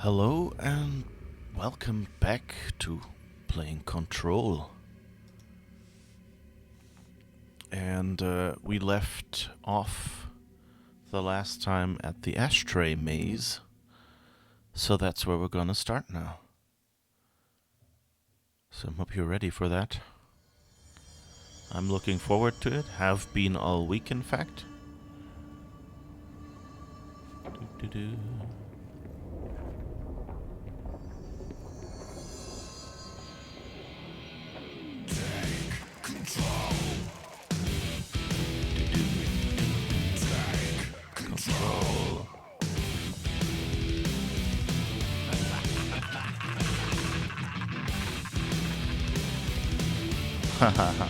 Hello and welcome back to playing Control. And we left off the last time at the ashtray maze, so that's where we're gonna start now. So I hope you're ready for that. I'm looking forward to it, have been all week in fact. Doo-doo-doo. Control. Hahaha.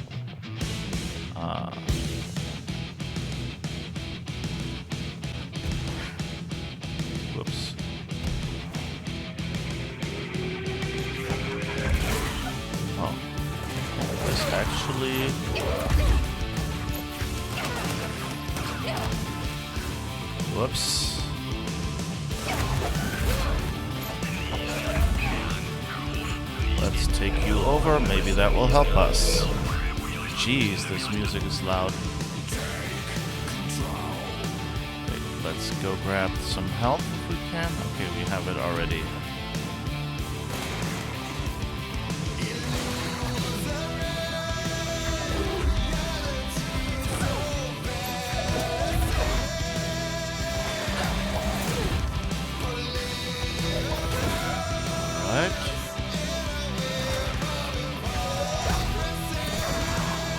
Whoops. Oh. This actually... Whoops. Let's take you over. Maybe that will help us. Jeez, this music is loud. Wait, let's go grab some help if we can. Okay, we have it already. Right.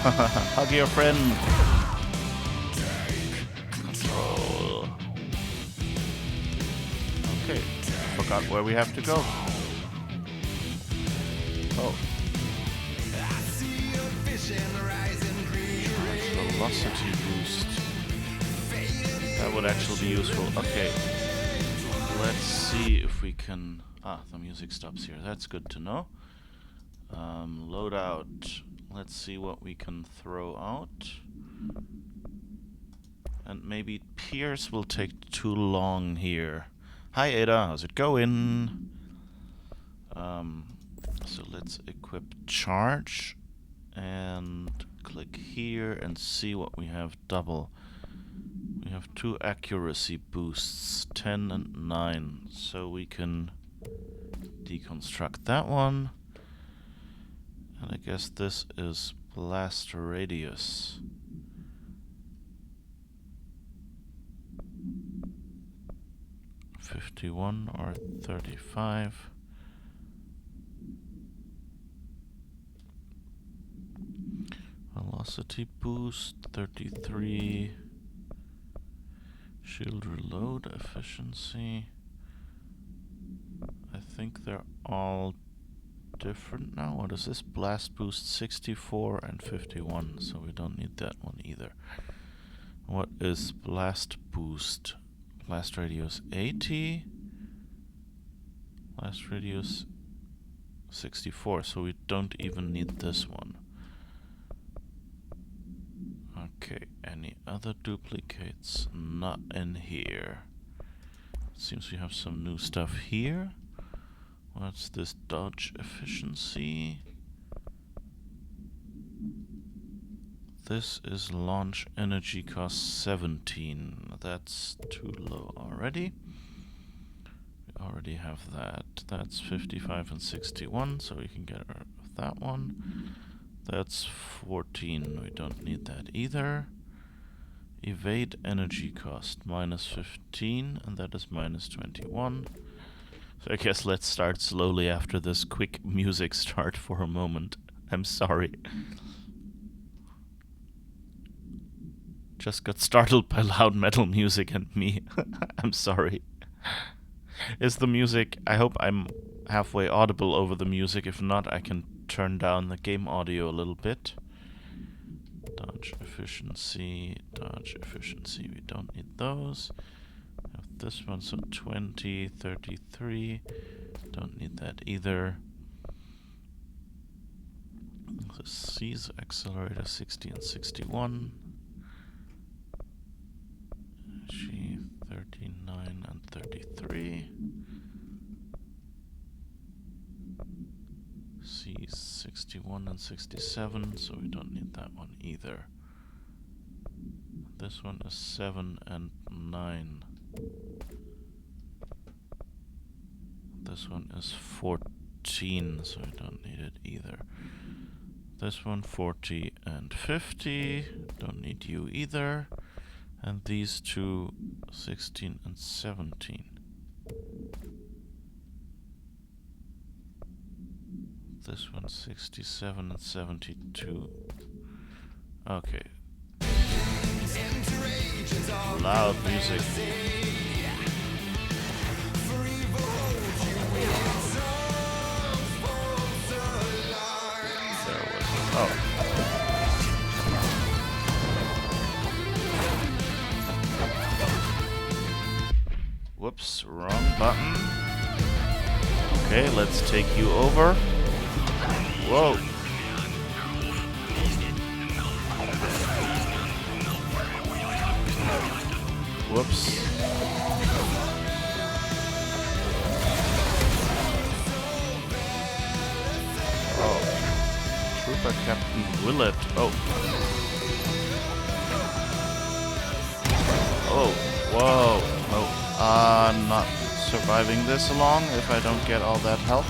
Hug your friend. Control. Okay, forgot where we have to go. Oh. Velocity boost. That would actually be useful. Okay. Let's see if we can... Ah, the music stops here. That's good to know. Load out. Let's see what we can throw out. And maybe Pierce will take too long here. Hi Ada, how's it going? So let's equip charge and click here and see what we have double. We have 2 accuracy boosts, 10 and 9, so we can deconstruct that one. And I guess this is blast radius. $51 or $35. Velocity boost, 33. Shield reload efficiency. I think they're all different now. What is this? Blast boost 64 and 51, so we don't need that one either. What is blast boost? Blast radius 80. Blast radius 64, so we don't even need this one. Okay, any other duplicates? Not in here. Seems we have some new stuff here. What's this? Dodge efficiency. This is launch energy cost 17. That's too low already. We already have that. That's 55 and 61, so we can get rid of that one. That's 14. We don't need that either. Evade energy cost minus 15, and that is minus 21. So I guess let's start slowly after this quick music start for a moment. I'm sorry. Just got startled by loud metal music and me. I'm sorry. Is the music... I hope I'm halfway audible over the music. If not, I can turn down the game audio a little bit. Dodge efficiency, we don't need those. Have this one, so 20, 33, don't need that either. The C's accelerator 60 and 61. G 39 and 33. 1 and 67, so we don't need that one either. This one is 7 and 9. This one is 14, so we don't need it either. This one 40 and 50, don't need you either. And these two 16 and 17. This one 67 and 72. Okay. Loud music. There was oh. Whoops, wrong button. Okay, let's take you over. Whoa. Whoops. Oh. Trooper Captain Willett. Oh. Oh. Whoa. Oh. I'm not surviving this long if I don't get all that help.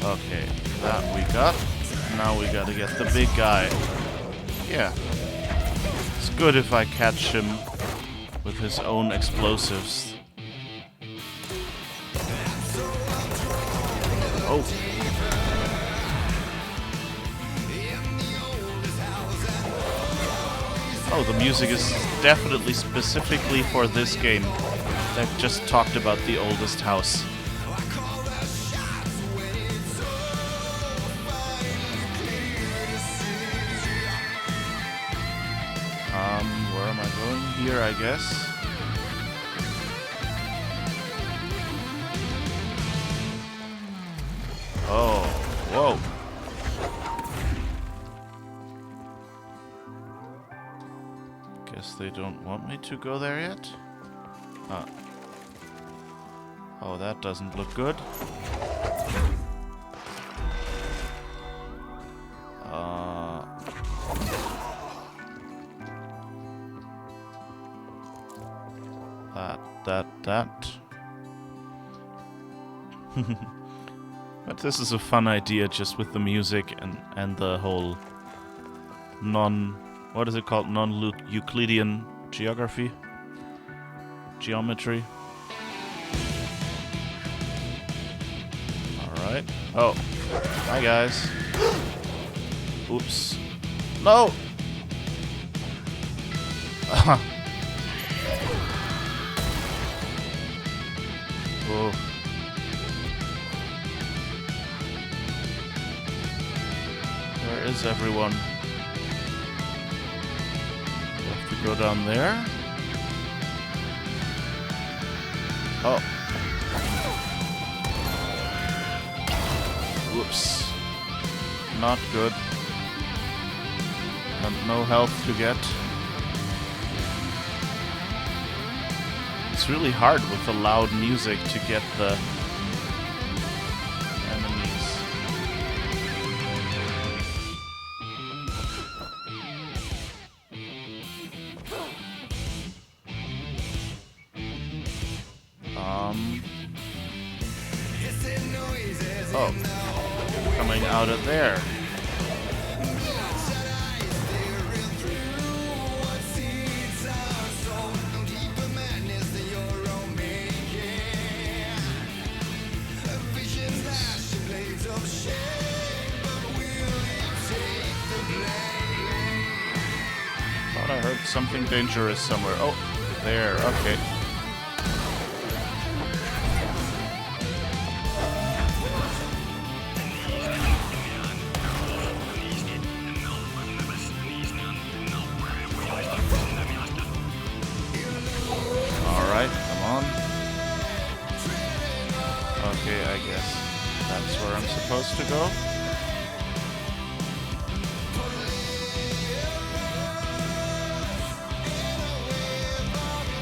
Okay. That we got. Now we gotta get the big guy. Yeah. It's good if I catch him with his own explosives. Oh. Oh, the music is definitely specifically for this game. That just talked about the oldest house. Where am I going? Here, I guess. Oh, whoa. Guess they don't want me to go there yet? Huh. Oh, that doesn't look good. That. But this is a fun idea just with the music and the whole what is it called? Non-Euclidean geography? Geometry? Alright. Oh. Hi, guys. Oops. No! Whoa. Where is everyone? We have to go down there. Oh. Whoops. Not good. And no health to get. It's really hard with the loud music to get the enemies. Oh, coming out of there. Thought I heard something dangerous somewhere. Oh, there, okay. Alright, come on. Okay, I guess that's where I'm supposed to go.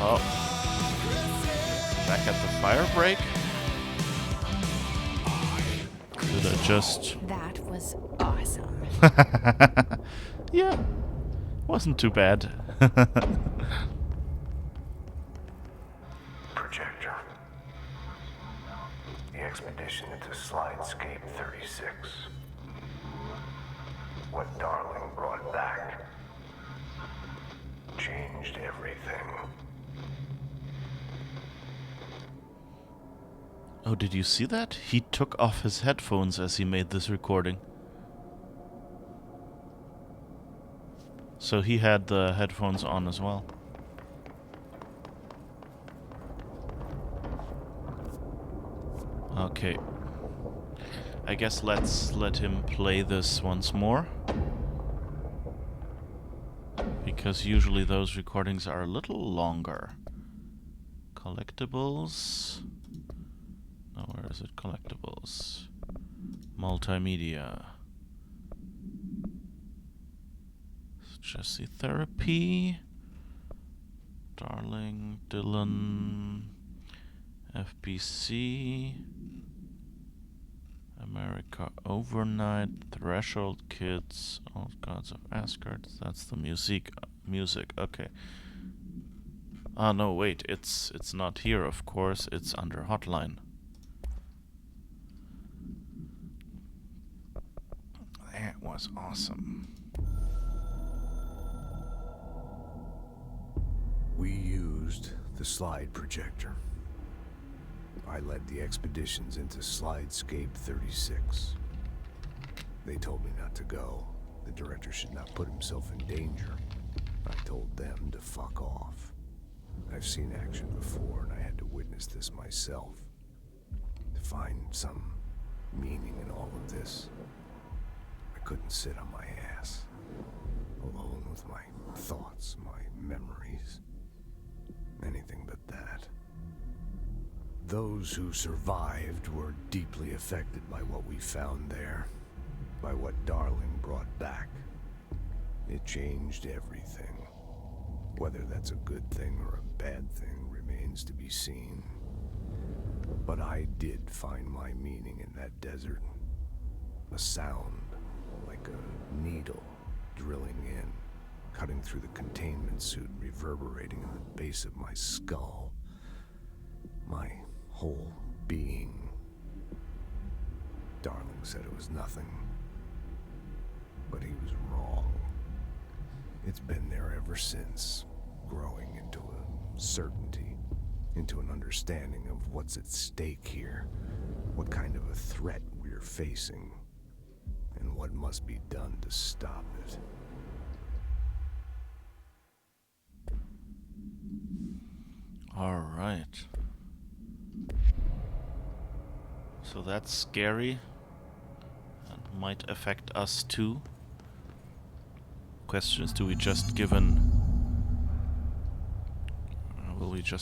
Oh. Back at the fire break. just... That was awesome. Yeah, wasn't too bad. Projector. The expedition into Slidescape 36. What Darling brought back changed everything. Oh, did you see that? He took off his headphones as he made this recording. So he had the headphones on as well. Okay. I guess let's let him play this once more. Because usually those recordings are a little longer. Collectibles. Oh, where is it? Collectibles. Multimedia. Jesse Therapy. Darling, Dylan. FBC. America Overnight. Threshold Kids. Old Gods of Asgard. That's the music. Okay. Ah, no, wait. It's not here, of course. It's under Hotline. That was awesome. We used the slide projector. I led the expeditions into Slidescape 36. They told me not to go. The director should not put himself in danger. I told them to fuck off. I've seen action before, and I had to witness this myself. To find some meaning in all of this, I couldn't sit on my ass, alone with my thoughts, my memories. Anything but that. Those who survived were deeply affected by what we found there, by what Darling brought back. It changed everything. Whether that's a good thing or a bad thing remains to be seen. But I did find my meaning in that desert. A sound, like a needle drilling in, cutting through the containment suit, reverberating in the base of my skull. My whole being. Darling said it was nothing, but he was wrong. It's been there ever since, growing into a certainty, into an understanding of what's at stake here, what kind of a threat we're facing, and what must be done to stop it. All right. So that's scary and might affect us too. Question is, will we just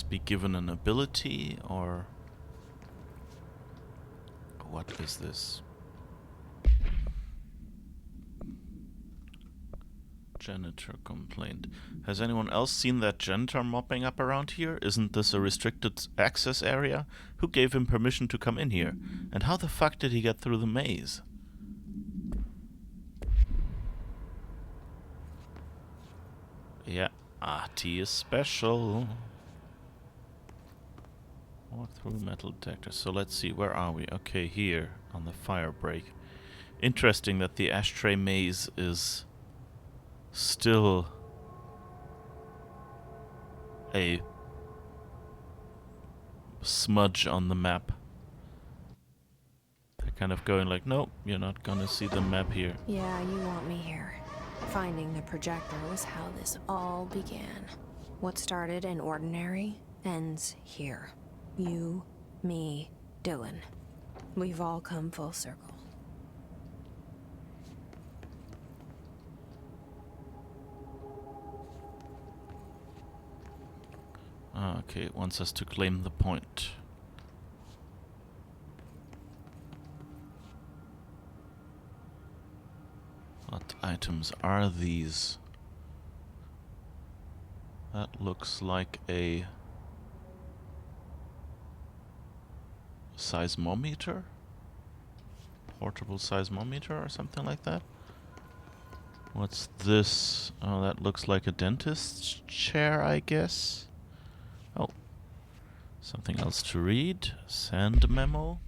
be given an ability, or what is this? Janitor complaint. Has anyone else seen that janitor mopping up around here? Isn't this a restricted access area? Who gave him permission to come in here? And how the fuck did he get through the maze? Yeah, RT is special. Walk through metal detector. So let's see, where are we? Okay, here, on the fire break. Interesting that the ashtray maze is still a smudge on the map. They're kind of going like, nope, you're not gonna see the map here. Yeah, you want me here. Finding the projector was how this all began. What started in ordinary ends here. You, me, Dylan. We've all come full circle. Okay, it wants us to claim the point. What items are these? That looks like a seismometer? portable seismometer or something like that. What's this? Oh, that looks like a dentist's chair, I guess. Oh, something else to read. Sand memo.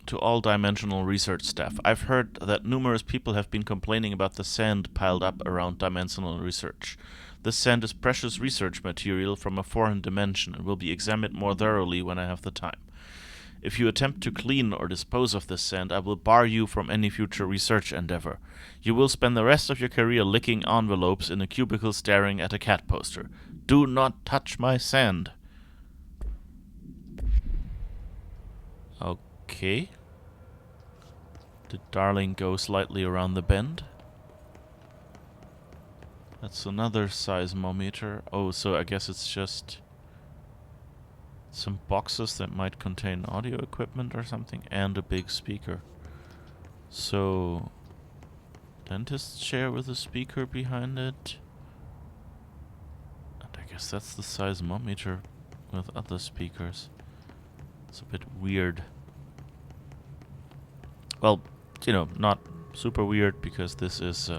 To all dimensional research staff, I've heard that numerous people have been complaining about the sand piled up around dimensional research. This sand is precious research material from a foreign dimension and will be examined more thoroughly when I have the time. If you attempt to clean or dispose of this sand, I will bar you from any future research endeavor. You will spend the rest of your career licking envelopes in a cubicle staring at a cat poster. Do not touch my sand. Okay. Did Darling go slightly around the bend? That's another seismometer. Oh, so I guess it's just some boxes that might contain audio equipment or something, and a big speaker. So, dentist's chair with a speaker behind it. And I guess that's the seismometer with other speakers. It's a bit weird. Well, you know, not super weird because this is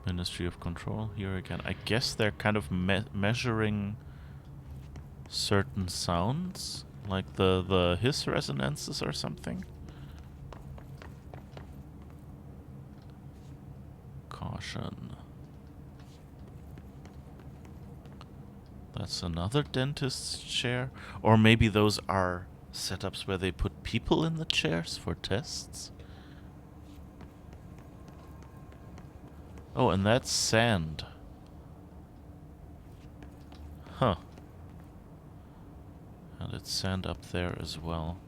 Ministry of Control. Here again, I guess they're kind of measuring certain sounds, like the hiss resonances or something. Caution. That's another dentist's chair. Or maybe those are setups where they put people in the chairs for tests. Oh, and that's sand. Huh. And it's sand up there as well.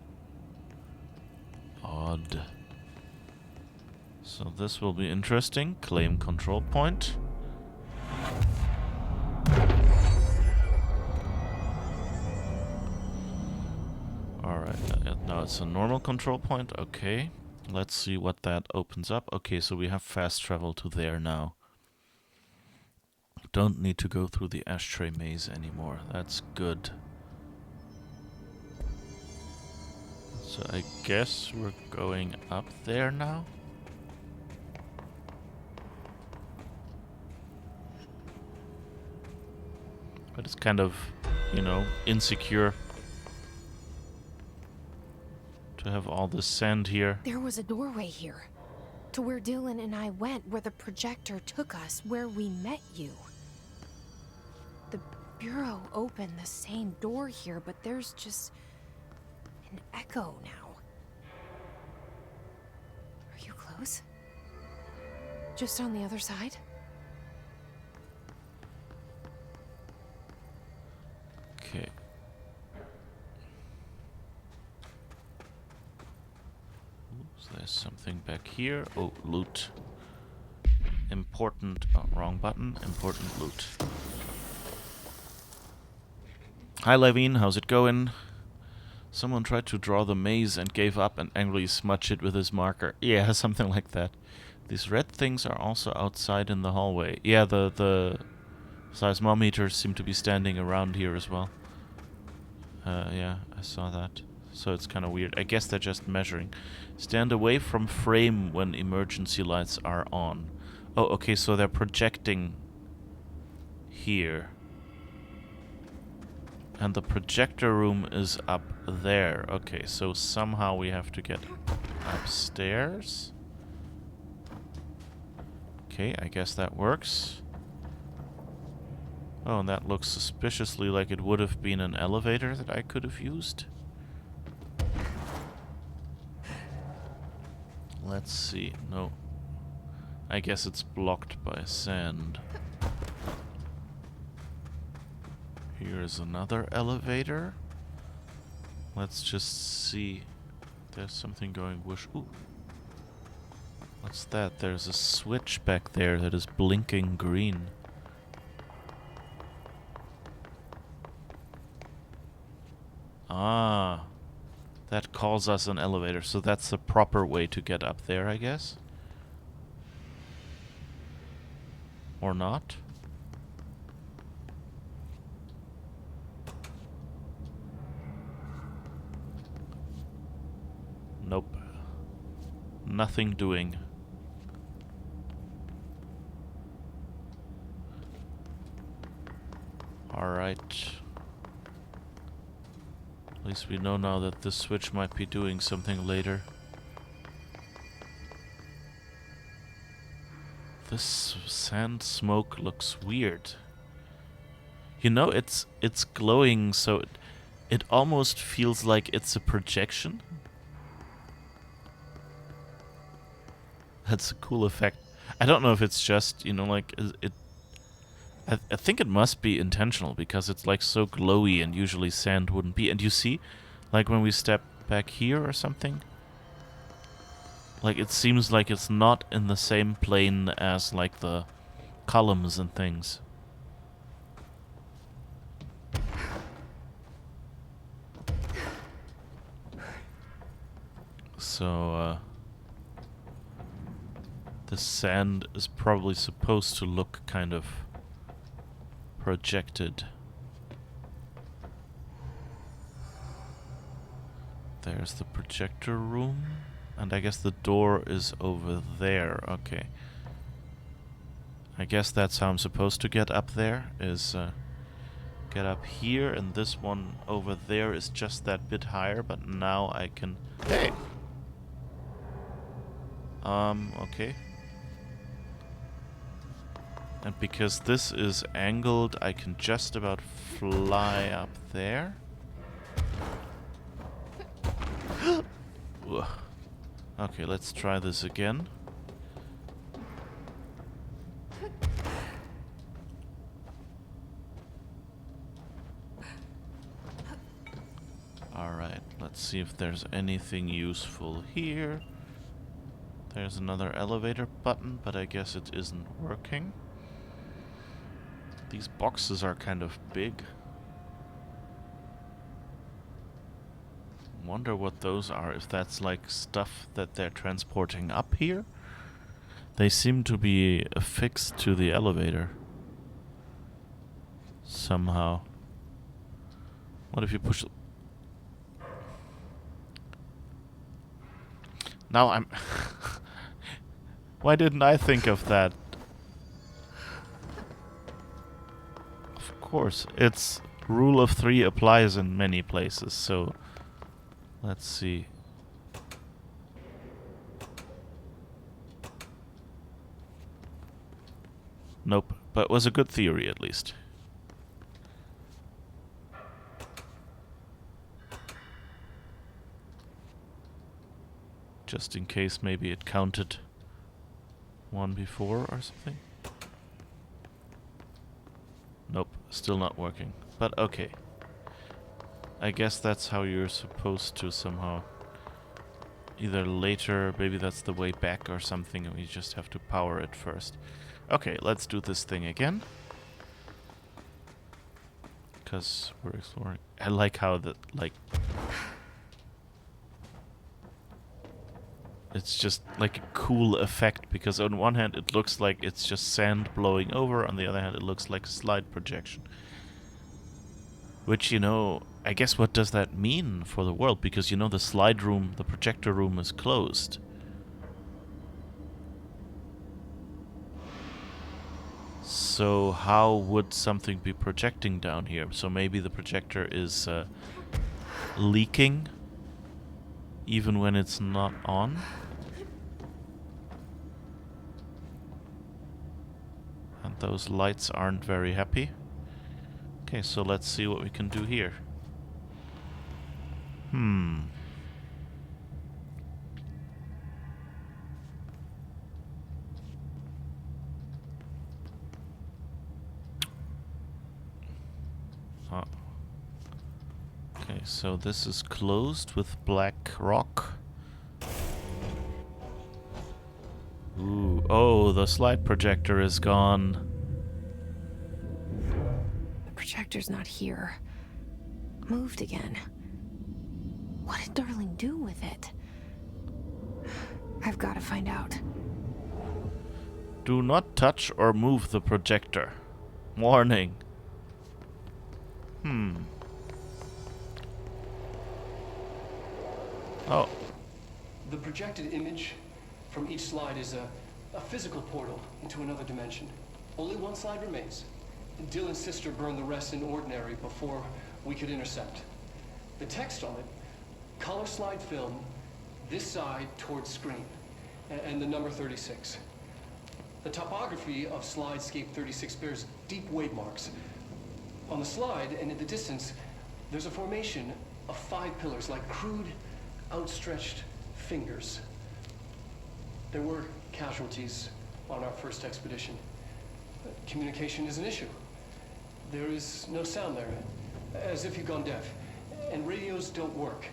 Odd. So this will be interesting. Claim control point. Alright, now it's a normal control point. Okay. Let's see what that opens up. Okay, so we have fast travel to there now. Don't need to go through the ashtray maze anymore. That's good. So I guess we're going up there now. But it's kind of, you know, insecure to have all this sand here. There was a doorway here. To where Dylan and I went, where the projector took us, where we met you. The Bureau opened the same door here, but there's just an echo now. Are you close? Just on the other side? Okay. Oops, there's something back here. Oh, loot. Important. Oh, wrong button. Important loot. Hi, Levine. How's it going? Someone tried to draw the maze and gave up and angrily smudged it with his marker. Yeah, something like that. These red things are also outside in the hallway. Yeah, the seismometers seem to be standing around here as well. Yeah, I saw that. So it's kind of weird. I guess they're just measuring. Stand away from frame when emergency lights are on. Oh, okay, so they're projecting here. And the projector room is up there. Okay, so somehow we have to get upstairs. Okay, I guess that works. Oh, and that looks suspiciously like it would have been an elevator that I could have used. Let's see. No. I guess it's blocked by sand. Here's another elevator. Let's just see. There's something going whoosh. Ooh. What's that? There's a switch back there that is blinking green. Ah. That calls us an elevator, so that's the proper way to get up there, I guess? Or not? Nothing doing. Alright. At least we know now that this switch might be doing something later. This sand smoke looks weird. You know, it's glowing, so it almost feels like it's a projection. That's a cool effect. I don't know if it's just, you know, like it. I think it must be intentional because it's like so glowy, and usually sand wouldn't be. And you see, like when we step back here or something, like it seems like it's not in the same plane as like the columns and things. So, the sand is probably supposed to look kind of projected. There's the projector room, and I guess the door is over there. Okay. I guess that's how I'm supposed to get up there, is get up here, and this one over there is just that bit higher, but now I can... Hey! Okay. And because this is angled, I can just about fly up there. Okay, let's try this again. Alright, let's see if there's anything useful here. There's another elevator button, but I guess it isn't working. These boxes are kind of big. Wonder what those are, if that's like stuff that they're transporting up here. They seem to be affixed to the elevator. Somehow. What if you push... Now I'm... Why didn't I think of that? Of course, it's rule of 3 applies in many places, so let's see. Nope, but it was a good theory at least. Just in case maybe it counted one before or something. Nope, still not working. But okay. I guess that's how you're supposed to somehow... Either later, maybe that's the way back or something, and we just have to power it first. Okay, let's do this thing again. Because we're exploring... I like how the, like... It's just like a cool effect, because on one hand it looks like it's just sand blowing over, on the other hand it looks like a slide projection. Which, you know, I guess what does that mean for the world? Because, you know, the slide room, the projector room is closed. So how would something be projecting down here? So maybe the projector is leaking even when it's not on? And those lights aren't very happy. Okay, so let's see what we can do here. Oh. Okay, so this is closed with black rock. Ooh, oh, the slide projector is gone. The projector's not here. Moved again. What did Darling do with it? I've got to find out. Do not touch or move the projector. Warning. Oh. The projected image from each slide is a physical portal into another dimension. Only one slide remains. Dylan's sister burned the rest in ordinary before we could intercept. The text on it, color slide film, this side towards screen, and the number 36. The topography of slidescape 36 bears deep wave marks. On the slide and in the distance, there's a formation of 5 pillars like crude, outstretched fingers. There were casualties on our first expedition. Communication is an issue. There is no sound there, as if you've gone deaf, and radios don't work.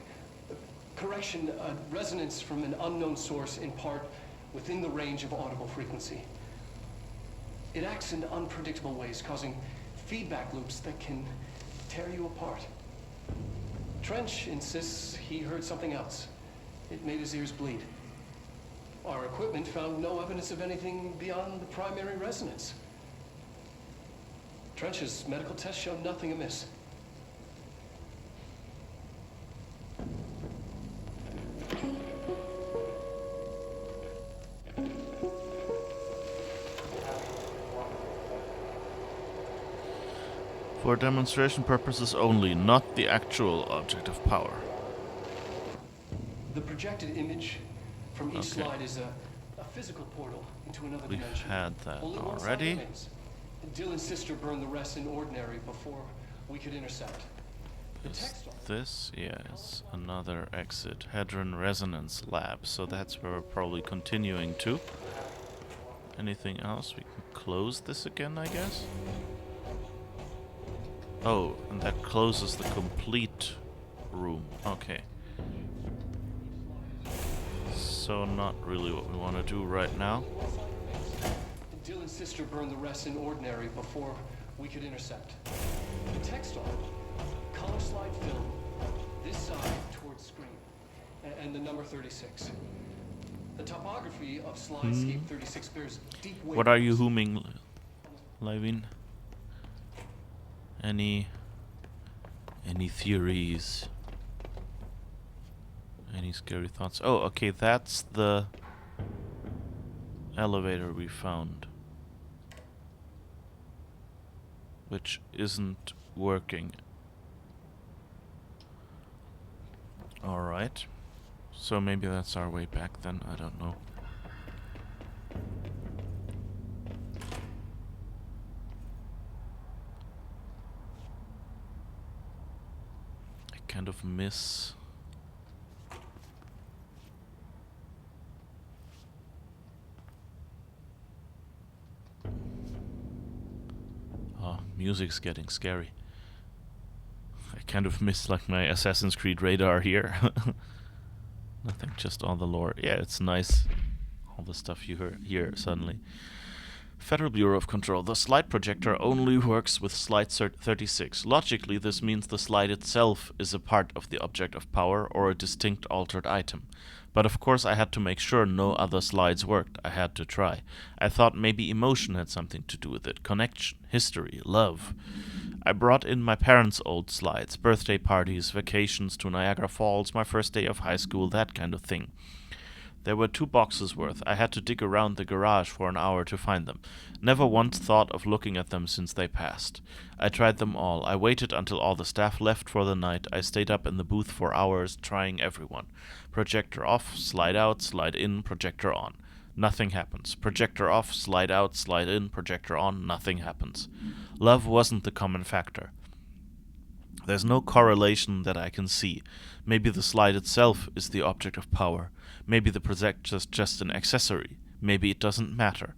Correction, resonance from an unknown source in part within the range of audible frequency. It acts in unpredictable ways, causing feedback loops that can tear you apart. Trench insists he heard something else. It made his ears bleed. Our equipment found no evidence of anything beyond the primary resonance. Trench's medical tests show nothing amiss. For demonstration purposes only, not the actual object of power. The projected image from each slide is a physical portal into another We've dimension. had that Only one slide already. remains. Dylan's sister burned the rest in ordinary before we could intercept. The text on it. This, yes, another exit. Hadron Resonance Lab, so that's where we're probably continuing to. Anything else? We can close this again, I guess? Oh, and that closes the complete room. Okay. So not really what we want to do right now. Dylan's sister burned the rest in ordinary before we could intercept. The text on it, color slide film, this side towards screen, and the number 36. The topography of slidescape 36 bears deep wave. What are you humming, Levin? Any theories? Any scary thoughts? Oh, okay, that's the elevator we found, which isn't working. Alright. So maybe that's our way back then, I don't know. I kind of miss... Oh, music's getting scary. I kind of miss like my Assassin's Creed radar here. Nothing, just all the lore. Yeah, it's nice. All the stuff you hear suddenly. Federal Bureau of Control. The slide projector only works with slide 36. Logically, this means the slide itself is a part of the object of power or a distinct altered item. But of course I had to make sure no other slides worked. I had to try. I thought maybe emotion had something to do with it. Connection, history, love. I brought in my parents' old slides. Birthday parties, vacations to Niagara Falls, my first day of high school, that kind of thing. There were 2 boxes worth. I had to dig around the garage for an hour to find them. Never once thought of looking at them since they passed. I tried them all. I waited until all the staff left for the night. I stayed up in the booth for hours, trying everyone. Projector off, slide out, slide in, projector on. Nothing happens. Projector off, slide out, slide in, projector on, nothing happens. Love wasn't the common factor. There's no correlation that I can see. Maybe the slide itself is the object of power. Maybe the projector's just an accessory. Maybe it doesn't matter.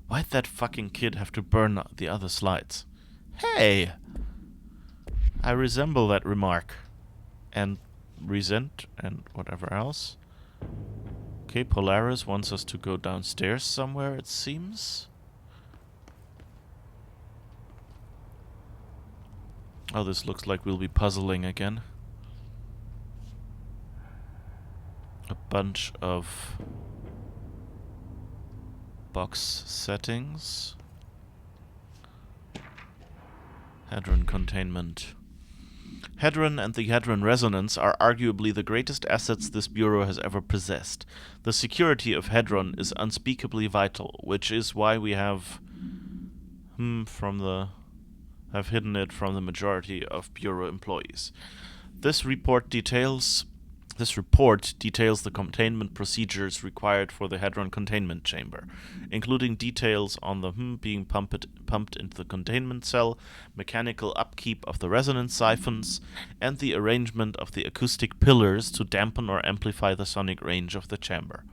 Why'd that fucking kid have to burn the other slides? Hey! I resemble that remark. And resent and whatever else. Okay, Polaris wants us to go downstairs somewhere, it seems. Oh, this looks like we'll be puzzling again. A bunch of box settings. Hadron containment. Hadron and the Hadron Resonance are arguably the greatest assets this Bureau has ever possessed. The security of Hadron is unspeakably vital, which is why we have hidden it from the majority of Bureau employees. This report details the containment procedures required for the Hadron containment chamber, including details on the being pumped into the containment cell, mechanical upkeep of the resonance siphons, and the arrangement of the acoustic pillars to dampen or amplify the sonic range of the chamber.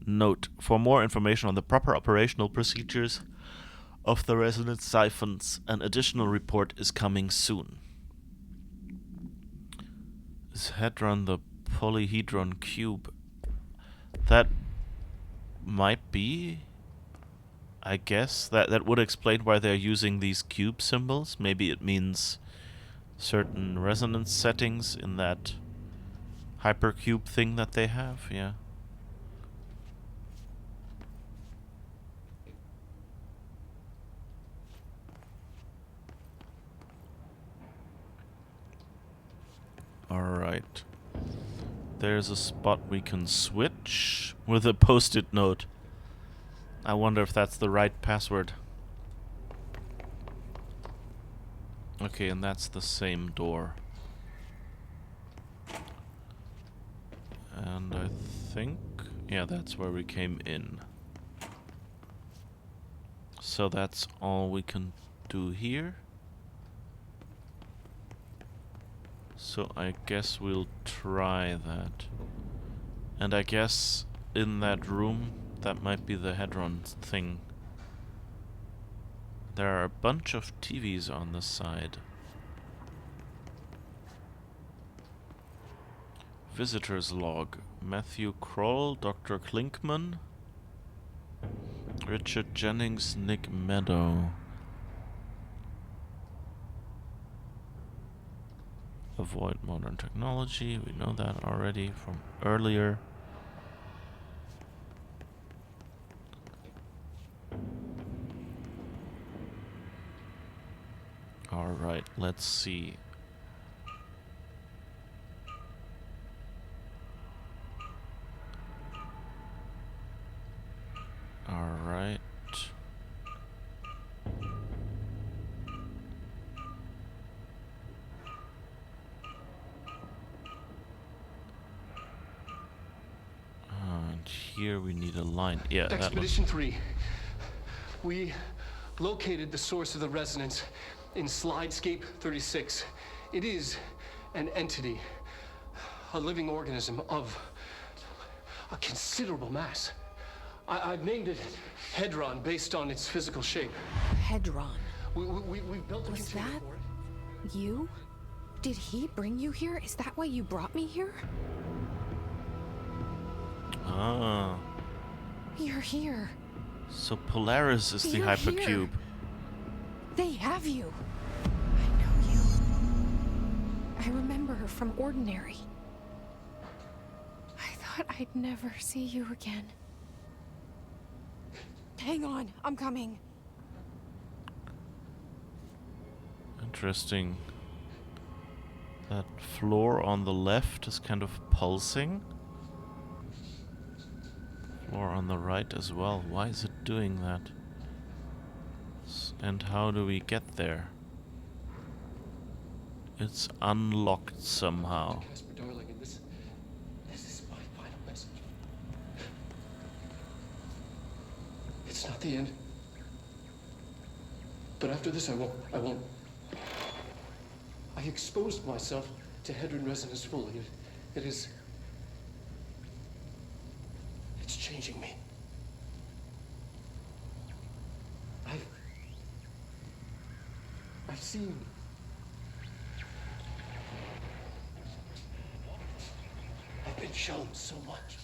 Note: for more information on the proper operational procedures of the resonance siphons, an additional report is coming soon. Is Hadron the polyhedron cube? That might be. I guess that would explain why they're using these cube symbols. Maybe it means certain resonance settings in that hypercube thing that they have, yeah. Alright. There's a spot we can switch with a post-it note. I wonder if that's the right password. Okay, and that's the same door. And I think... yeah, that's where we came in. So that's all we can do here. So I guess we'll try that. And I guess in that room, that might be the Hadron thing. There are a bunch of TVs on the side. Visitors log. Matthew Kroll, Dr. Klinkman, Richard Jennings, Nick Meadow. Avoid modern technology. We know that already from earlier. Alright, let's see. Alright. And here we need a line. Yeah, Expedition 3. We located the source of the resonance in Slidescape 36. It is an entity, a living organism of a considerable mass. I've named it Hedron based on its physical shape. Hedron. We built a Was container that for it. you? Did he bring you here? Is that why you brought me here? Ah. You're here. So Polaris is the You're hypercube. here. They have you. I know you. I remember her from Ordinary. I thought I'd never see you again. Hang on, I'm coming. Interesting. That floor on the left is kind of pulsing. Floor on the right as well. Why is it doing that? And how do we get there? It's unlocked somehow. Casper, darling, and this is my final message. It's not the end. But after this, I won't. I exposed myself to Hadron Resonance fully. It's changing me. I've seen. I've been shown so much.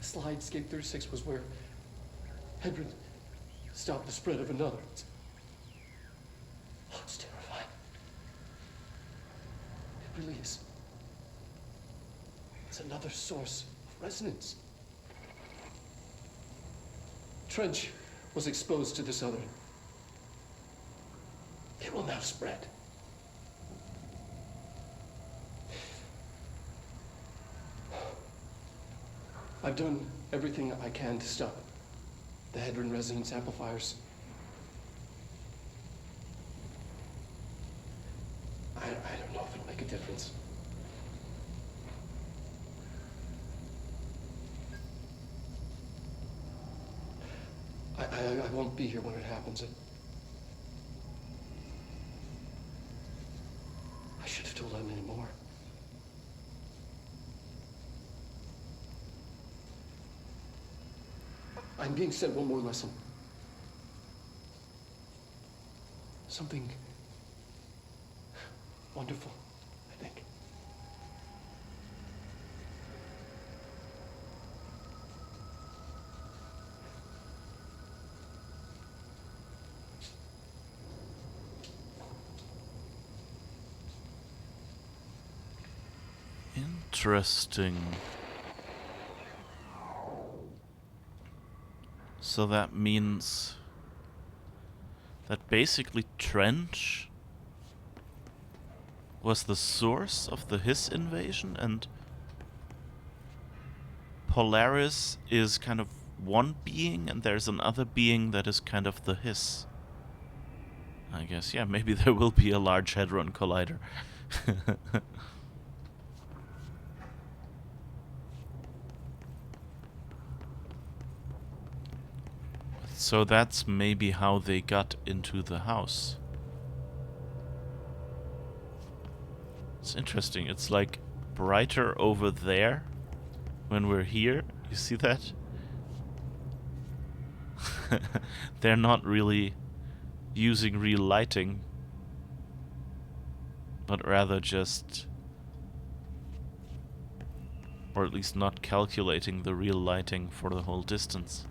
Slidescape 36 was where Hadron stopped the spread of another. It's terrifying. It really is. It's another source of resonance. Trench was exposed to this other. It will now spread. I've done everything I can to stop the Hedron resonance amplifiers. I don't know if it'll make a difference. I won't be here when it happens. I should have told Emily more. I'm being sent one more lesson. Something wonderful, I think. Interesting. So that means that basically Trench was the source of the Hiss invasion, and Polaris is kind of one being, and there's another being that is kind of the Hiss. I guess, yeah, maybe there will be a Large Hadron Collider. So that's maybe how they got into the house. It's interesting. It's like brighter over there when we're here. You see that? They're not really using real lighting, but rather just, or at least not calculating the real lighting for the whole distance.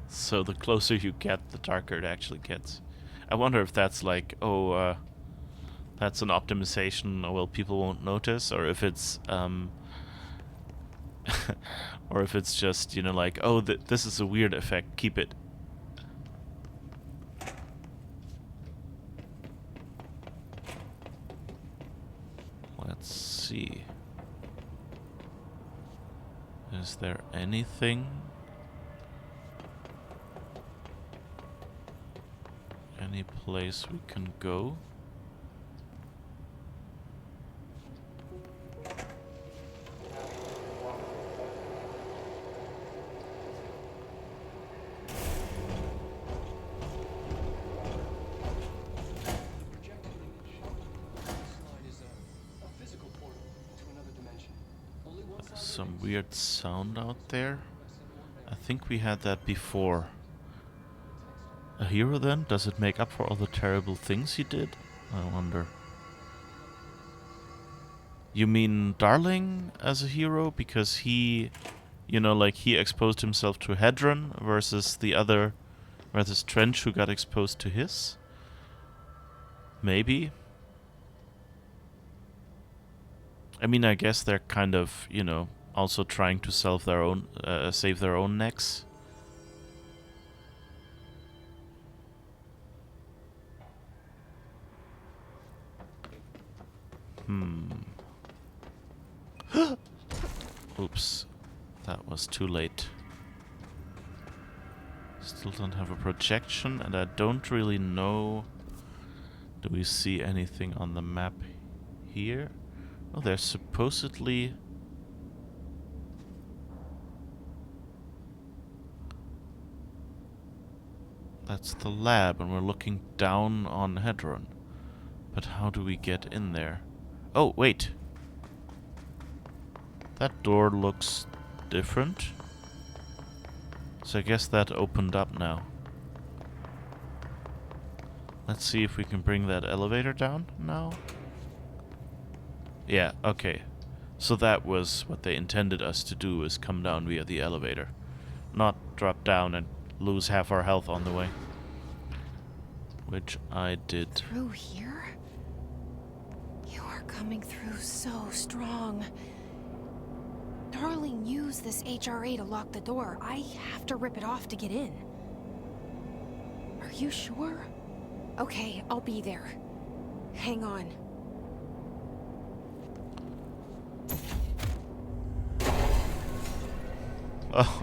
So the closer you get, the darker it actually gets. I wonder if that's like, oh, that's an optimization, well, people won't notice, or if it's, or if it's just, you know, like, oh, this is a weird effect, keep it. Let's see. Is there anything? Any place we can go? Some weird sound out there. I think we had that before. A hero then? Does it make up for all the terrible things he did? I wonder. You mean Darling as a hero? Because he, you know, like he exposed himself to Hedron versus the other, versus Trench who got exposed to his? Maybe. I mean, I guess they're kind of, you know, also trying to save their own necks. Oops. That was too late. Still don't have a projection, and I don't really know... Do we see anything on the map here? Oh, there's supposedly... That's the lab, and we're looking down on Hedron. But how do we get in there? Oh, wait. That door looks different. So I guess that opened up now. Let's see if we can bring that elevator down now. Yeah, okay. So that was what they intended us to do, is come down via the elevator. Not drop down and lose half our health on the way. Which I did. Through here? You are coming through so strong. Darling used this HRA to lock the door. I have to rip it off to get in. Are you sure? Okay, I'll be there. Hang on. Oh.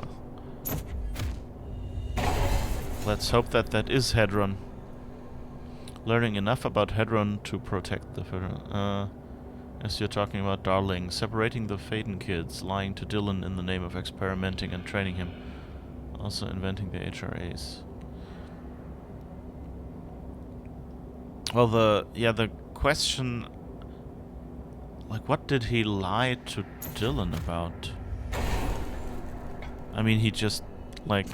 Let's hope that that is Hedron. Learning enough about Hedron to protect the Faden. As you're talking about Darling, separating the Faden kids, lying to Dylan in the name of experimenting and training him. Also inventing the HRAs. Well, the question, like, what did he lie to Dylan about? I mean, he just, like,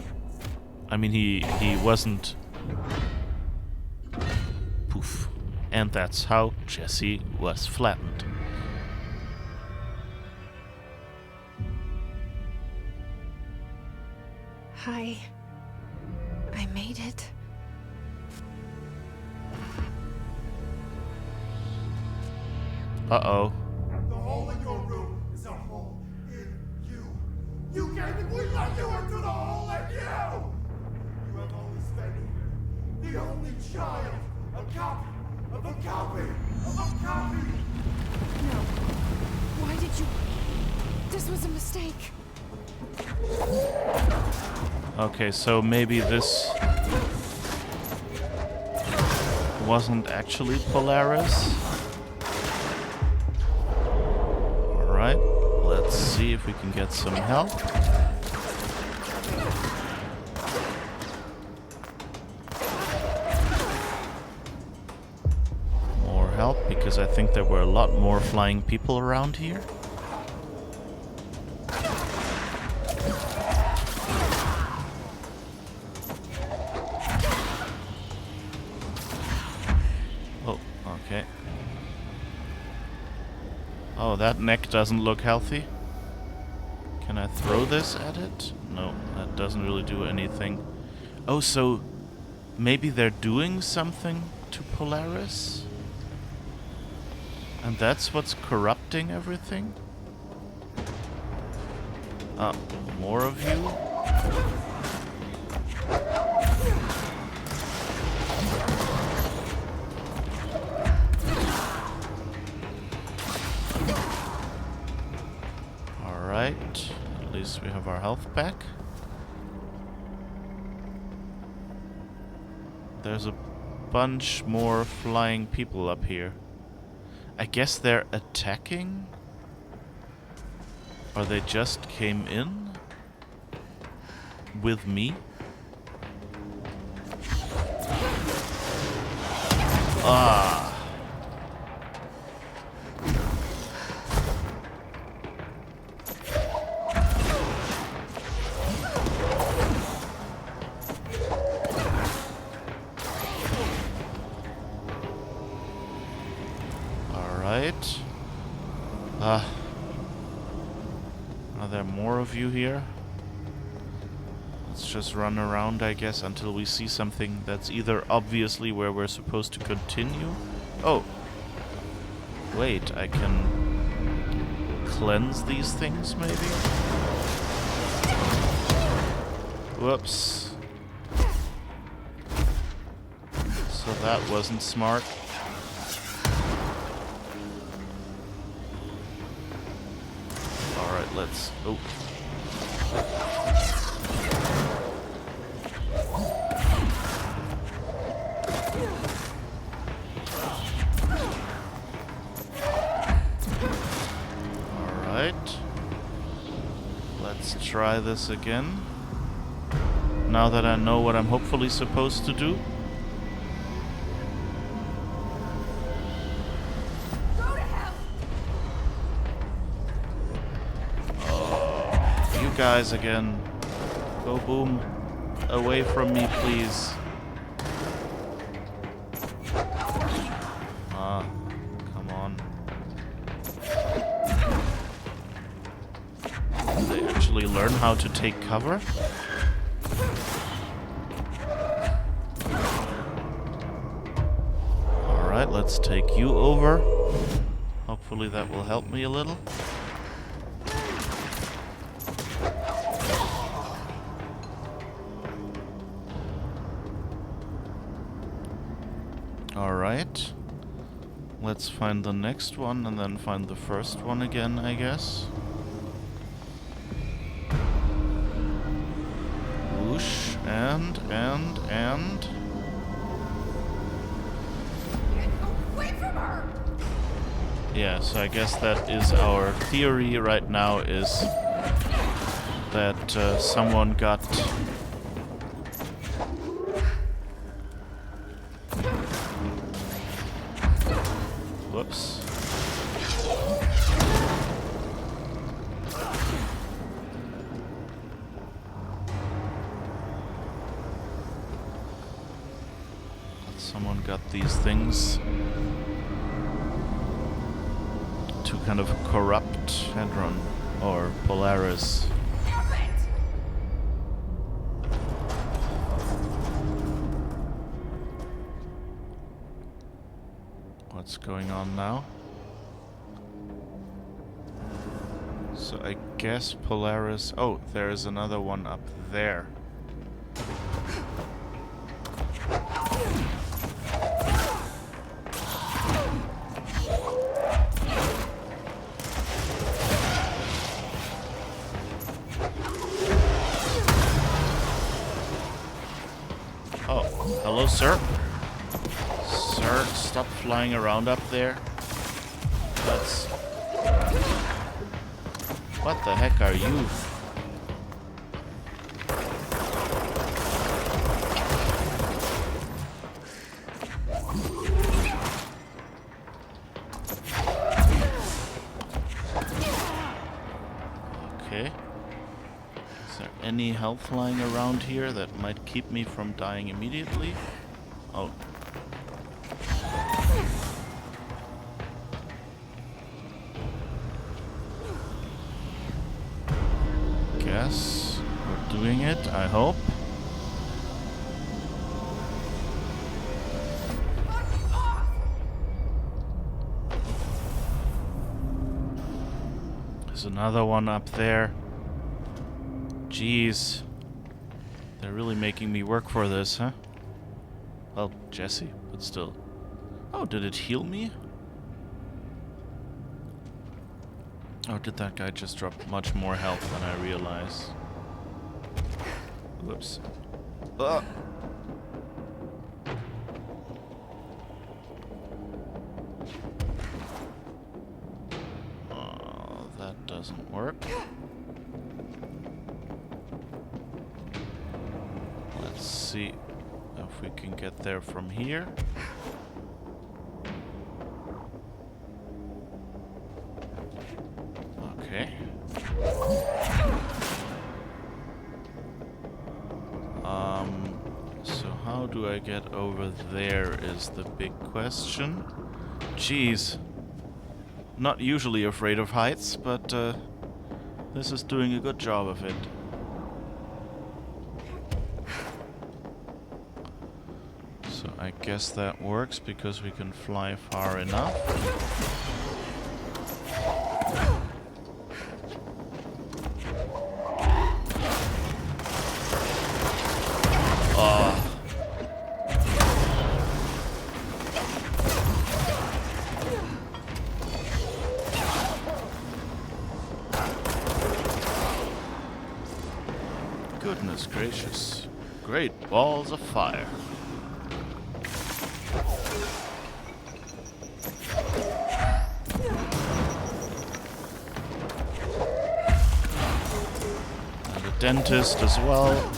I mean, he wasn't. Poof. And that's how Jesse was flattened. I made it. Uh-oh. The hole in your room is a hole in you. You came and we let you into the hole in you! You have only standing here, the only child, a copy of a copy of a copy! No. Why did you... This was a mistake. Okay, so maybe this wasn't actually Polaris. Alright, let's see if we can get some help. More help, because I think there were a lot more flying people around here. Okay. Oh, that neck doesn't look healthy. Can I throw this at it? No, that doesn't really do anything. Oh, so maybe they're doing something to Polaris? And that's what's corrupting everything? More of you? Alright, at least we have our health back. There's a bunch more flying people up here. I guess they're attacking? Or they just came in? With me? Ah! Alright. Are there more of you here? Let's just run around, I guess, until we see something that's either obviously where we're supposed to continue. Oh! Wait, I can cleanse these things, maybe? Whoops. So that wasn't smart. Alright, let's... Oh. Alright. Let's try this again. Now that I know what I'm hopefully supposed to do. Guys again. Go boom. Away from me, please. Come on. They actually learn how to take cover? Alright, let's take you over. Hopefully that will help me a little. Alright. Let's find the next one and then find the first one again, I guess. Whoosh, and... Get away from her! Yeah, so I guess that is our theory right now, is that someone got... Whoops. Someone got these things to kind of corrupt Hadron or Polaris. What's going on now? So I guess Polaris... Oh, there's another one up there. Oh, hello, sir. Sir, stop flying around up there. That's... What the heck are you? Okay. Is there any health lying around here that might keep me from dying immediately? Oh. Guess we're doing it, I hope. There's another one up there. Jeez. They're really making me work for this, huh? Well, Jesse, but still. Oh, did it heal me? Oh, did that guy just drop much more health than I realized? Whoops. Ah! Oh, that doesn't work. Let's see if we can get there from here. Okay. So how do I get over there is the big question. Jeez. Not usually afraid of heights, but this is doing a good job of it. So I guess that works because we can fly far enough. Goodness gracious. Great balls of fire. And the dentist as well.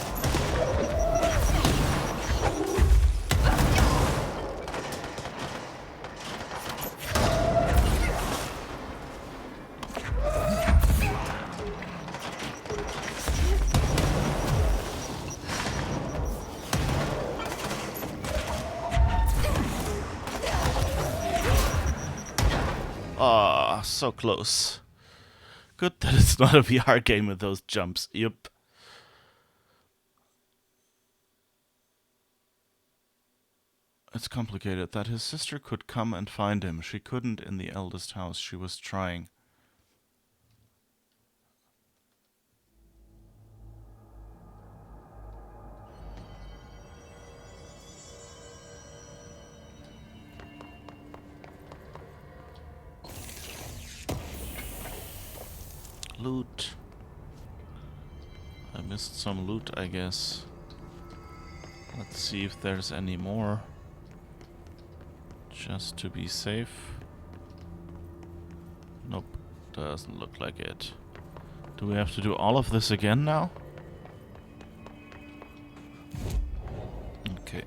Ah, so close. Good that it's not a VR game with those jumps. Yup. It's complicated that his sister could come and find him. She couldn't in the eldest house. She was trying. Loot. I missed some loot, I guess. Let's see if there's any more. Just to be safe. Nope, doesn't look like it. Do we have to do all of this again now? Okay.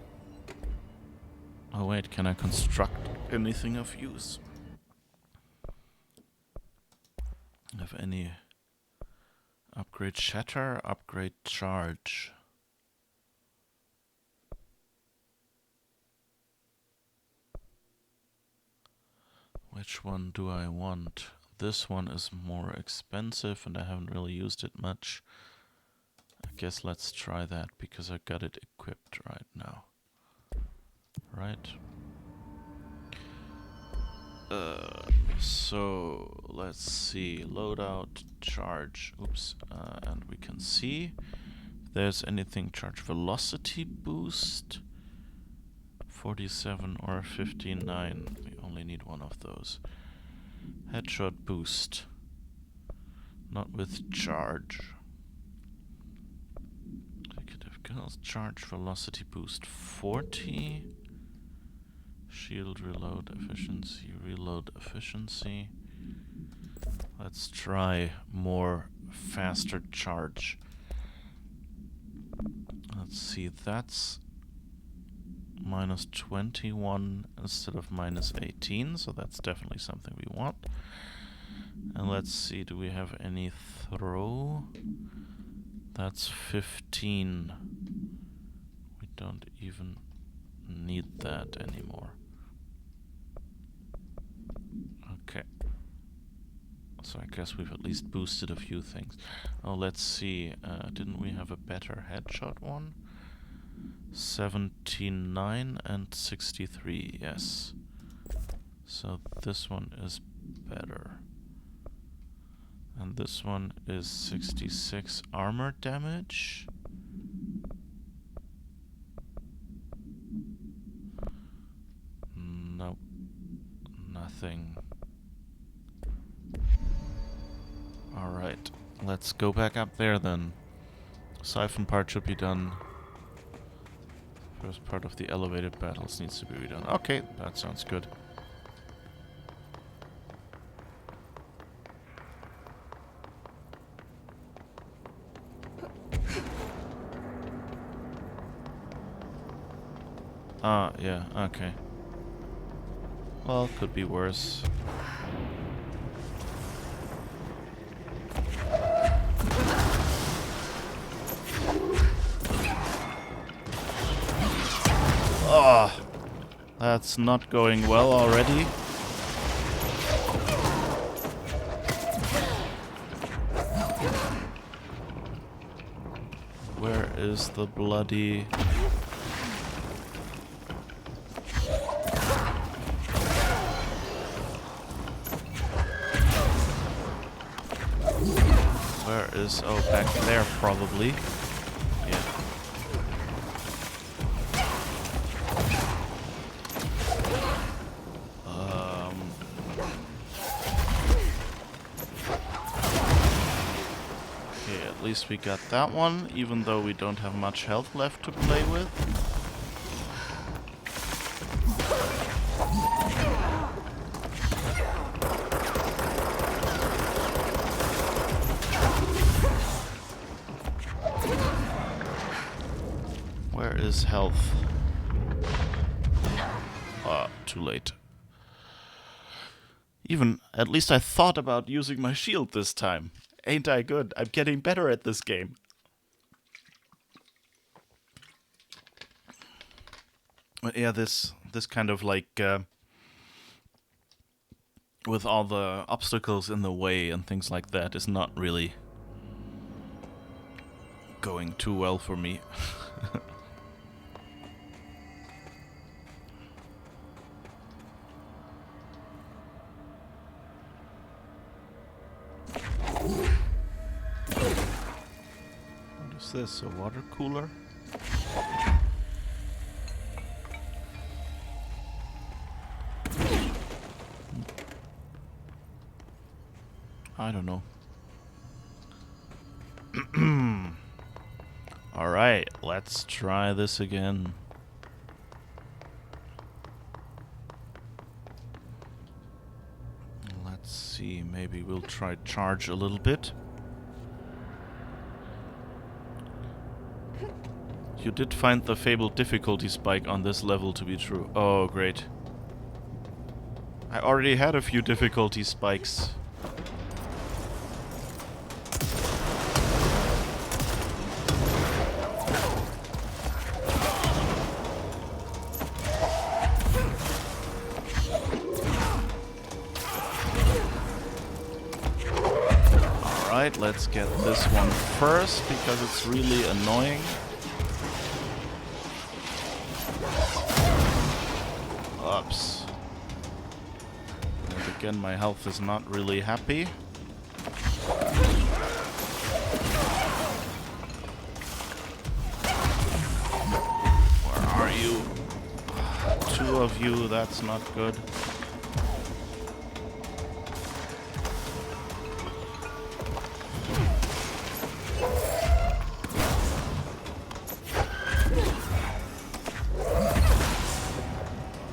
Oh wait, can I construct anything of use? Have any upgrade shatter, upgrade charge? Which one do I want? This one is more expensive and I haven't really used it much. I guess let's try that because I got it equipped right now. Right? So let's see. Loadout, charge. Oops. And we can see if there's anything charge velocity boost. 47 or 59. We only need one of those. Headshot boost. Not with charge. Executive kills. Charge velocity boost 40. Shield reload efficiency. Reload efficiency. Let's try more faster charge. Let's see, that's minus 21 instead of minus 18, so that's definitely something we want. And let's see, do we have any throw? That's 15. We don't even need that anymore. Okay. So I guess we've at least boosted a few things. Oh, let's see. Didn't we have a better headshot one? 79 and 63, yes. So this one is better. And this one is 66 armor damage. Nope. Nothing. Alright, let's go back up there then. Siphon part should be done. First part of the elevated battles needs to be redone. Okay, that sounds good. Ah, yeah, okay. Well, could be worse. Oh, that's not going well already. Where is the bloody... Where is... Oh, back there probably. Yeah. Okay, at least we got that one, even though we don't have much health left to play with. Where is health? Too late. Even, at least I thought about using my shield this time. Ain't I good? I'm getting better at this game. But yeah, this kind of like... with all the obstacles in the way and things like that is not really going too well for me. What is this? A water cooler? I don't know. Alright, let's try this again. Let's see, maybe we'll try charge a little bit. You did find the fabled difficulty spike on this level to be true. Oh, great. I already had a few difficulty spikes. Alright, let's get this one first because it's really annoying. Oops. And again, my health is not really happy. Where are you? Two of you, that's not good.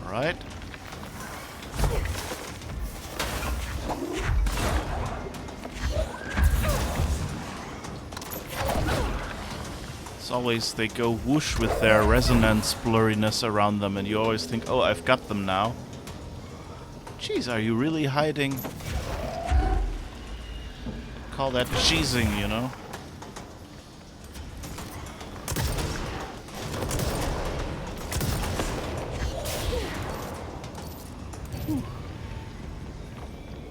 Alright. It's always, they go whoosh with their resonance blurriness around them and you always think, oh, I've got them now. Jeez, are you really hiding? Call that cheesing, you know?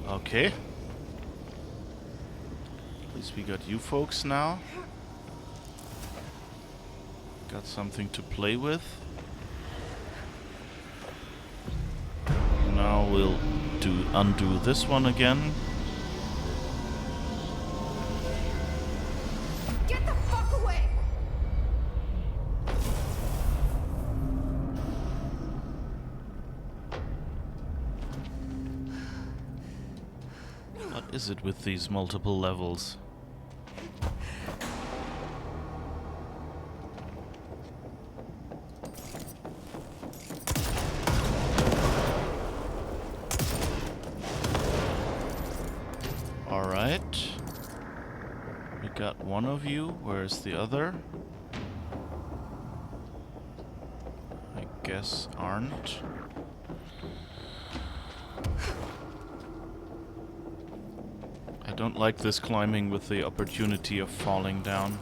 Okay. At least we got you folks now. Got something to play with. Now we'll undo this one again. Get the fuck away! What is it with these multiple levels? Alright. We got one of you. Where's the other? I guess aren't. I don't like this climbing with the opportunity of falling down.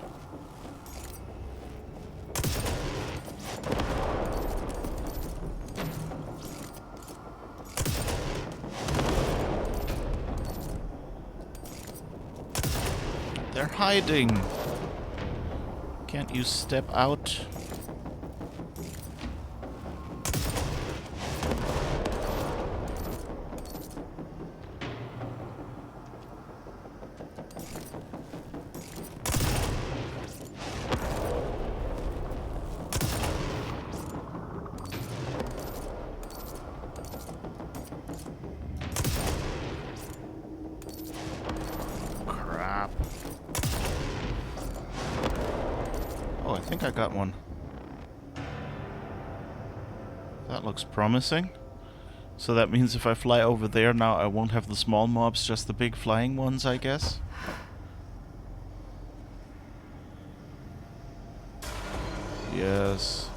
They're hiding. Can't you step out? Crap. Oh, I think I got one. That looks promising. So that means if I fly over there now, I won't have the small mobs, just the big flying ones, I guess. Yes.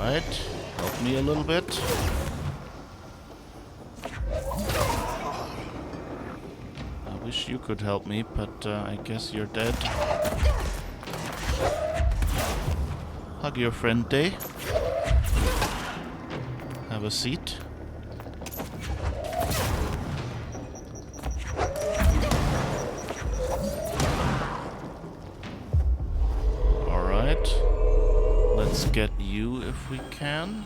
Alright, help me a little bit. I wish you could help me, but I guess you're dead. Hug your friend, Day. Have a seat. Alright. Let's get you if we can.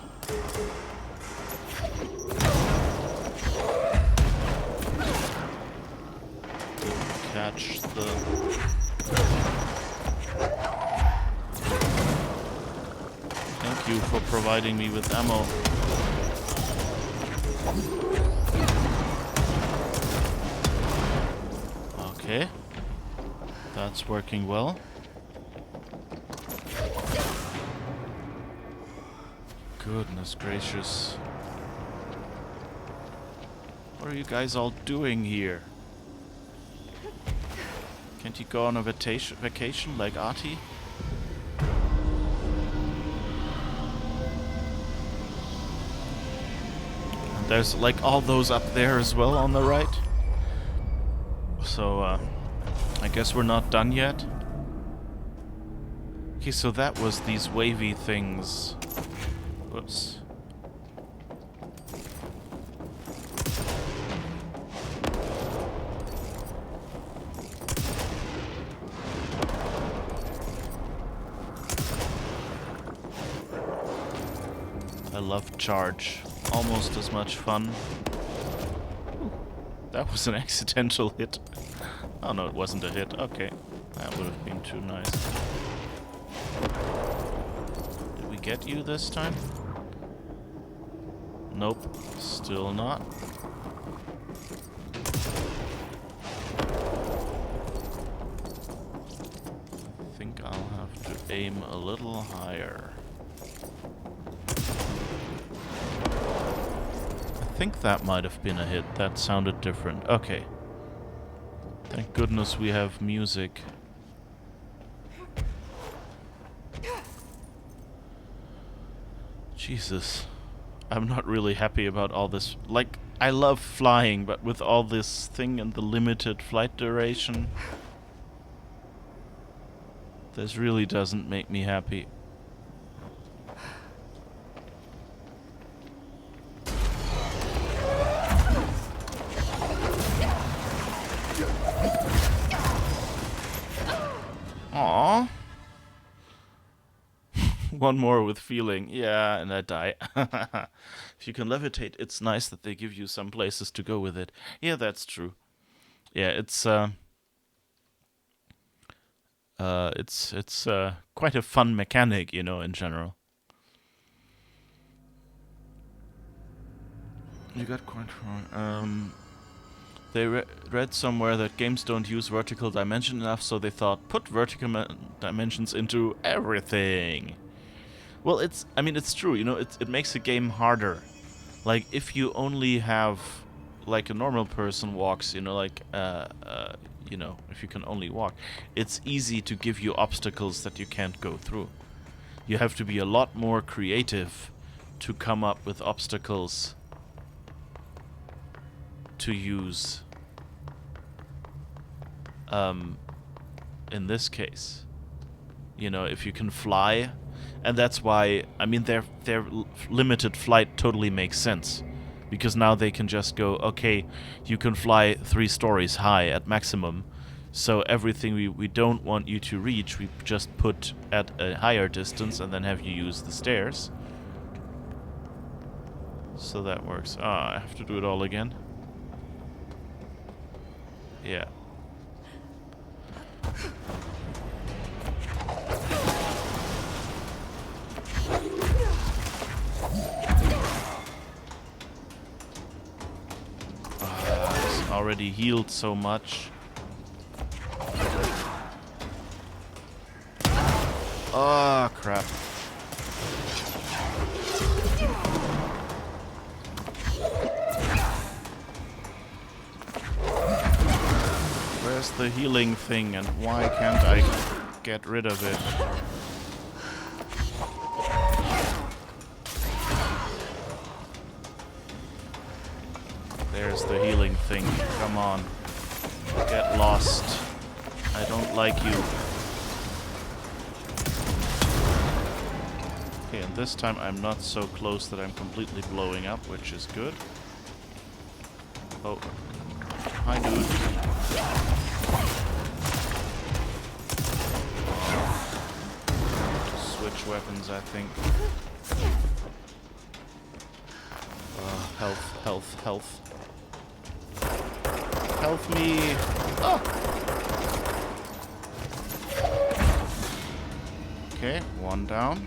catch the... Thank you for providing me with ammo. Okay. That's working well. Goodness gracious. What are you guys all doing here? Can't you go on a vacation like Artie? And there's like all those up there as well on the right. So, I guess we're not done yet. Okay, so that was these wavy things. Whoops. I love charge. Almost as much fun. Ooh, that was an accidental hit. Oh no, it wasn't a hit. Okay. That would have been too nice. Did we get you this time? Nope. Still not. I think I'll have to aim a little higher. I think that might have been a hit. That sounded different. Okay. Thank goodness we have music. Jesus. I'm not really happy about all this. Like, I love flying, but with all this thing and the limited flight duration, this really doesn't make me happy. Aww. One more with feeling. Yeah, and I die. If you can levitate, it's nice that they give you some places to go with it. Yeah, that's true. Yeah, it's quite a fun mechanic, you know, in general. You got quite wrong. They read somewhere that games don't use vertical dimension enough, so they thought, put vertical dimensions into everything. Well, it's true, you know, it makes a game harder. Like, if you only have, like, a normal person walks, you know, like, you know, if you can only walk, it's easy to give you obstacles that you can't go through. You have to be a lot more creative to come up with obstacles to use in this case. You know, if you can fly, and that's why, I mean, their limited flight totally makes sense, because now they can just go, okay, you can fly 3 stories high at maximum, so everything we don't want you to reach, we just put at a higher distance and then have you use the stairs. So that works. Ah, I have to do it all again. Yeah. It's already healed so much. Oh, crap. Where's the healing thing, and why can't I get rid of it? There's the healing thing. Come on. Get lost. I don't like you. Okay, and this time I'm not so close that I'm completely blowing up, which is good. Oh. Hi, dude. Switch weapons, I think. Health. Help me! Oh! Okay, one down.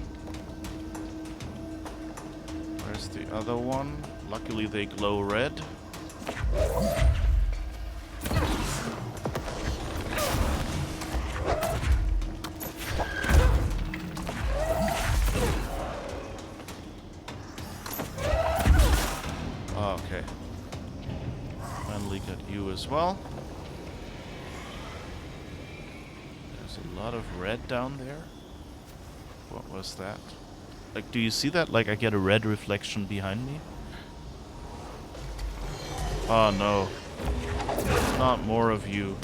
Where's the other one? Luckily they glow red. Okay. Finally got you as well. There's a lot of red down there. What was that? Like, do you see that? Like, I get a red reflection behind me? Oh no. Not more of you.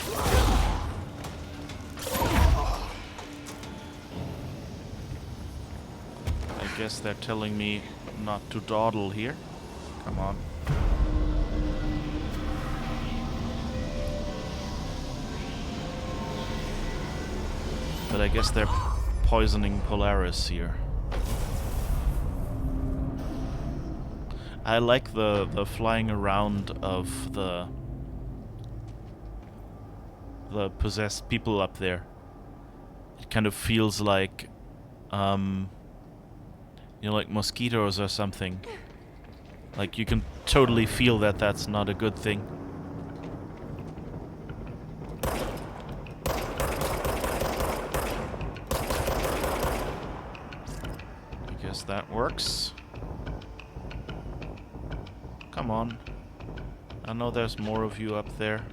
I guess they're telling me not to dawdle here. Come on. But I guess they're poisoning Polaris here. I like the flying around of the possessed people up there. It kind of feels like, you know, like mosquitoes or something. Like, you can totally feel that that's not a good thing. I guess that works. Come on. I know there's more of you up there.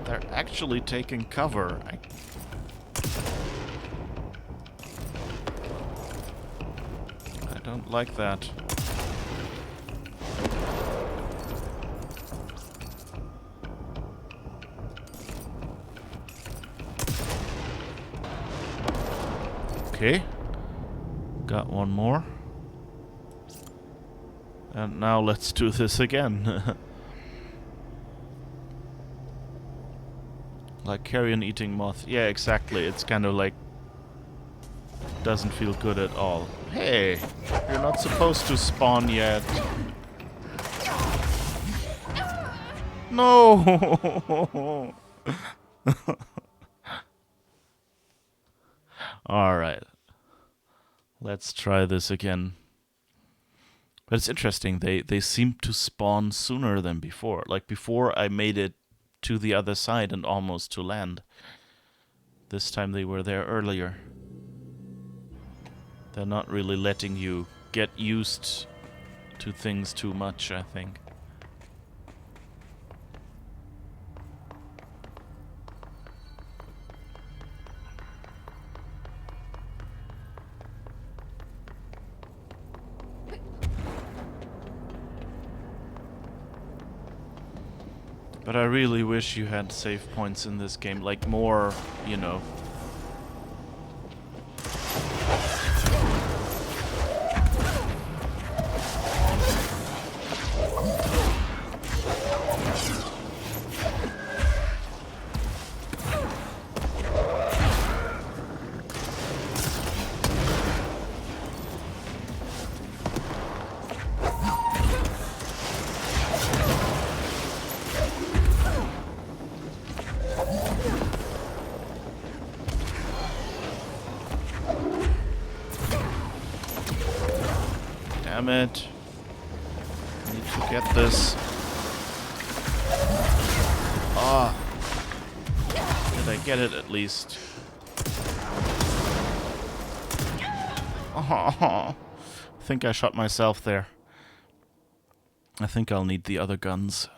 They're actually taking cover. I don't like that. Okay. Got one more. And now let's do this again. Like carrion eating moth. Yeah, exactly. It's kind of like... doesn't feel good at all. Hey! You're not supposed to spawn yet. No! Alright. Let's try this again. But it's interesting. They seem to spawn sooner than before. Like before I made it to the other side and almost to land. This time they were there earlier. They're not really letting you get used to things too much, I think. But I really wish you had save points in this game, like more, you know. Damn it. I need to get this. Ah. Did I get it at least? Oh, I think I shot myself there. I think I'll need the other guns.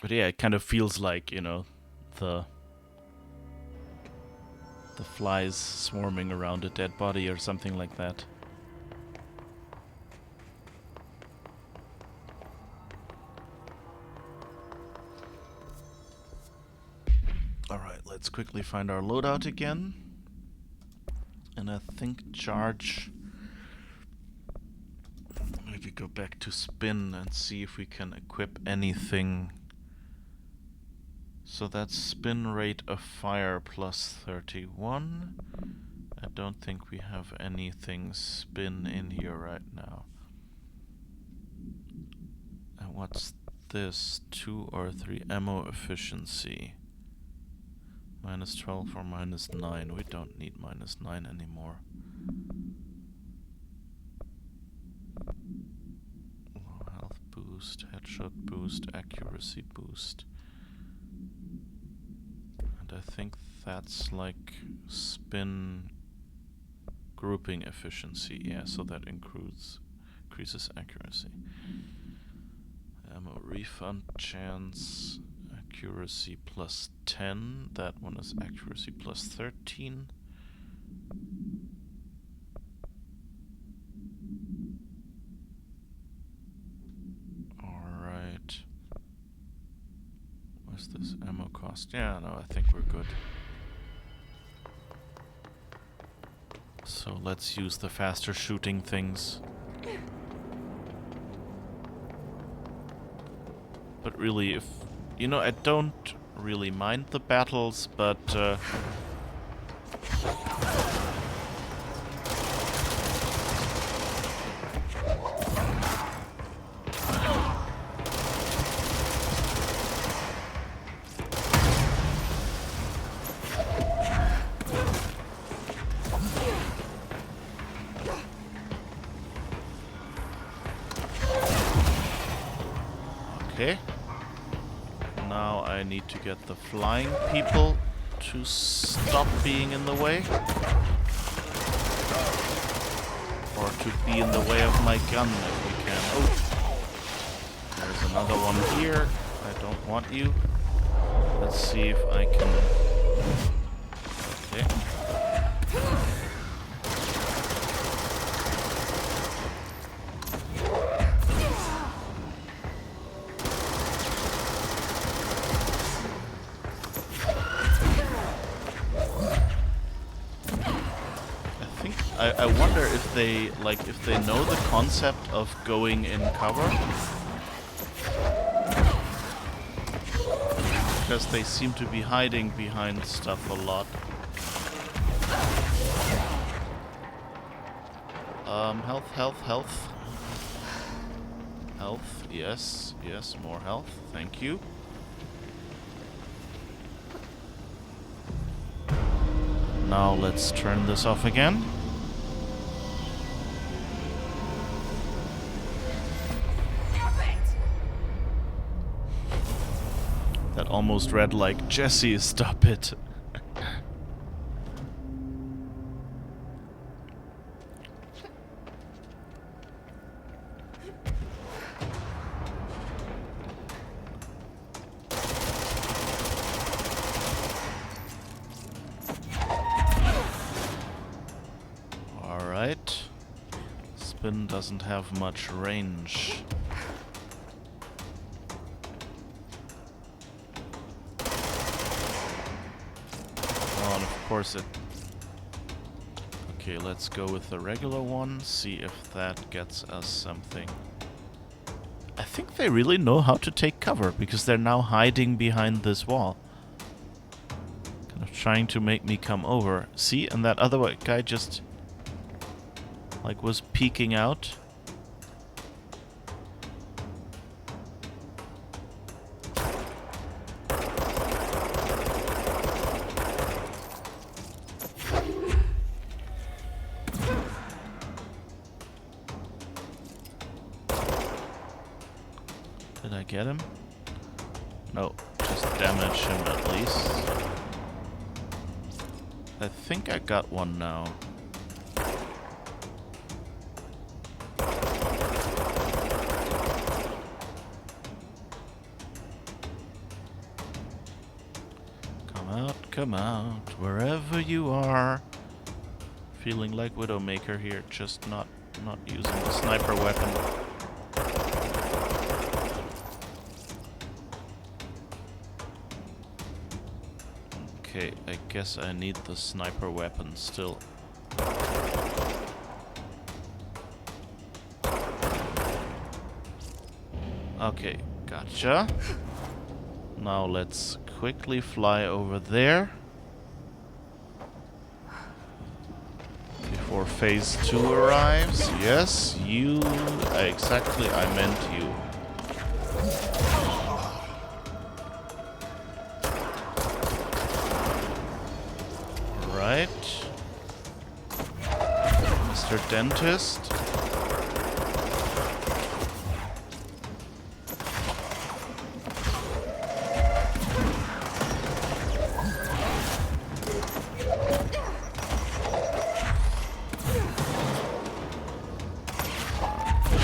But yeah, it kind of feels like, you know, the flies swarming around a dead body or something like that. Alright, let's quickly find our loadout again. And I think charge... I maybe go back to spin and see if we can equip anything. So that's spin rate of fire plus 31. I don't think we have anything spin in here right now. And what's this? 2 or 3 ammo efficiency. Minus 12 or minus 9. We don't need minus 9 anymore. Low health boost, headshot boost, accuracy boost. And I think that's like spin grouping efficiency. Yeah, so that increases accuracy. Ammo refund chance, accuracy plus 10. That one is accuracy plus 13. Alright. What's this ammo cost? Yeah, no, I think we're good. So let's use the faster shooting things. But really, if... You know, I don't really mind the battles, but... Okay. Now I need to get the flying people to stop being in the way. Or to be in the way of my gun if we can. Oh! There's another one here. I don't want you. Let's see if I can... Okay. I wonder if they, like, if they know the concept of going in cover. Because they seem to be hiding behind stuff a lot. Health. Health, yes, more health, thank you. Now let's turn this off again. That almost read like, Jesse, stop it. Alright. Spin doesn't have much range. Of course it... Okay, let's go with the regular one, see if that gets us something. I think they really know how to take cover, because they're now hiding behind this wall. Kind of trying to make me come over. See, and that other guy just... like, was peeking out. Did I get him? No, just damage him at least. I think I got one now. Come out, wherever you are. Feeling like Widowmaker here, just not using the sniper weapon. Okay, I guess I need the sniper weapon still. Okay, gotcha. Now let's quickly fly over there. Before phase 2 arrives. Yes, you... exactly, I meant you. Right. Mr. Dentist.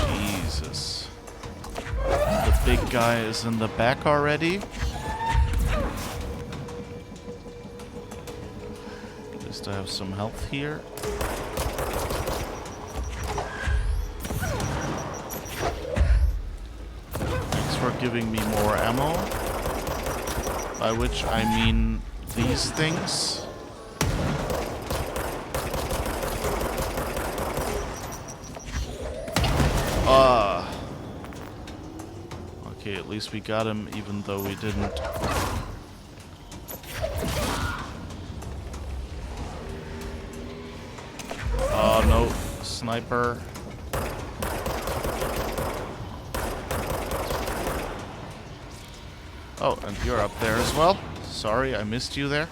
Jesus. The big guy is in the back already. At least I have some health here. Thanks for giving me more ammo. By which I mean these things. Ah. Okay, at least we got him, even though we didn't. Oh no, sniper. Oh, and you're up there as well. Sorry, I missed you there.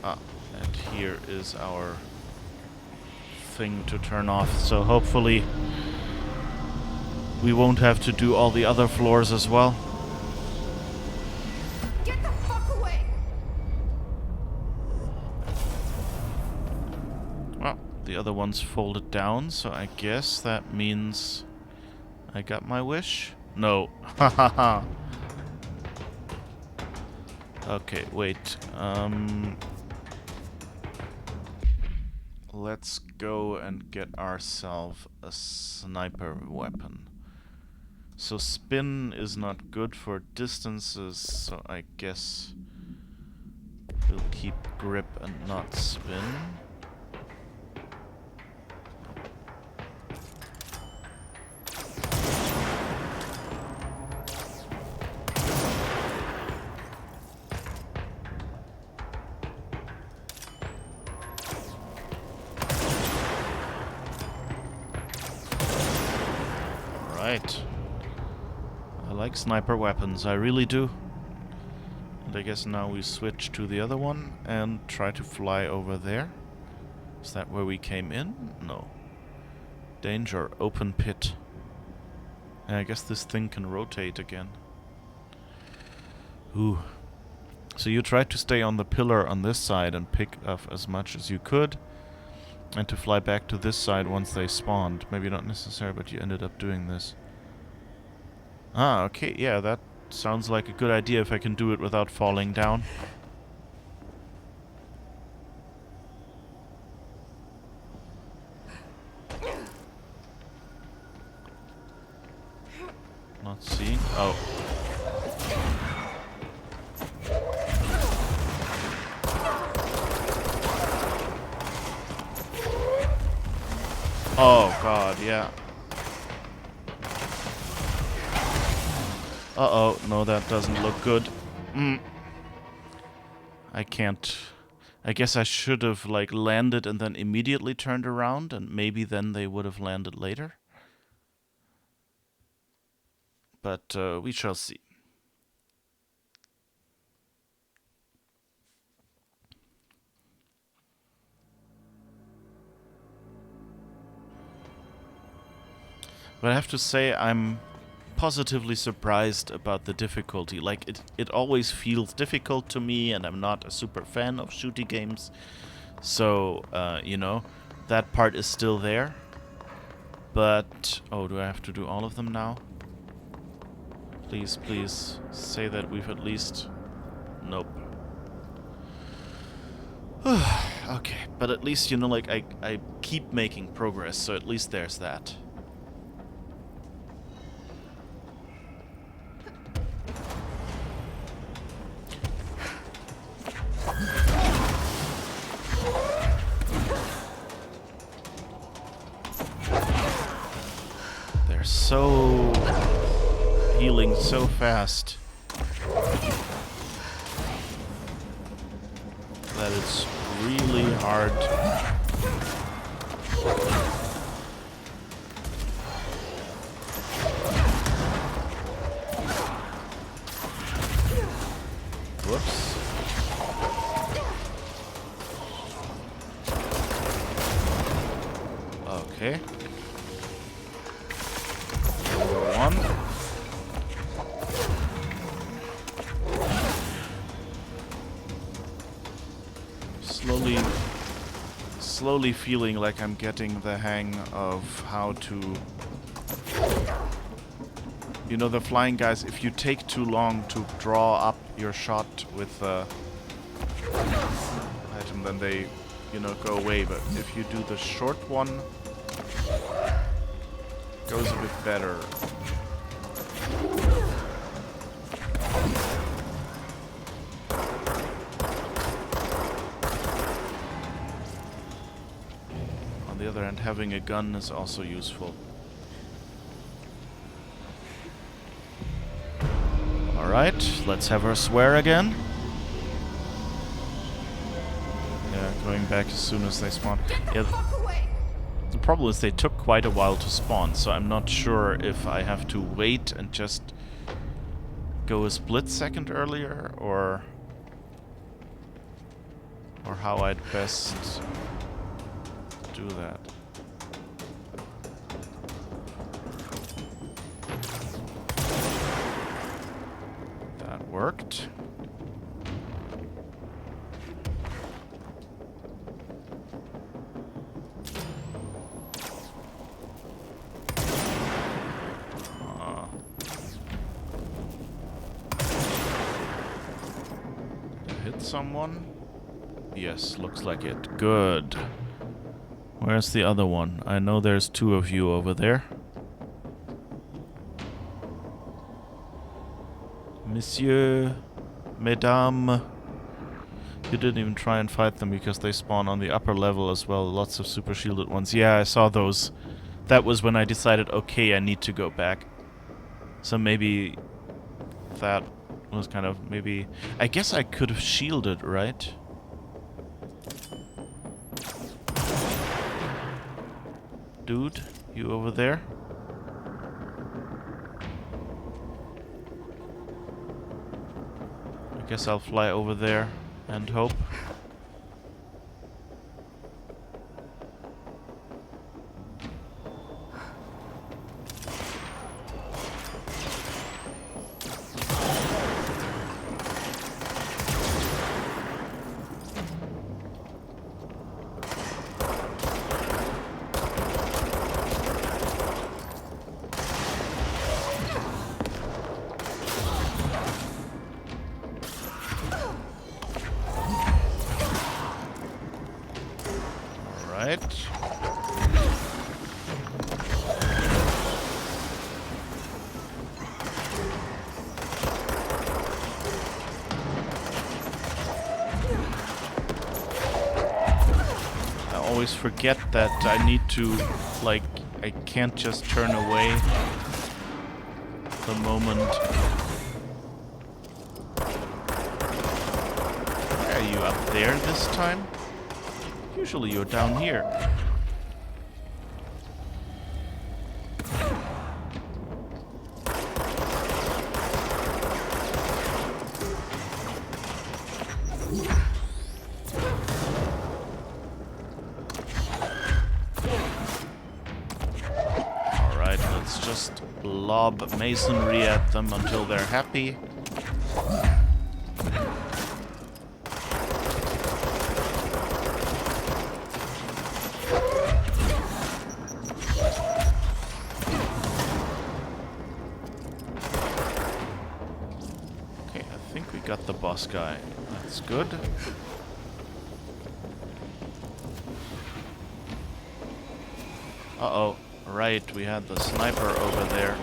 Ah, and here is our thing to turn off, so hopefully we won't have to do all the other floors as well. Get the fuck away! Well, the other one's folded down, so I guess that means I got my wish? No. Hahaha. Okay, wait. Let's go and get ourselves a sniper weapon. So spin is not good for distances, so I guess we'll keep grip and not spin. Right. I like sniper weapons, I really do. And I guess now we switch to the other one and try to fly over there. Is that where we came in? No. Danger, open pit. And I guess this thing can rotate again. Ooh. So you tried to stay on the pillar on this side and pick up as much as you could. And to fly back to this side once they spawned. Maybe not necessary, but you ended up doing this. Ah, okay, yeah, that sounds like a good idea if I can do it without falling down. Not seeing. Oh. Oh god, yeah. Uh-oh, no, that doesn't look good. I can't... I guess I should have, like, landed and then immediately turned around, and maybe then they would have landed later. But, we shall see. But I have to say, I'm positively surprised about the difficulty. Like, it always feels difficult to me, and I'm not a super fan of shooty games. So, you know, that part is still there. But, oh, do I have to do all of them now? Please, please, say that we've at least... Nope. Okay, but at least, you know, like, I keep making progress, so at least there's that. so healing so fast that it's really hard. Whoops. Okay. One. Slowly feeling like I'm getting the hang of how to... You know, the flying guys, if you take too long to draw up your shot with the item, then they, you know, go away. But if you do the short one, it goes a bit better. On the other hand, having a gun is also useful. Alright, let's have her swear again. Yeah, going back as soon as they spawn. Yeah, the problem is they took quite a while to spawn, so I'm not sure if I have to wait and just go a split second earlier, or how I'd best do that. That worked. Hit someone? Yes, looks like it. Good. Where's the other one? I know there's two of you over there. Monsieur, Mesdames. You didn't even try and fight them because they spawn on the upper level as well. Lots of super shielded ones. Yeah, I saw those. That was when I decided, okay, I need to go back. So maybe that was kind of, maybe... I guess I could have shielded, right? Dude, you over there? I guess I'll fly over there and hope. I always forget that I need to, like, I can't just turn away the moment. Why are you up there this time? Usually you're down here. Lob masonry at them until they're happy. Okay, I think we got the boss guy. That's good. Uh-oh. Right, we had the sniper over there.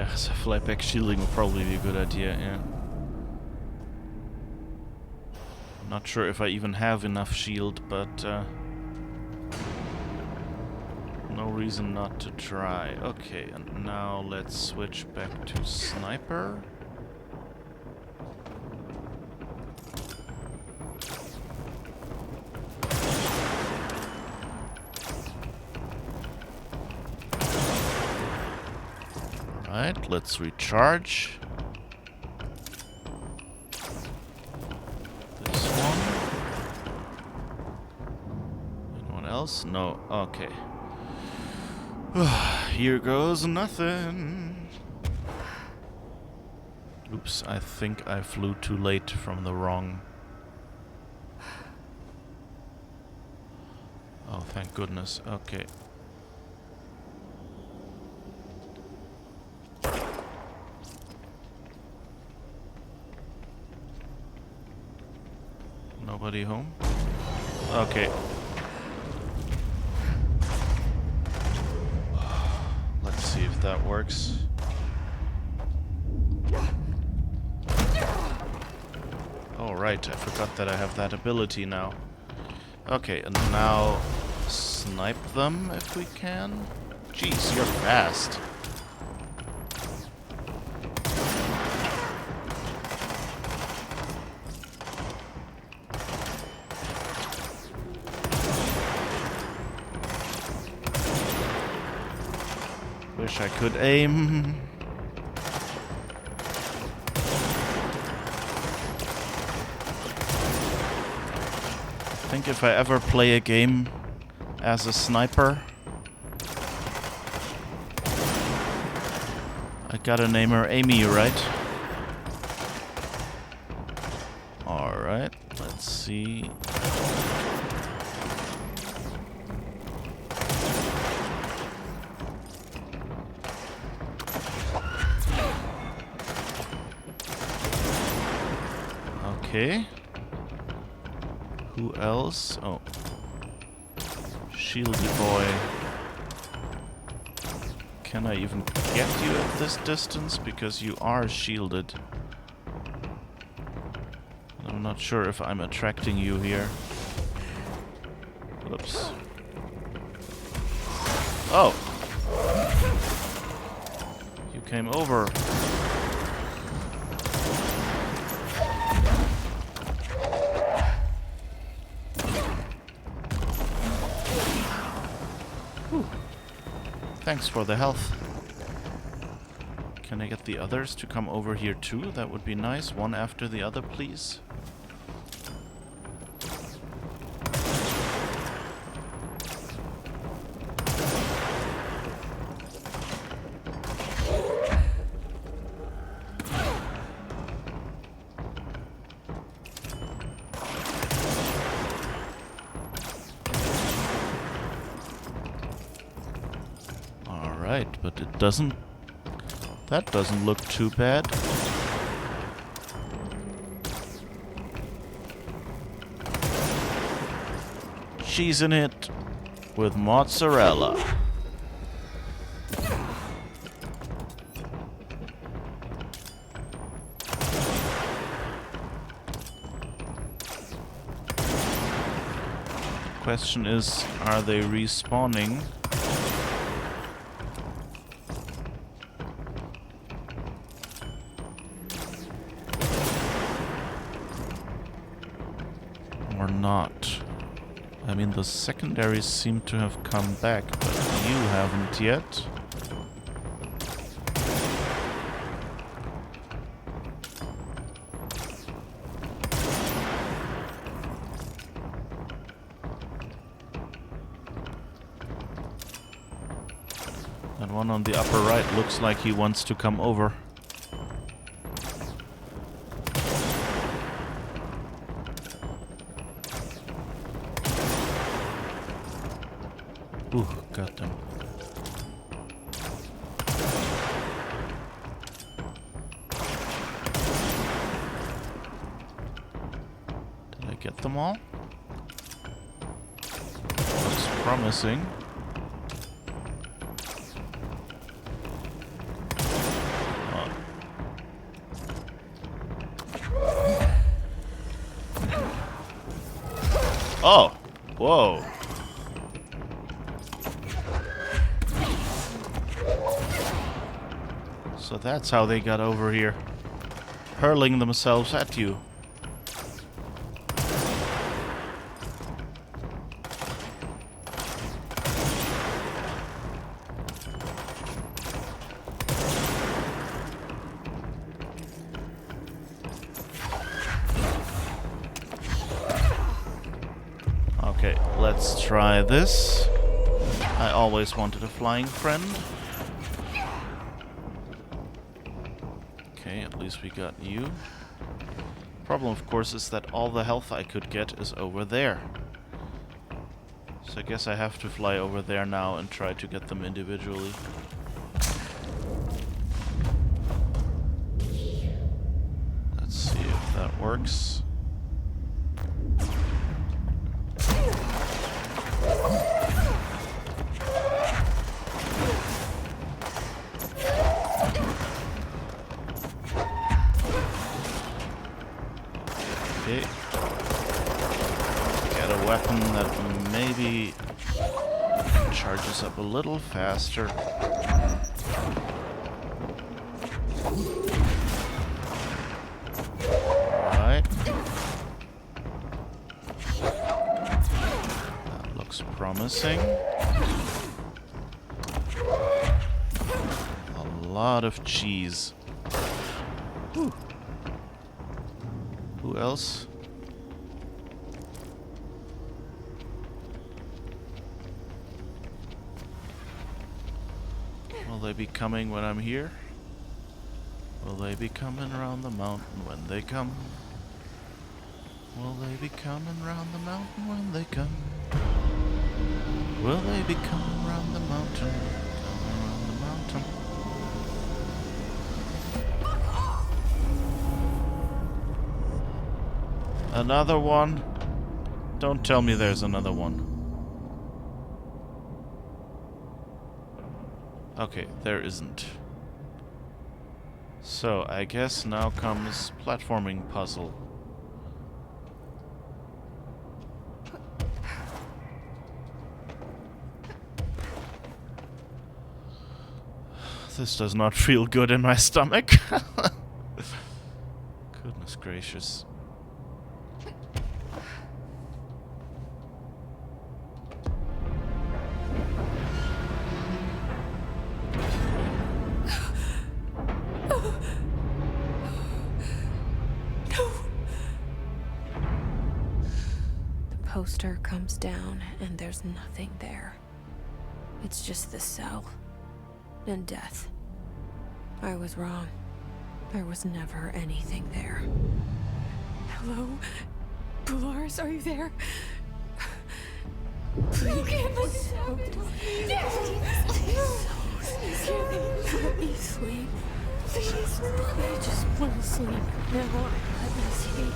Yeah, so flyback shielding would probably be a good idea, yeah. Not sure if I even have enough shield, but no reason not to try. Okay, and now let's switch back to sniper. Alright, let's recharge. This one. Anyone else? No. Okay. Here goes nothing. Oops, I think I flew too late from the wrong... Oh, thank goodness. Okay. Nobody home? Okay. Let's see if that works. Oh right, I forgot that I have that ability now. Okay, and now snipe them if we can. Jeez, you're fast. Wish I could aim. I think if I ever play a game as a sniper, I gotta name her Amy, right? Alright, let's see. Okay. Who else? Oh. Shieldy boy. Can I even get you at this distance? Because you are shielded. I'm not sure if I'm attracting you here. Whoops. Oh! You came over. Thanks for the health. Can I get the others to come over here too? That would be nice. One after the other, please. Alright, but it doesn't... That doesn't look too bad. She's in it with mozzarella. Question is, are they respawning? Or not? I mean, the secondaries seem to have come back, but you haven't yet. That one on the upper right looks like he wants to come over. Ooh, got them. Did I get them all? Looks promising. Oh! Whoa! So that's how they got over here. Hurling themselves at you. Okay, let's try this. I always wanted a flying friend. Okay, at least we got you. Problem, of course, is that all the health I could get is over there. So I guess I have to fly over there now and try to get them individually. Let's see if that works. Okay. Get a weapon that maybe charges up a little faster. Alright. That looks promising. A lot of cheese. Whew. Who else? Will they be coming when I'm here? Will they be coming around the mountain when they come? Will they be coming round the mountain when they come? Will they be coming round the mountain? Coming round the mountain. Another one? Don't tell me there's another one. Okay, there isn't. So, I guess now comes platforming puzzle. This does not feel good in my stomach. Goodness gracious. Poster comes down and there's nothing there. It's just the cell and death. I was wrong. There was never anything there. Hello? Polaris, are you there? Please. You can't let this happen. Please let me sleep. Please. I just want to sleep. Now let me sleep.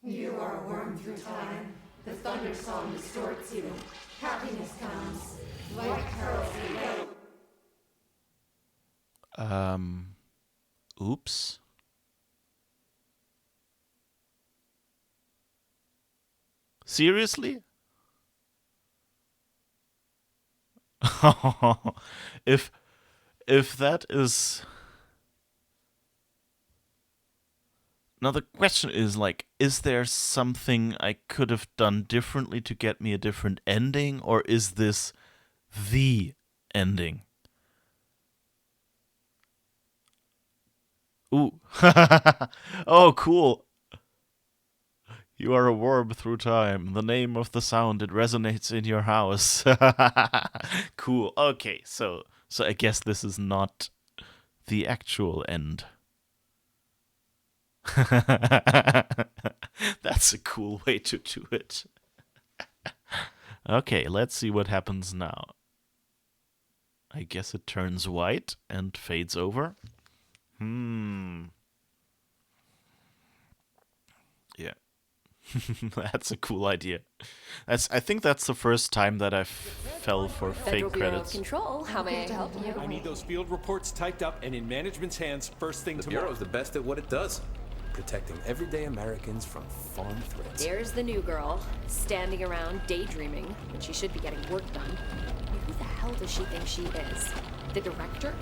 You are a worm through time. The thunder song distorts you. Happiness comes. White pearls yellow. Oops. Seriously? if that is... Now the question is, like, is there something I could have done differently to get me a different ending, or is this the ending? Ooh. Oh, cool. You are a worm through time. The name of the sound, it resonates in your house. Cool. Okay, so I guess this is not the actual end. That's a cool way to do it. Okay, let's see what happens now. I guess it turns white and fades over. Yeah. That's a cool idea. I think that's the first time that I fell for Federal Oh, fake Bureau of credits. Control, how may I help you? I need those field reports typed up and in management's hands first thing The tomorrow. Bureau's the best at what it does. Protecting everyday Americans from foreign threats. There's the new girl, standing around daydreaming when she should be getting work done. Who the hell does she think she is? The director?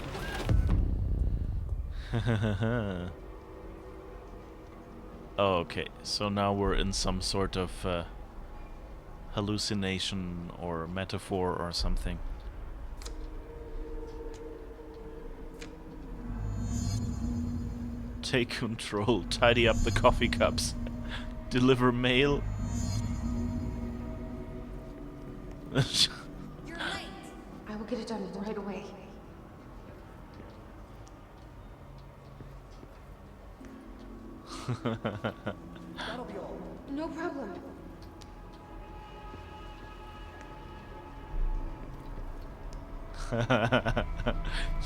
Oh, okay. So now we're in some sort of hallucination or metaphor or something. Take control. Tidy up the coffee cups. Deliver mail. You're late. I will get it done right away. No problem.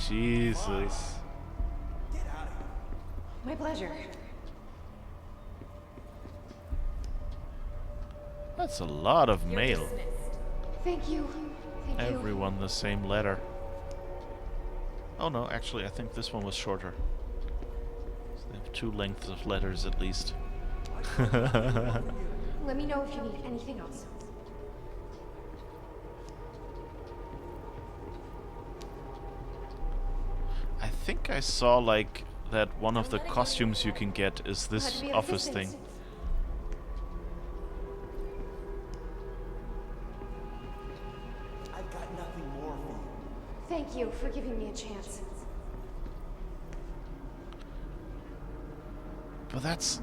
Jesus. My pleasure. That's a lot of mail. Thank you. Thank you. Everyone the same letter. Oh no, actually I think this one was shorter. So they have 2 lengths of letters at least. Let me know if you need anything else. I think I saw like that one of the costumes you can get is this Glad to be of office thing. assistance. I've got nothing more for you. Thank you for giving me a chance. But that's...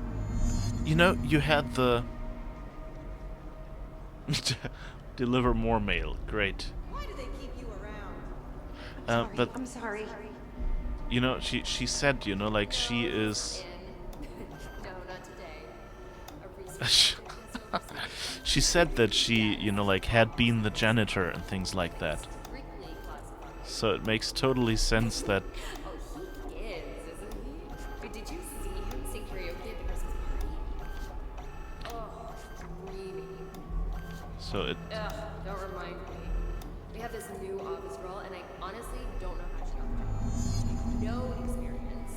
You know, you had the... Deliver more mail. Great. Why do they keep you around? But, I'm sorry. you know, she said, you know, like, she is... No, not today. She said that she, you know, like, had been the janitor and things like that. Strictly classified. So it makes totally sense that... Oh, he is, isn't he? But did you see him sing karaoke at the Christmas party? Oh, dreamy. So it... Ugh, don't remind me. We have this new office girl, and I honestly don't know how she got the job. No experience.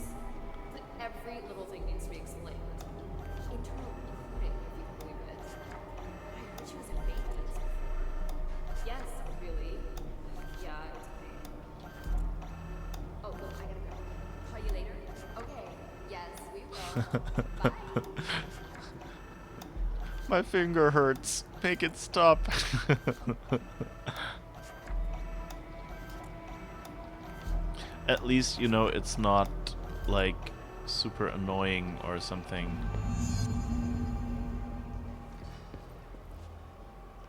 But every little thing needs to be explained. Internal recruiting, if you can believe it. I heard she was in maintenance before. Yes, really. Yeah, it's a pain. Oh, look, I gotta go. Call you later? Okay. Yes, we will. Bye. My finger hurts. Make it stop. At least, you know, it's not, like, super annoying or something.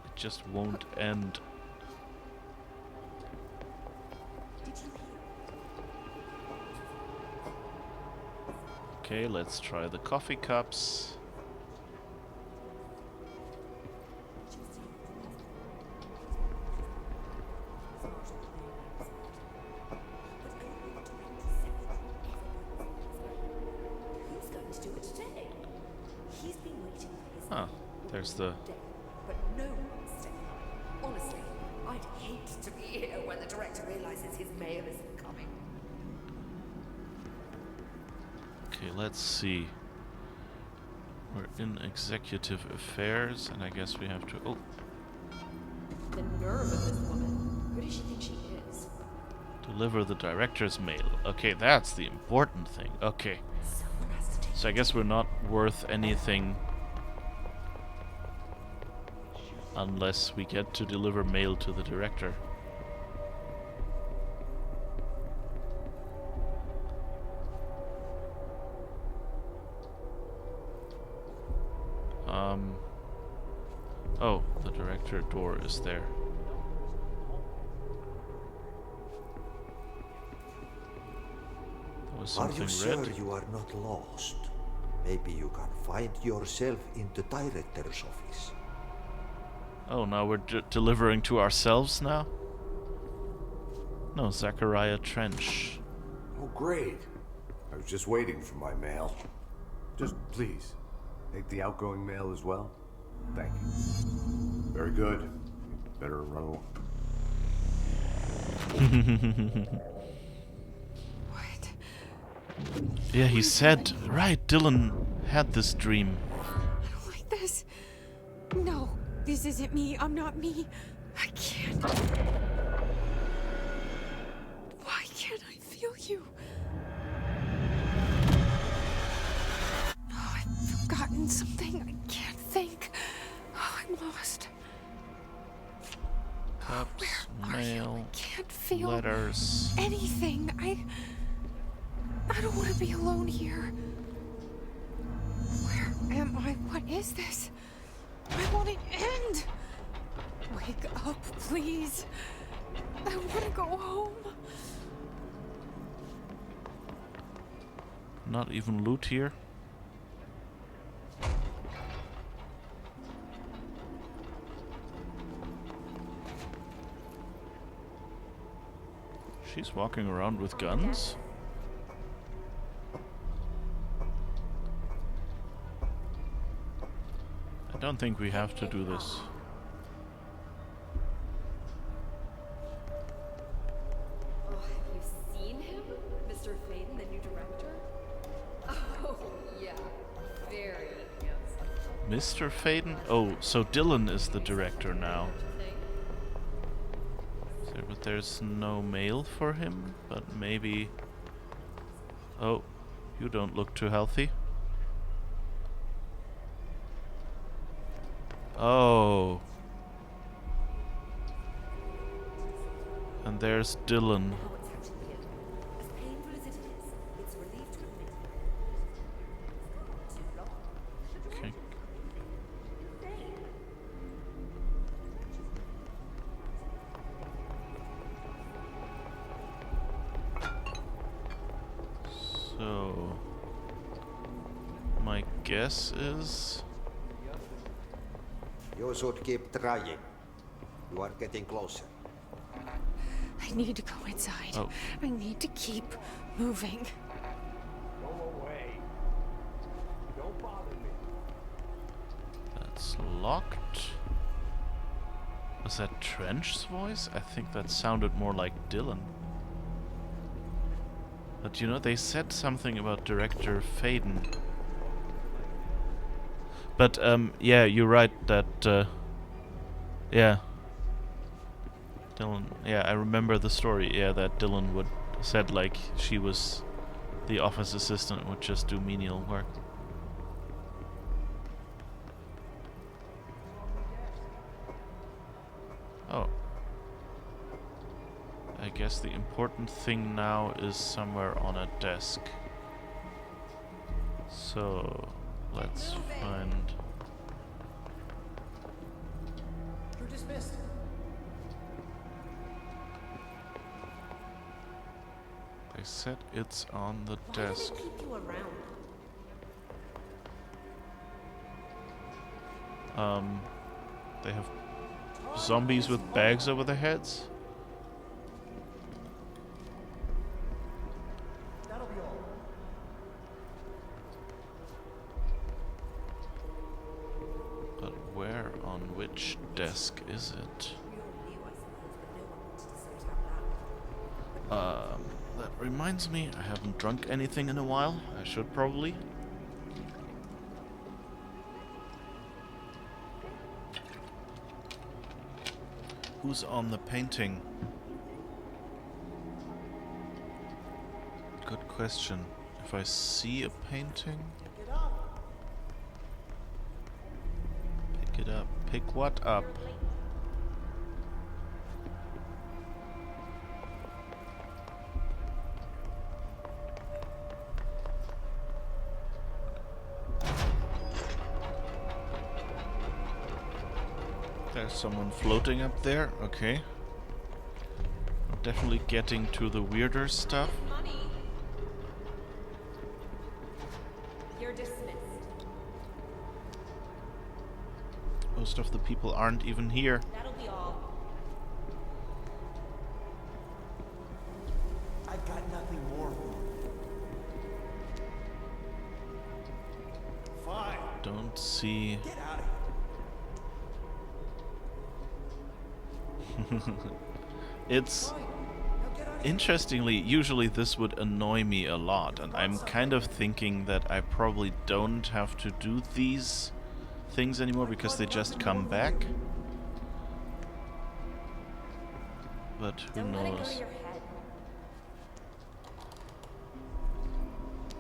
It just won't end. Okay, let's try the coffee cups. Who's going to do it today? He's been waiting for his Ah, there's the... day, but no one's staying. Honestly, I'd hate to be here when the director realizes his mail isn't coming. Okay, let's see. We're in executive affairs, and I guess we have to... Oh, The nerve of this woman. Who does she think she is? deliver the director's mail. Okay, that's the important thing. Okay. Someone has to take So I guess we're not worth anything unless we get to deliver mail to the director. Oh, the director door is there. There was Are you something sure red. you are not lost? Maybe you can find yourself in the director's office. Oh, now we're delivering to ourselves now? No, Zachariah Trench. Oh, great. I was just waiting for my mail. Just please, Take the outgoing mail as well? Thank you. Very good. Better run along. What? Yeah, he said, right, Dylan had this dream. I don't like this. No, this isn't me. I'm not me. I can't. Why can't I feel you? Oh, I've forgotten something. I can't think. Oh, I'm lost. Cups, Where are you? mail, I can't feel letters. anything. I don't want to be alone here. Where am I? What is this? I want it end. Wake up, please. I want to go home. Not even loot here. She's walking around with guns. I don't think we have to do this. Oh, have you seen him? Mr. Faden, the new director? Oh, yeah. Very handsome. Mr. Faden? Oh, so Dylan is the director now. But there's no mail for him, but maybe... Oh, you don't look too healthy. Oh. And there's Dylan. As painful as it is, it's relief to admit. Too long. Okay. So, my guess is... You should keep trying. You are getting closer. I need to go inside. Oh. I need to keep moving. Go away. Don't bother me. That's locked. Was that Trench's voice? I think that sounded more like Dylan. But you know, they said something about director Faden. But, yeah, you're right that, yeah. Dylan, yeah, I remember the story, yeah, that Dylan would said, like, she was the office assistant, would just do menial work. Oh. I guess the important thing now is somewhere on a desk. So, let's find... You're dismissed. They said it's on the desk. Why do they keep you around? They have zombies with bags over their heads. That'll be all. But where on which desk is it? We all knew, I suppose, but no one wanted to say it out loud. That reminds me, I haven't drunk anything in a while. I should probably. Who's on the painting? Good question. If I see a painting... Pick it up. Pick what up? There's someone floating up there. Okay. Definitely getting to the weirder stuff. Money. You're dismissed. Most of the people aren't even here. That'll be all. I've got nothing more. Fine. don't see... Get out of here. It's... Interestingly, usually this would annoy me a lot, and I'm kind of thinking that I probably don't have to do these things anymore because they just come back. But who Don't let it go to knows? your head.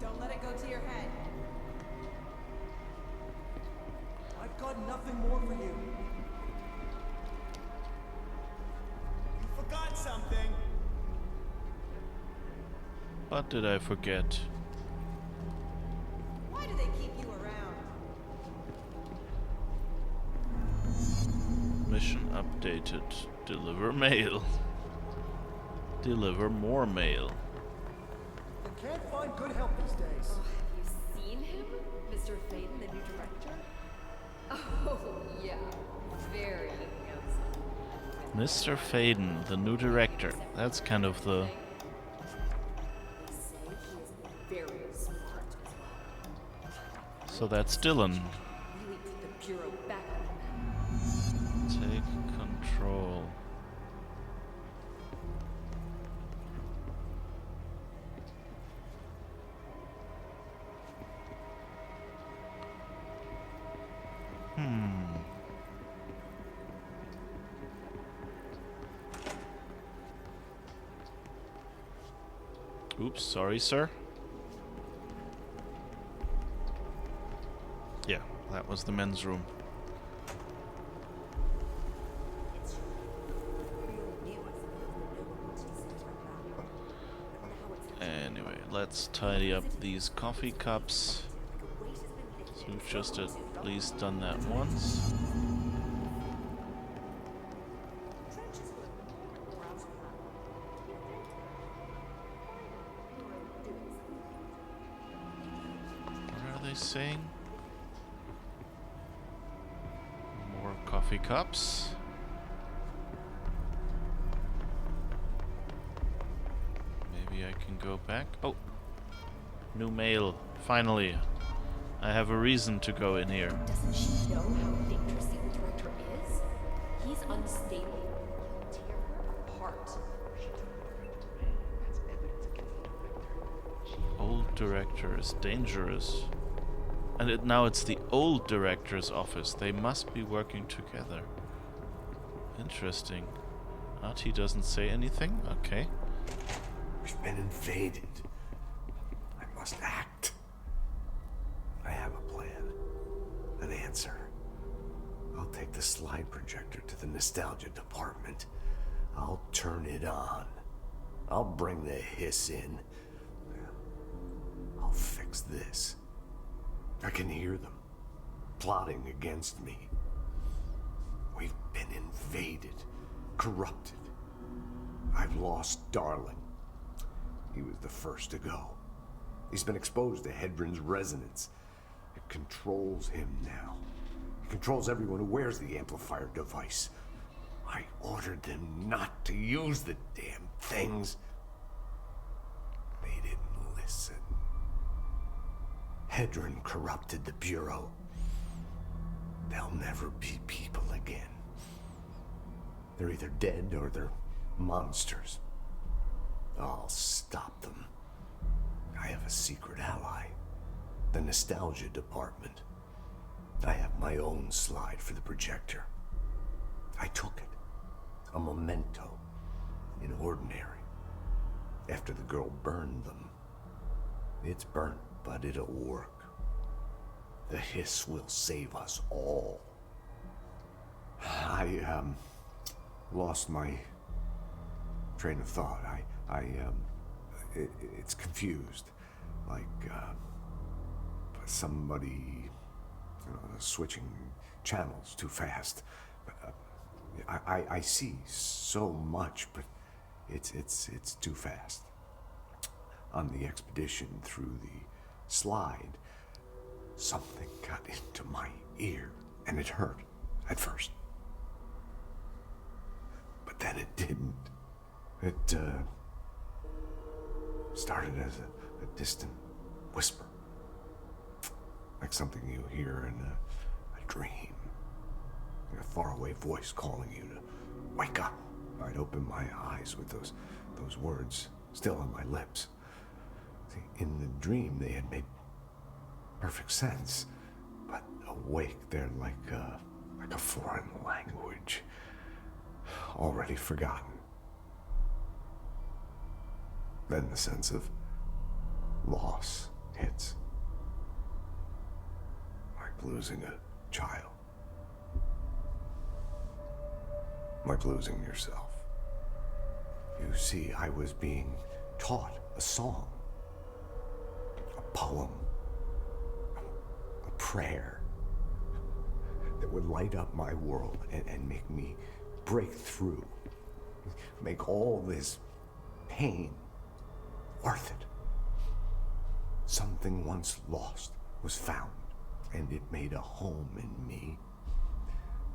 Don't let it go to your head. I've got nothing more for you. You forgot something. What did I forget? Why do they keep you around? Mission updated. Deliver mail. Deliver more mail. You can't find good help these days. Oh, have you seen him? Mr. Faden, the new director? Oh, yeah. Very handsome. Mr. Faden, the new director. That's kind of the... They say he is very smart as well. So that's Dylan. Really put the Bureau back on the map. Take control. Oops, sorry, sir. Yeah, that was the men's room. Anyway, let's tidy up these coffee cups. So we've just at least done that once. What are they saying? More coffee cups. Maybe I can go back. Oh, new mail. Finally, I have a reason to go in here. Doesn't she know how dangerous the old director is? He's unstable. He'll tear her apart. Old director is dangerous. And now it's the old director's office. They must be working together. Interesting. Artie doesn't say anything? Okay. We've been invaded. I must act. I have a plan. An answer. I'll take the slide projector to the nostalgia department. I'll turn it on. I'll bring the hiss in. I'll fix this. I can hear them plotting against me. We've been invaded, corrupted. I've lost Darling. He was the first to go. He's been exposed to Hedron's resonance. It controls him now. It controls everyone who wears the amplifier device. I ordered them not to use the damn things. They didn't listen. Hedron corrupted the Bureau. They'll never be people again. They're either dead or they're monsters. I'll stop them. I have a secret ally. The nostalgia department. I have my own slide for the projector. I took it. A memento. In ordinary. After the girl burned them. It's burnt, but it'll work. The hiss will save us all. I lost my train of thought. It's confused. Like, somebody, switching channels too fast. I see so much, but it's too fast. On the expedition through the slide, something got into my ear, and it hurt at first. But then it didn't. It started as a distant whisper. like something you hear in a dream. Like a faraway voice calling you to wake up. I'd open my eyes with those words still on my lips. See, in the dream, they had made perfect sense, but awake, they're like a foreign language, already forgotten. Then the sense of loss hits, like losing a child, like losing yourself. You see, I was being taught a song, a poem, a prayer that would light up my world and make me break through, make all this pain worth it. Something once lost was found, and it made a home in me.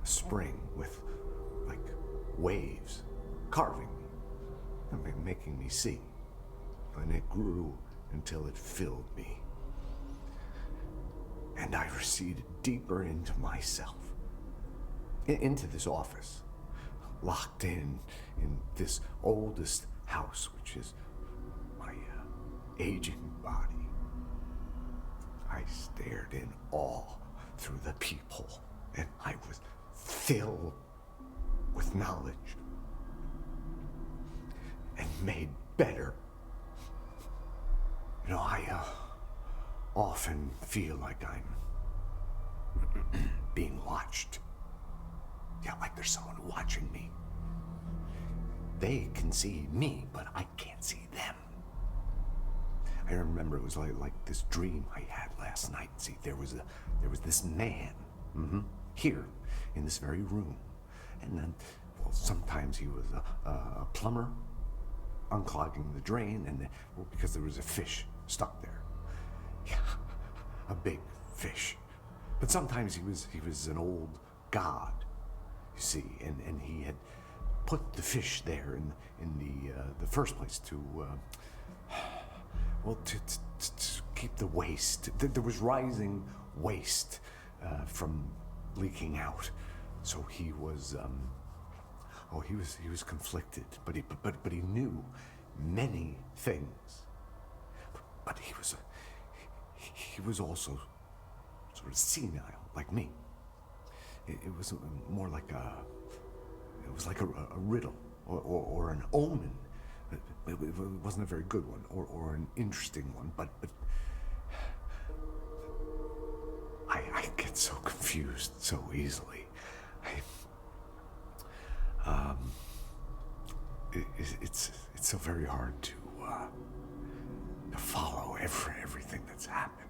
A spring with, like, waves carving me, making me see. And it grew until it filled me. And I receded deeper into myself, into this office, locked in this oldest house, which is my aging body. I stared in awe through the peephole, and I was filled with knowledge and made better. You know, I often feel like I'm being watched. Yeah, like there's someone watching me. They can see me, but I can't see them. I remember it was like this dream I had last night. See, there was this man, here, in this very room. And then, well, sometimes he was a plumber, unclogging the drain, and well, because there was a fish stuck there. Yeah, a big fish. But sometimes he was an old god, you see, and he had put the fish there in the first place to keep the waste. There was rising waste from leaking out, so he was he was conflicted, but he knew many things, but he was also sort of senile, like me. It was more like a riddle or an omen. It wasn't a very good one or an interesting one, but I get so confused so easily. It's so very hard to follow everything that's happening.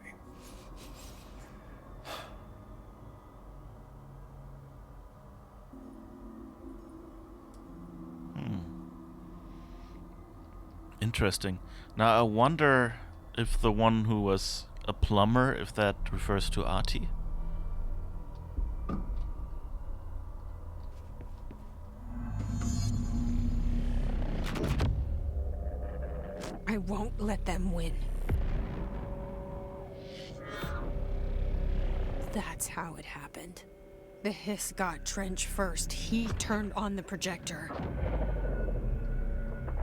Interesting. Now I wonder if the one who was a plumber, if that refers to Artie. I won't let them win. That's how it happened. The hiss got Trench first. He turned on the projector.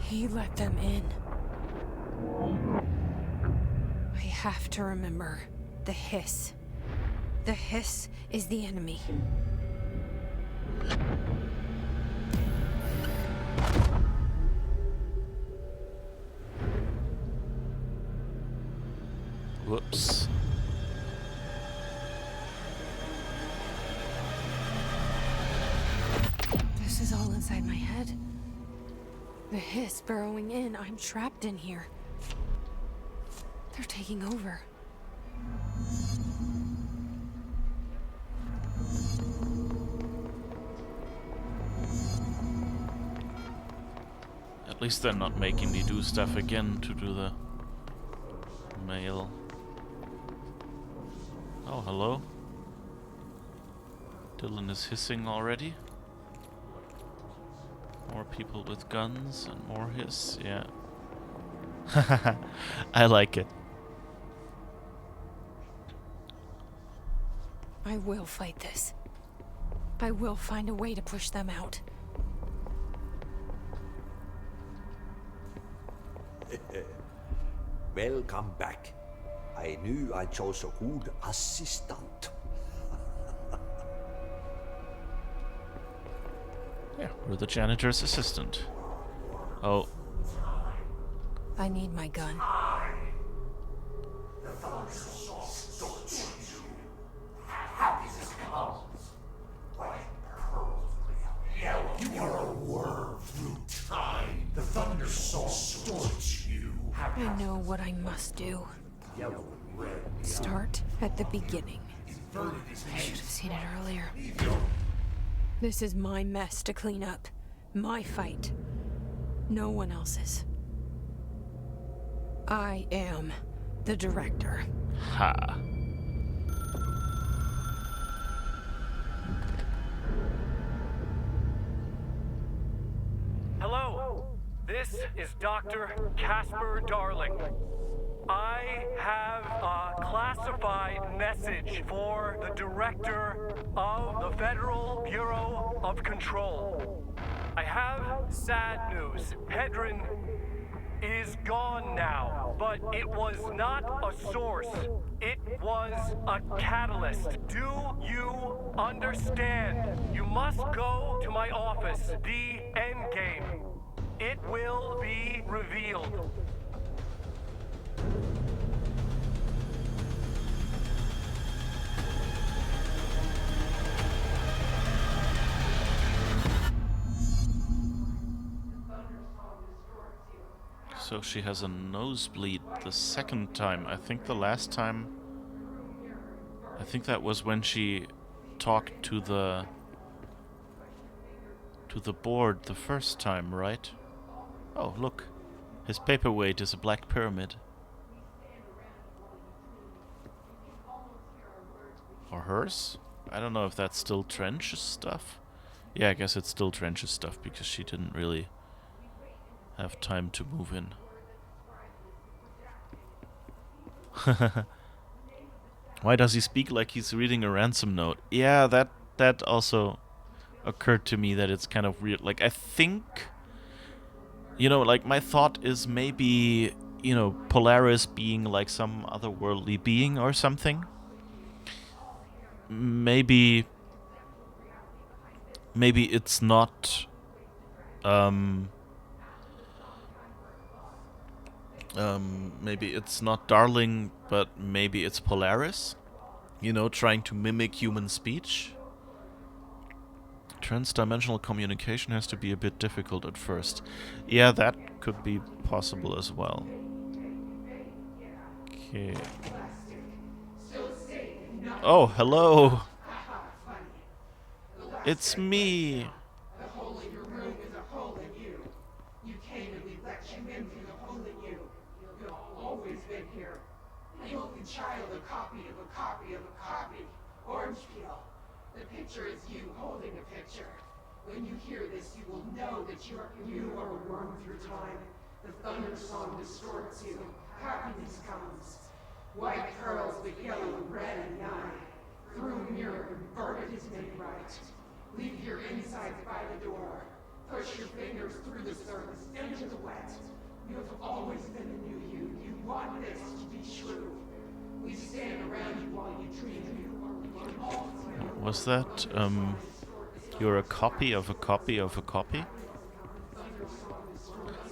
He let them in. I have to remember the hiss. The hiss is the enemy. Whoops. This is all inside my head. The hiss burrowing in. I'm trapped in here. They're taking over. At least they're not making me do stuff again to do the mail. Oh, hello. Dylan is hissing already. More people with guns and more hiss, yeah. I like it. I will fight this. I will find a way to push them out. Welcome back. I knew I chose a good assistant. Yeah, we're the janitor's assistant. Oh. I need my gun. You are a worm through time. The thunder soul distorts you. I know what I must do. Start at the beginning. I should have seen it earlier. This is my mess to clean up. My fight. No one else's. I am the director. Ha. Hello, this is Dr. Casper Darling. I have a classified message for the director of the Federal Bureau of Control. I have sad news. Hedron is gone now, but it was not a source. It was a catalyst. Do you understand? You must go to my office, the Endgame. It will be revealed. So she has a nosebleed the second time. I think the last time... I think that was when she talked to the board the first time, right? Oh, look. His paperweight is a black pyramid. Or hers? I don't know if that's still Trench's stuff. Yeah, I guess it's still Trench's stuff because she didn't really have time to move in. Why does he speak like he's reading a ransom note? Yeah, that also occurred to me, that it's kind of weird. Like, I think, you know, like, my thought is maybe, you know, Polaris being like some otherworldly being or something. Maybe it's not maybe it's not Darling, but maybe it's Polaris, you know, trying to mimic human speech. Transdimensional communication has to be a bit difficult at first. Yeah, that could be possible as well. Okay. Oh, hello! It's me! The hole in your room is a hole in you. You came and we let you in through the hole in you. You've always been here. The only child, a copy of a copy of a copy. Orange peel. The picture is you holding a picture. When you hear this, you will know that you are a worm through time. The thunder song distorts you. Happiness comes. White curls, but yellow and red and nine. Through mirror, converted is made right. Leave your insides by the door. Push your fingers through the surface into the wet. You have always been a new you. You want this to be true. We stand around you while you dream. Was that, you're a copy of a copy of a copy?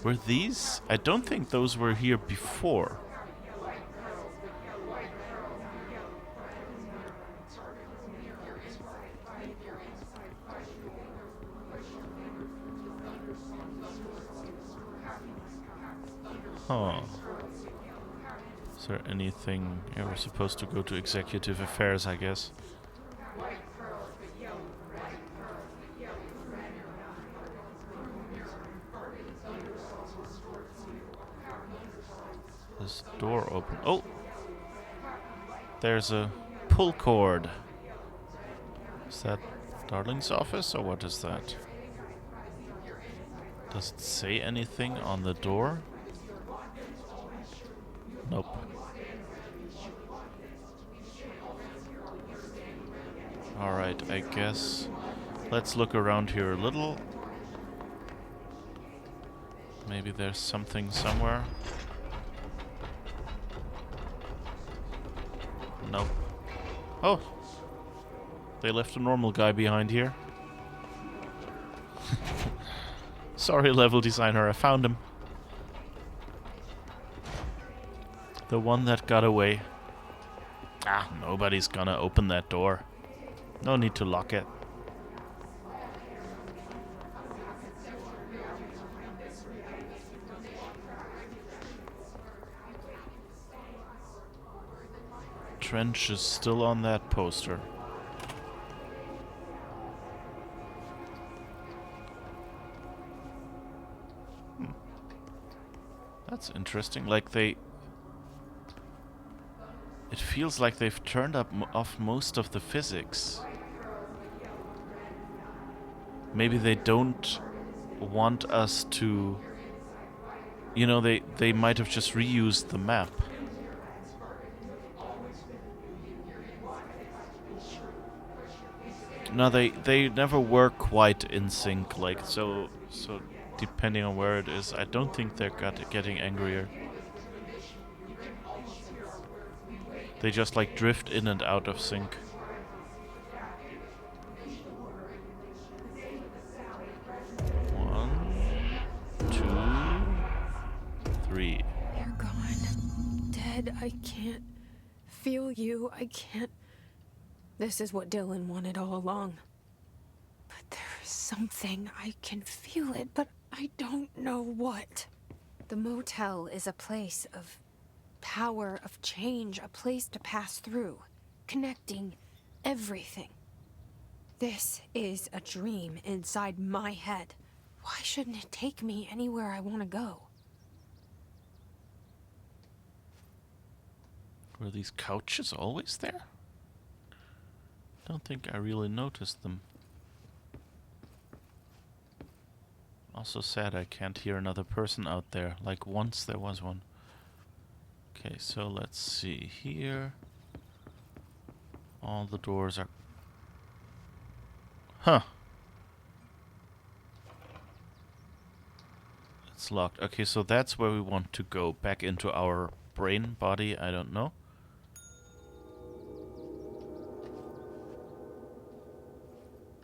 Were these? I don't think those were here before. Huh. Is there anything... Yeah, we're supposed to go to Executive Affairs, I guess. This door open. Oh! There's a pull cord. Is that Darling's office, or what is that? Does it say anything on the door? Nope. Alright, I guess let's look around here a little. Maybe there's something somewhere. Nope. Oh! They left a normal guy behind here. Sorry, level designer, I found him. The one that got away. Ah, nobody's gonna open that door. No need to lock it. Trench is still on that poster. That's interesting. Like they... It feels like they've turned off most of the physics. Maybe they don't want us to... You know, they might have just reused the map. No, they never work quite in sync, like, so depending on where it is, I don't think they're getting angrier. They just, like, drift in and out of sync. One, two, three. You're gone. Dead. I can't feel you. I can't... This is what Dylan wanted all along. But there's something. I can feel it, but I don't know what. The motel is a place of power, of change, a place to pass through, connecting everything. This is a dream inside my head. Why shouldn't it take me anywhere I want to go? Were these couches always there? Don't think I really noticed them. Also sad I can't hear another person out there. Like once there was one. Okay, so let's see here. All the doors are... Huh. It's locked. Okay, so that's where we want to go. Back into our brain, body, I don't know.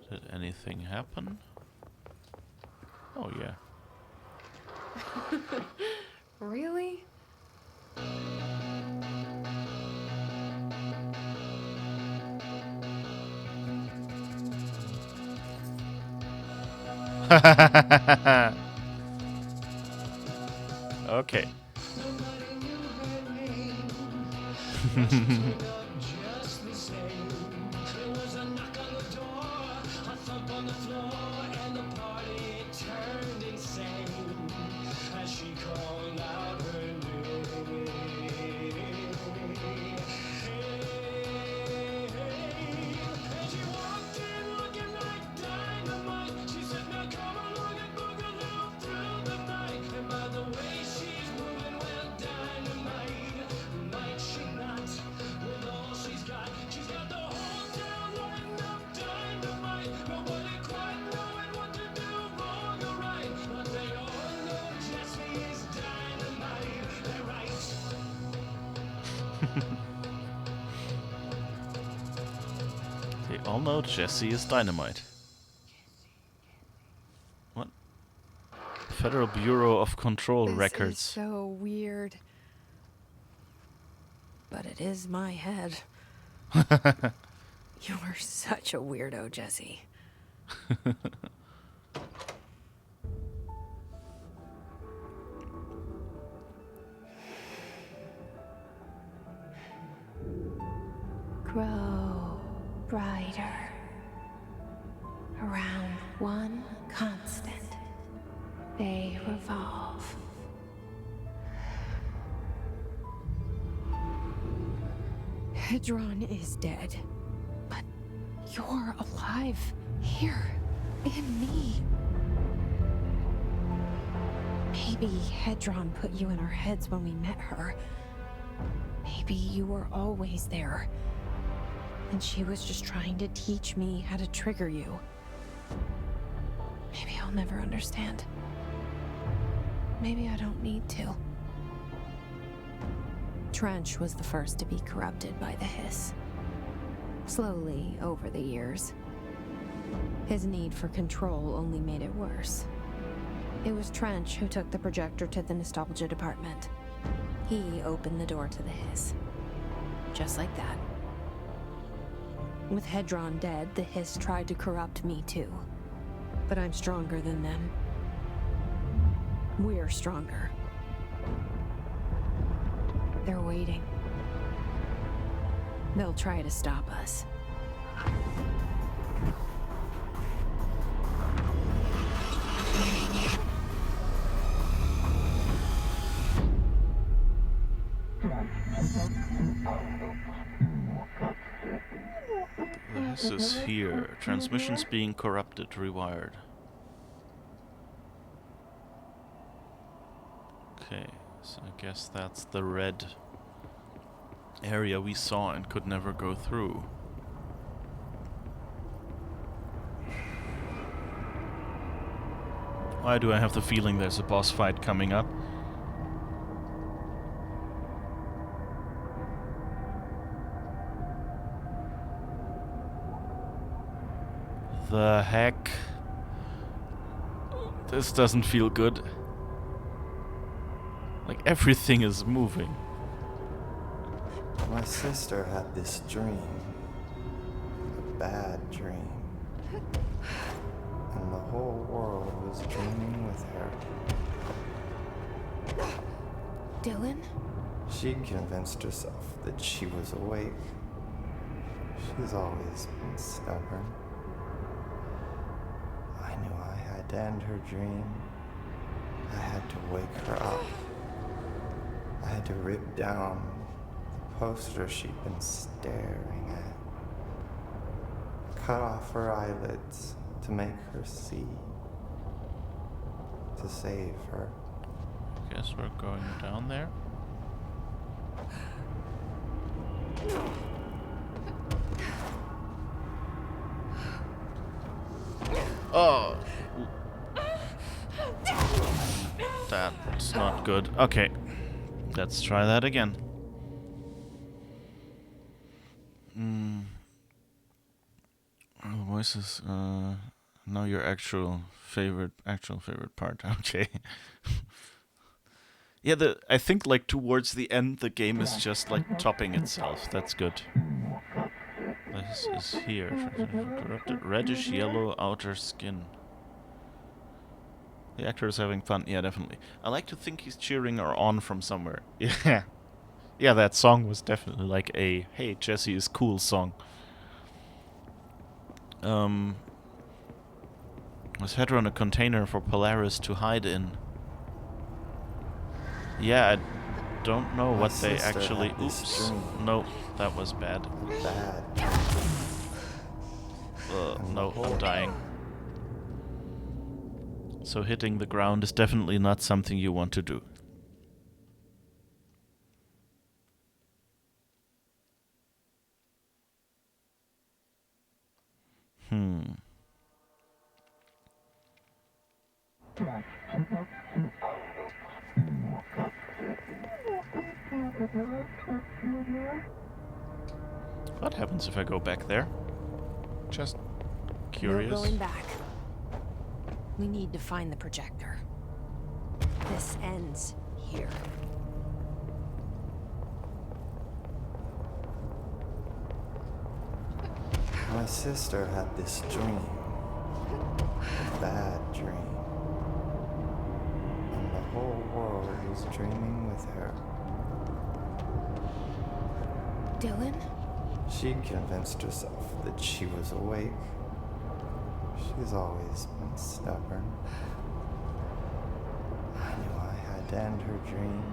Did anything happen? Oh, yeah. Really? Okay. They all know Jesse is dynamite. What? Federal Bureau of Control This records. is so weird. But it is my head. You're such a weirdo, Jesse. Grow brighter around one constant. They revolve. Hedron is dead, but you're alive here in me. Maybe Hedron put you in our heads when we met her. Maybe you were always there. And she was just trying to teach me how to trigger you. Maybe I'll never understand. Maybe I don't need to. Trench was the first to be corrupted by the hiss. Slowly, over the years. His need for control only made it worse. It was Trench who took the projector to the nostalgia department. He opened the door to the hiss. Just like that. With Hedron dead, the hiss tried to corrupt me too. But I'm stronger than them. We're stronger. They're waiting. They'll try to stop us. This is here. Transmissions being corrupted, rewired. Okay, so I guess that's the red area we saw and could never go through. Why do I have the feeling there's a boss fight coming up? The heck? This doesn't feel good. Like everything is moving. My sister had this dream. A bad dream. And the whole world was dreaming with her. Dylan? She convinced herself that she was awake. She's always been stubborn. I knew I had to end her dream. I had to wake her up. I had to rip down the poster she'd been staring at. Cut off her eyelids to make her see. To save her. Guess we're going down there. Oh! That's not good. Okay. Let's try that again. The voices, now your actual favorite part, okay. Yeah, I think like towards the end the game is just like topping itself. That's good. This is here. Corrupted reddish yellow outer skin. The actor is having fun. Yeah, definitely. I like to think he's cheering her on from somewhere. Yeah. Yeah, that song was definitely like a "Hey, Jesse is cool" song. Was Hedron a container for Polaris to hide in? Yeah, I don't know what they actually... Oops. No, that was bad. No, I'm dying. So hitting the ground is definitely not something you want to do. What happens if I go back there? Just curious. We're going back. We need to find the projector. This ends here. My sister had this dream. A bad dream. And the whole world was dreaming with her. Dylan? She convinced herself that she was awake. She's always been stubborn. I knew I had to end her dream.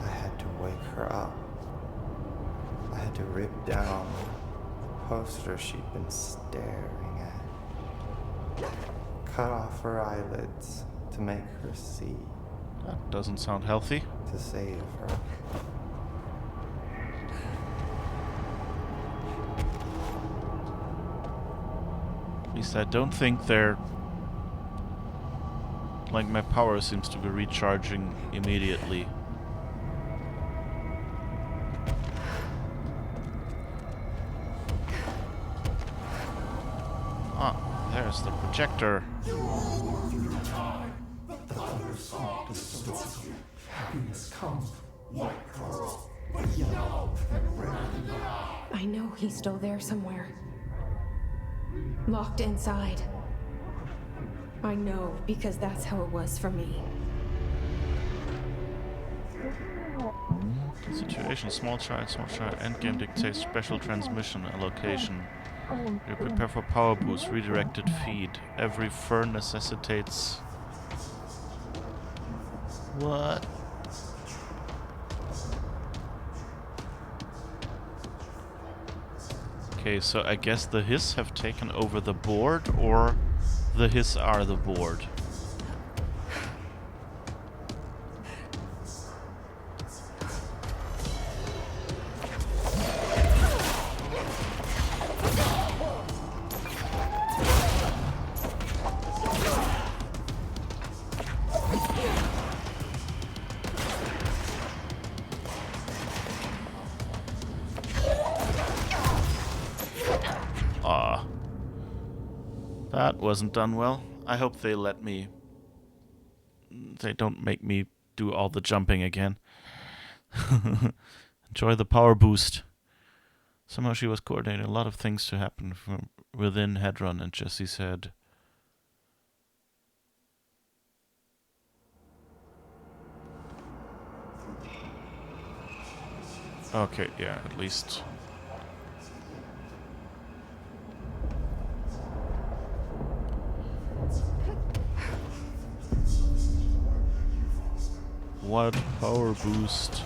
I had to wake her up. I had to rip down the poster she'd been staring at. Cut off her eyelids to make her see. That doesn't sound healthy. To save her. At least I don't think they're... Like, my power seems to be recharging immediately. Ah, there's the projector. I know he's still there somewhere. Locked inside. I know, because that's how it was for me. Situation, small child, endgame dictates special transmission allocation. You prepare for power boost, redirected feed. Every fur necessitates... What? Okay, so I guess the Hiss have taken over the board, or the Hiss are the board. That wasn't done well. I hope they let me... They don't make me do all the jumping again. Enjoy the power boost. Somehow she was coordinating a lot of things to happen from within Hedron and Jesse's head. Okay, yeah, at least... What power boost?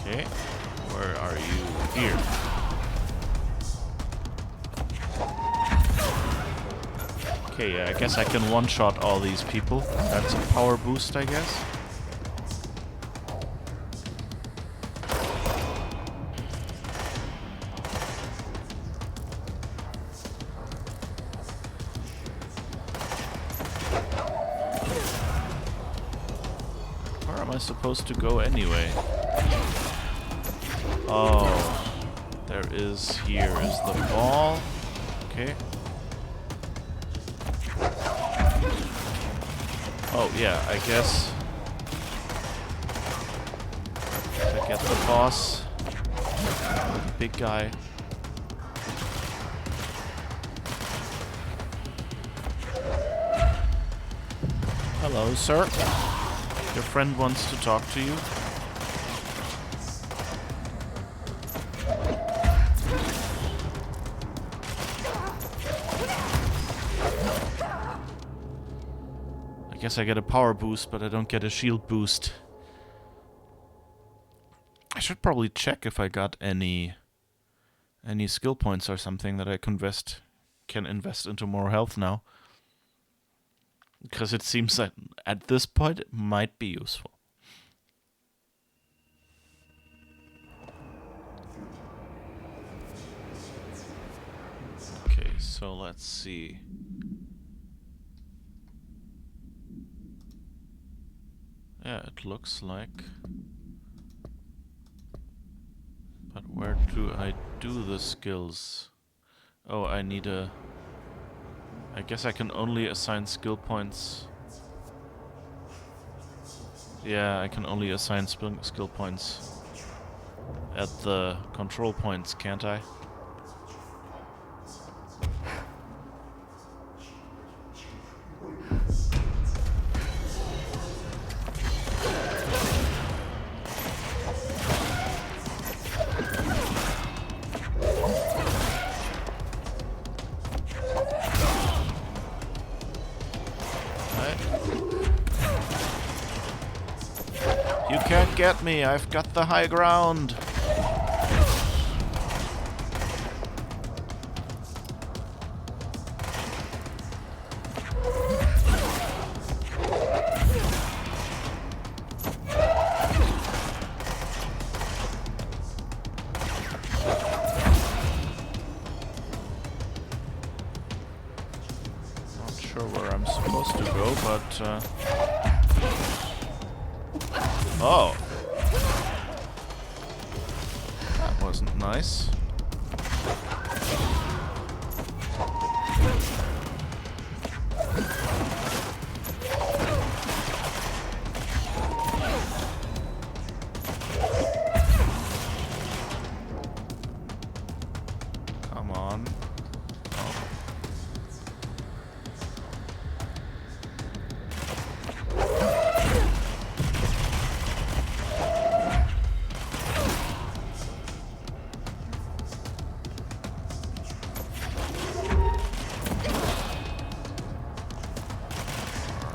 Okay, where are you? Here. Okay, yeah, I guess I can one-shot all these people. That's a power boost, I guess. Supposed to go anyway. Oh, there is, here is the ball. Okay. Oh yeah, I guess I get the boss, the big guy. Hello, sir. Your friend wants to talk to you. I guess I get a power boost, but I don't get a shield boost. I should probably check if I got any skill points or something that I can invest into more health now. Because it seems that at this point it might be useful. Okay, so let's see. Yeah, it looks like... But where do I do the skills? Oh, I need a... I guess I can only assign skill points. Yeah, I can only assign skill points at the control points, can't I? You can't get me, I've got the high ground. sure where I'm supposed to go, but oh, that wasn't nice. Come on. Oh.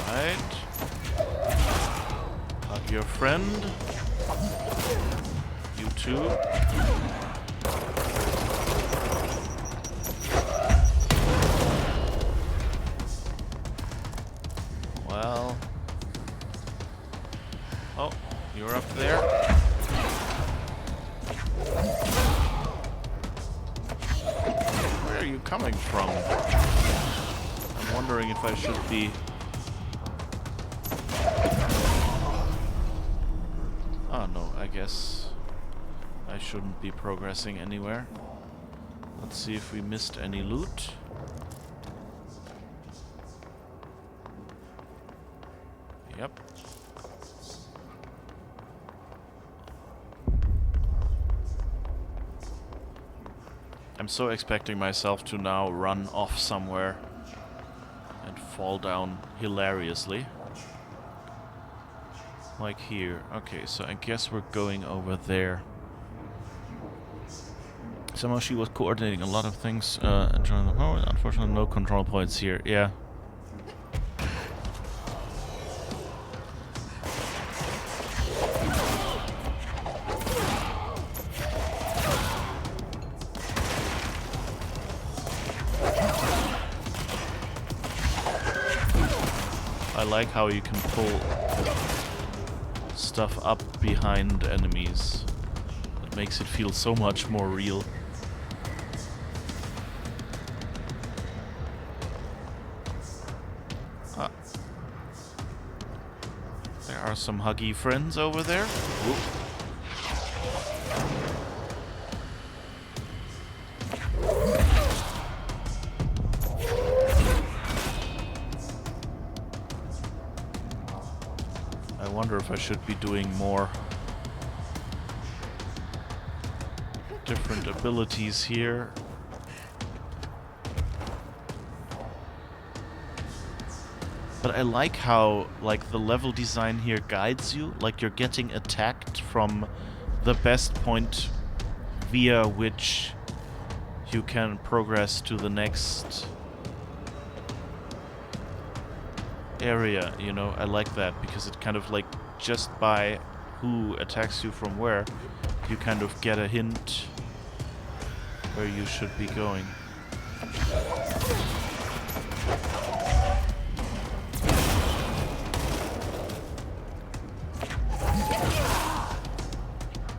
Alright. Hug your friend. You too. Well. Oh, you're up there. Where are you coming from? I'm wondering if I should be... Oh no, I guess I shouldn't be progressing anywhere. Let's see if we missed any loot. Yep. I'm so expecting myself to now run off somewhere and fall down hilariously. Like here. Okay, so I guess we're going over there. Somehow she was coordinating a lot of things. Unfortunately, no control points here. Yeah. I like how you can pull stuff up behind enemies. It makes it feel so much more real. Ah. There are some huggy friends over there. Whoop. I wonder if I should be doing more different abilities here. But I like how, like, the level design here guides you, like you're getting attacked from the best point via which you can progress to the next area, you know. I like that because it kind of, like, just by who attacks you from where, you kind of get a hint where you should be going.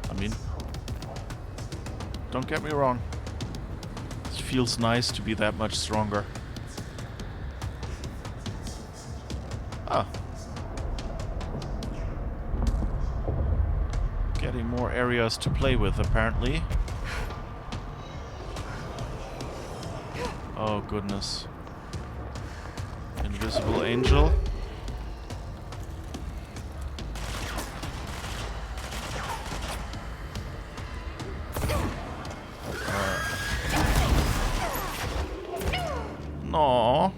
I mean, don't get me wrong, it feels nice to be that much stronger. Ah. Getting more areas to play with, apparently. Oh, goodness. Invisible angel. No.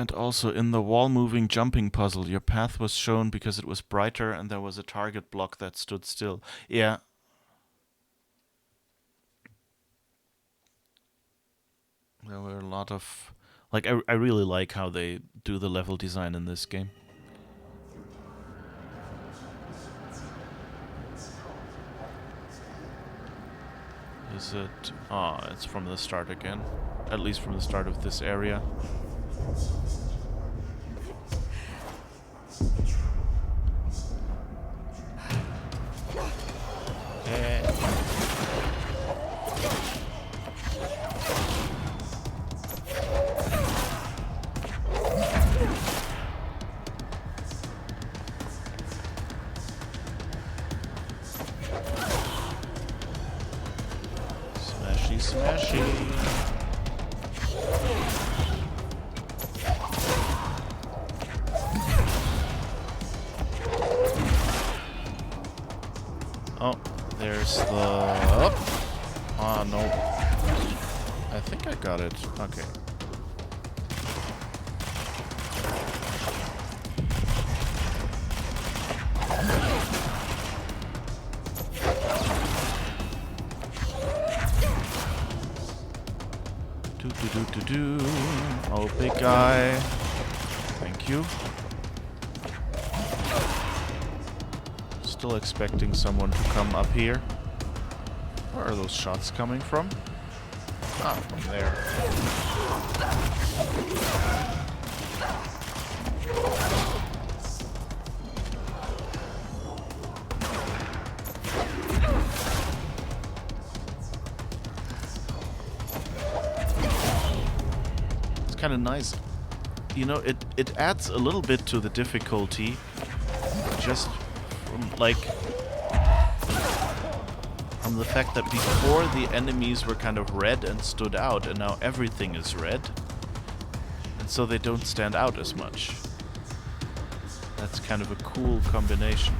And also in the wall-moving jumping puzzle, your path was shown because it was brighter and there was a target block that stood still. Yeah. There were a lot of... Like, I really like how they do the level design in this game. Is it... Ah, it's from the start again. At least from the start of this area. Smashy. Oh, there's the... Oh. Ah, no. I think I got it. Okay. Do. Oh, big guy. Thank you. Still expecting someone to come up here. Where are those shots coming from? Ah, from there. Kind of nice. You know, it adds a little bit to the difficulty, just from, like, from the fact that before the enemies were kind of red and stood out, and now everything is red, and so they don't stand out as much. That's kind of a cool combination.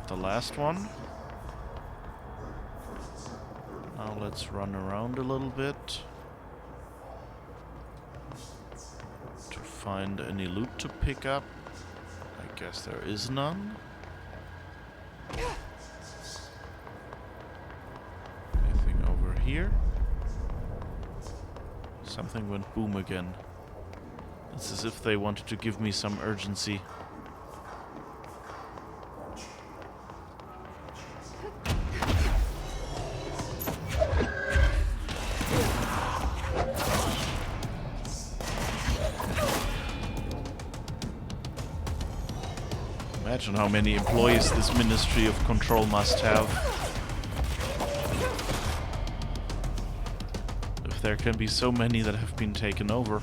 The last one. Now let's run around a little bit to find any loot to pick up. I guess there is none. Anything over here? Something went boom again. It's as if they wanted to give me some urgency. Imagine how many employees this Ministry of Control must have. If there can be so many that have been taken over.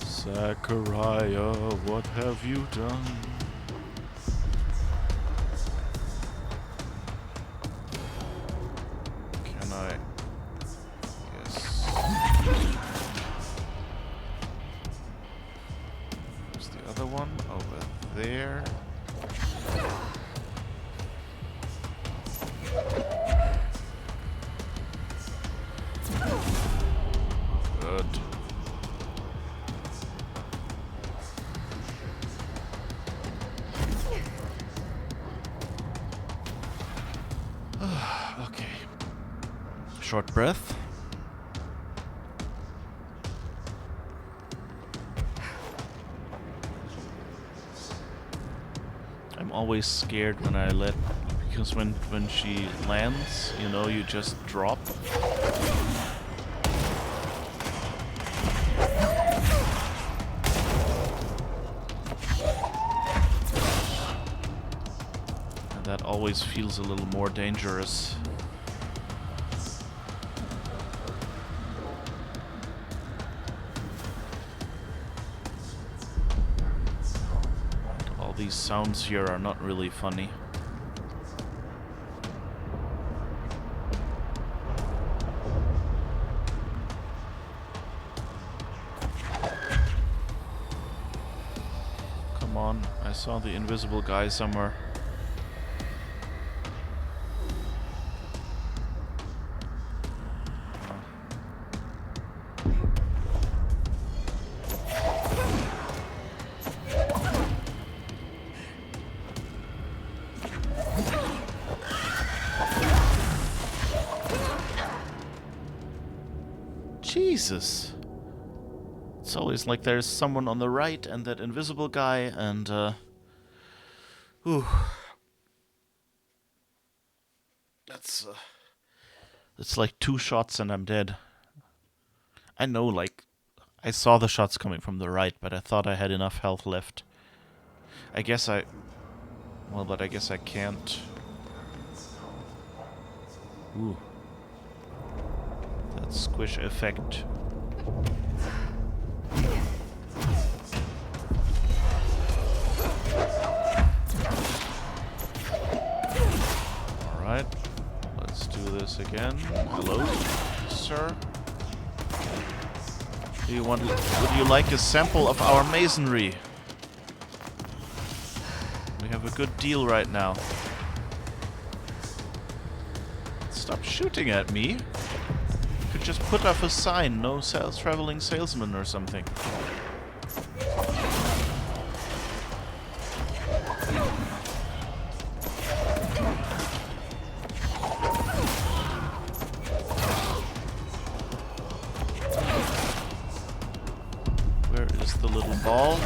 Zachariah, what have you done? Can I... Yes. Where's the other one? Over there. Good. Okay. Short breath. I'm always scared when I let, because when she lands, you know, you just drop. And that always feels a little more dangerous. These sounds here are not really funny. Come on, I saw the invisible guy somewhere. Jesus. It's always like there's someone on the right and that invisible guy and ooh. That's It's like 2 shots and I'm dead. I know, like, I saw the shots coming from the right, but I thought I had enough health left. I guess I... Well, but I guess I can't... Ooh. That squish effect. Alright. Let's do this again. Hello, sir. Would you like a sample of our masonry? We have a good deal right now. Stop shooting at me. You could just put up a sign, no traveling salesman or something. Where is the little ball?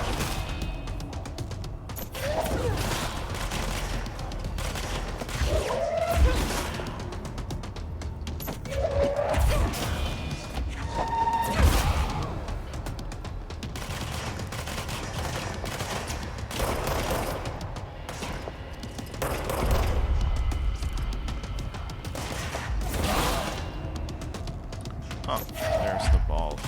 Oh, there's the ball.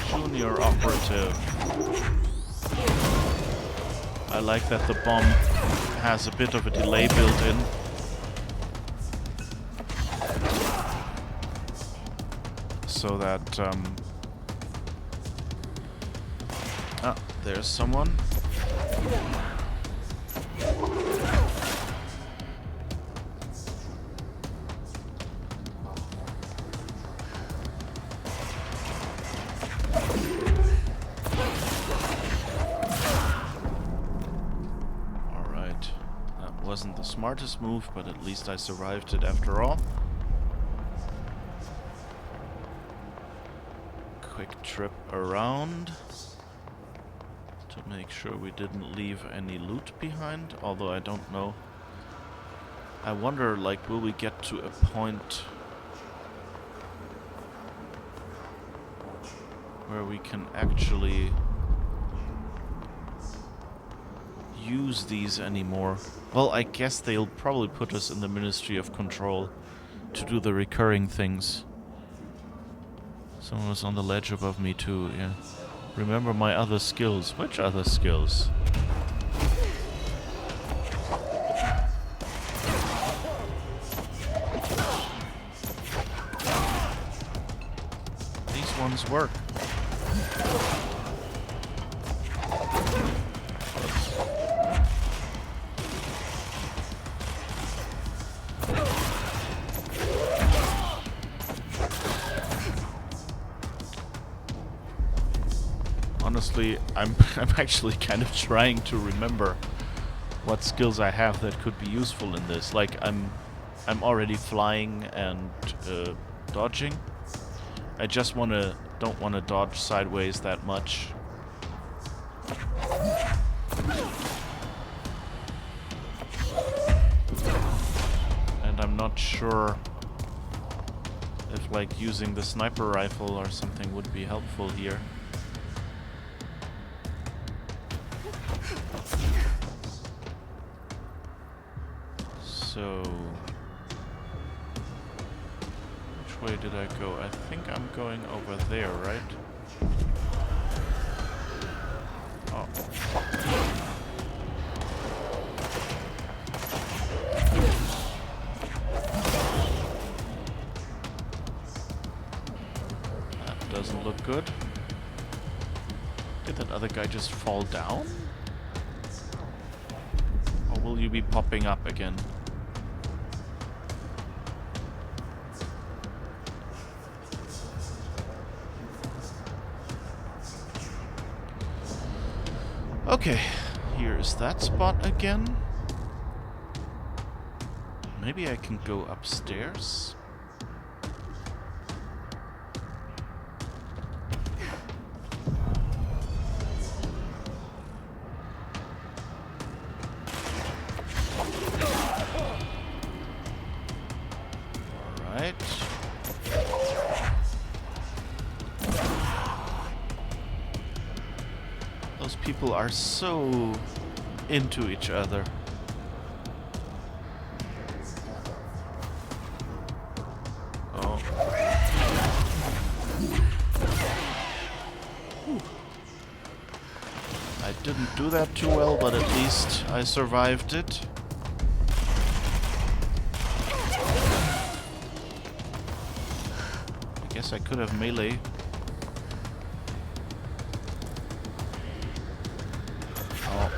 Junior operative. I like that the bomb has a bit of a delay built in. So that, ah, there's someone. Wasn't the smartest move, but at least I survived it after all. Quick trip around to make sure we didn't leave any loot behind, although I don't know. I wonder, like, will we get to a point where we can actually use these anymore? Well, I guess they'll probably put us in the Ministry of Control to do the recurring things. Someone was on the ledge above me too, yeah. Remember my other skills. Which other skills? These ones work. Honestly, I'm actually kind of trying to remember what skills I have that could be useful in this. Like, I'm already flying and dodging. I just don't wanna dodge sideways that much. And I'm not sure if, like, using the sniper rifle or something would be helpful here. So, which way did I go? I think I'm going over there, right? Oh. That doesn't look good. Did that other guy just fall down? Or will you be popping up again? Okay, here is that spot again. Maybe I can go upstairs. Alright. Those people are so into each other. Oh. Whew. I didn't do that too well, but at least I survived it. I guess I could have melee. Oh.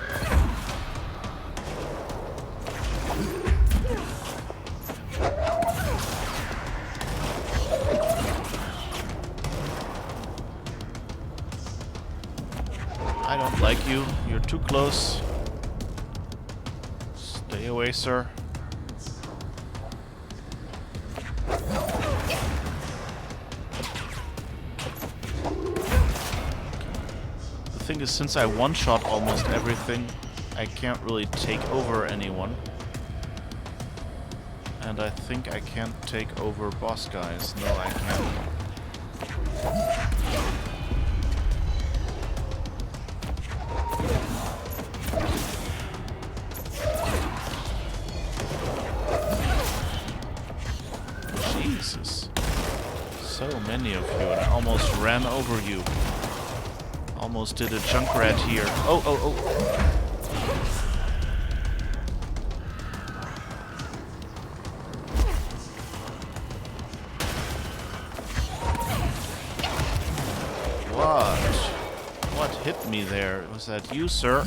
I don't like you. You're too close. Stay away, sir. The thing is, since I one-shot almost everything, I can't really take over anyone. And I think I can't take over boss guys. No, I can't. Jesus. So many of you, and I almost ran over you. Almost did a Junkrat here. Oh, oh, oh. What hit me there? Was that you, sir?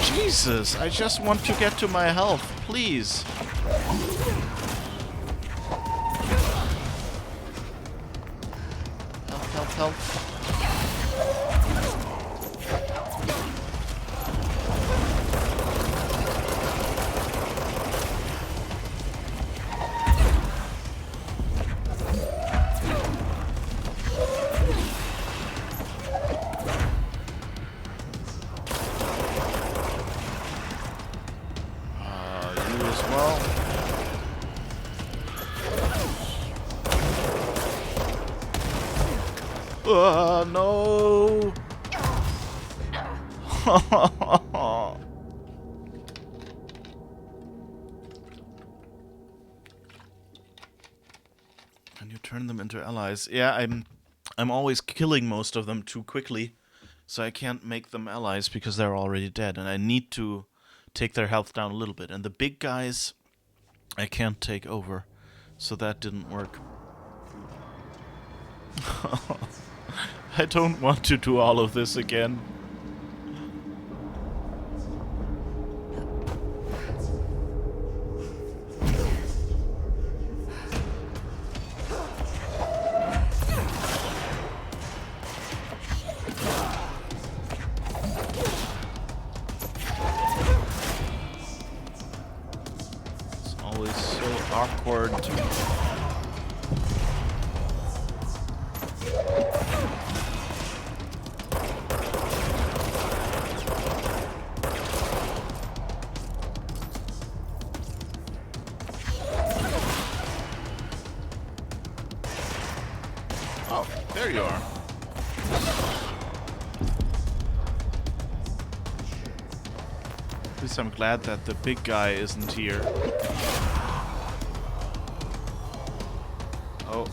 Jesus, I just want to get to my health, please. Help, help, help. No! Can you turn them into allies? Yeah, I'm always killing most of them too quickly, so I can't make them allies because they're already dead, and I need to take their health down a little bit. And the big guys, I can't take over, so that didn't work. I don't want to do all of this again. It's always so awkward. Oh, there you are. At least I'm glad that the big guy isn't here. Oh.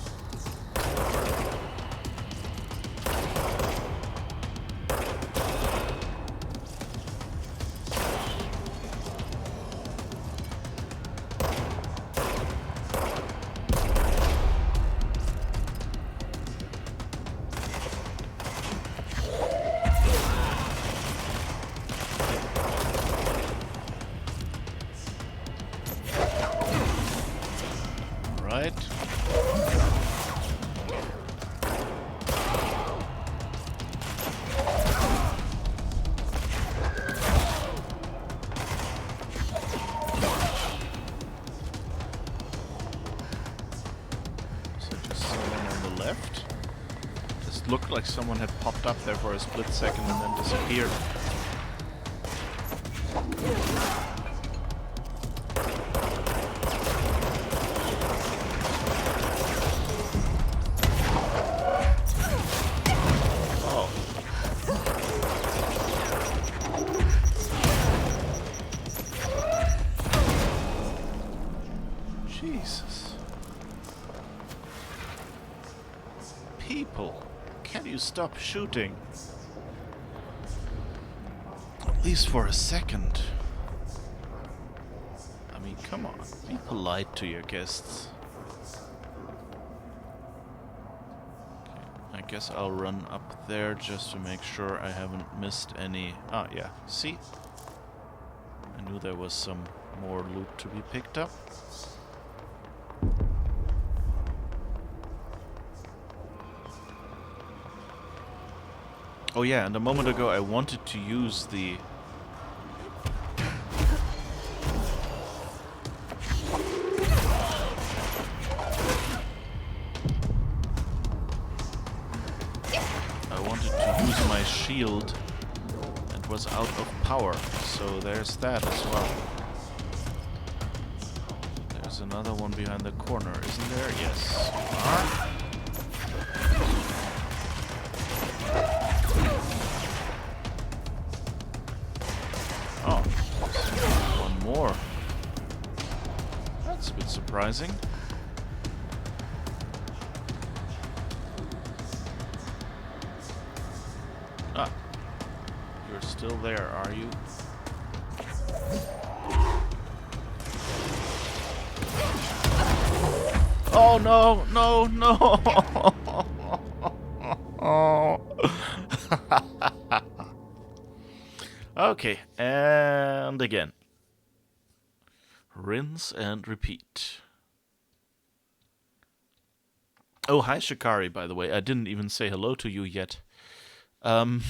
left? Just looked like someone had popped up there for a split second and then disappeared. Jesus. People, can you stop shooting? At least for a second. I mean, come on, be polite to your guests. Okay, I guess I'll run up there just to make sure I haven't missed any... Ah, yeah, see? I knew there was some more loot to be picked up. Oh yeah, and a moment ago I wanted to use the... I wanted to use my shield and was out of power, so there's that as well. There's another one behind the corner, isn't there? Yes. Oh, one more. That's a bit surprising. Ah, you're still there, are you? Oh no, no, no! Okay, and again. Rinse and repeat. Oh, hi Shikari, by the way. I didn't even say hello to you yet. How's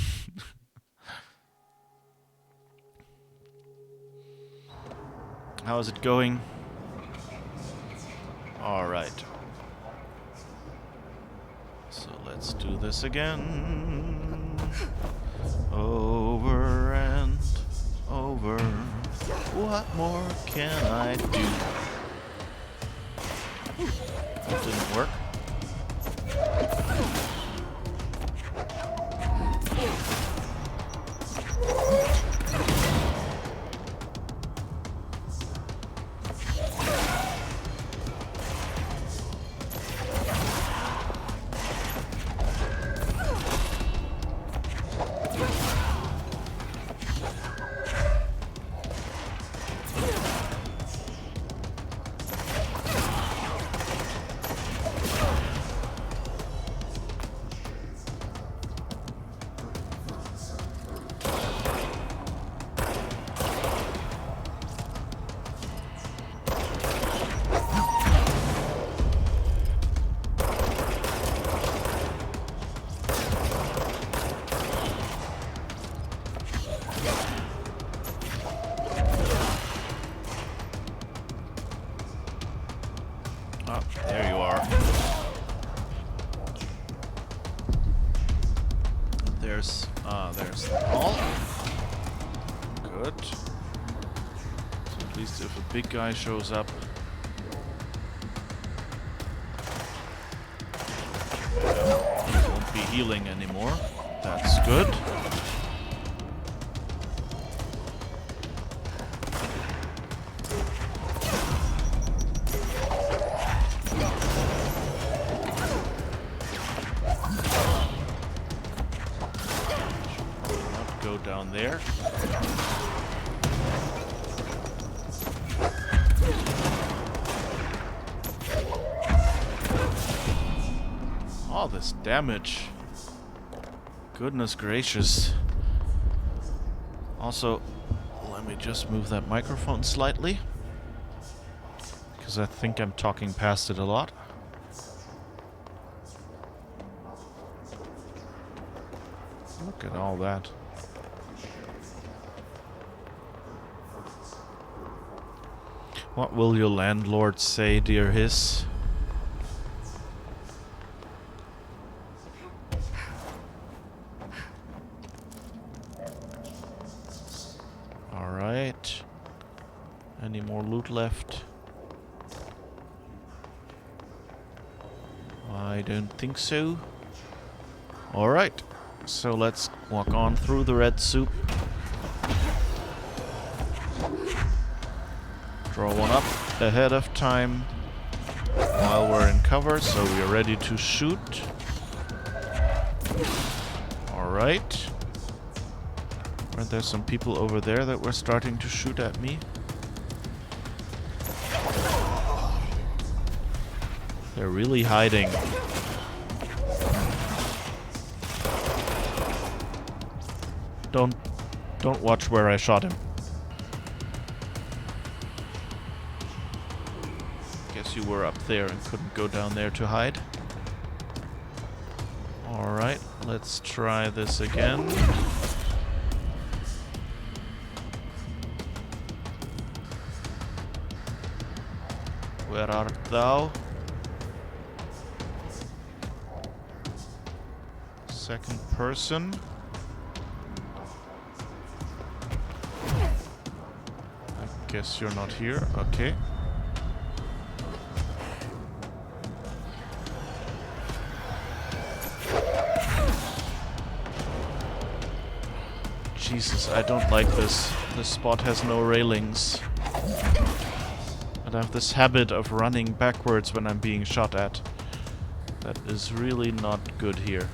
it going? Alright. So let's do this again. Over and over. What more can I do? That didn't work. There's the ball. Good. So at least if a big guy shows up. He won't be healing anymore. That's good. Down there. All this damage. Goodness gracious. Also, let me just move that microphone slightly, because I think I'm talking past it a lot. Look at all that. What will your landlord say, dear Hiss? Any more loot left? I don't think so. Alright, so let's walk on through the red soup. Draw one up ahead of time while we're in cover, so we are ready to shoot. Alright. Aren't there some people over there that were starting to shoot at me? They're really hiding. Don't watch where I shot him. Guess you were up there and couldn't go down there to hide. Alright, let's try this again. Where art thou? Second person. I guess you're not here. Okay. Jesus, I don't like this. This spot has no railings. And I have this habit of running backwards when I'm being shot at. That is really not good here.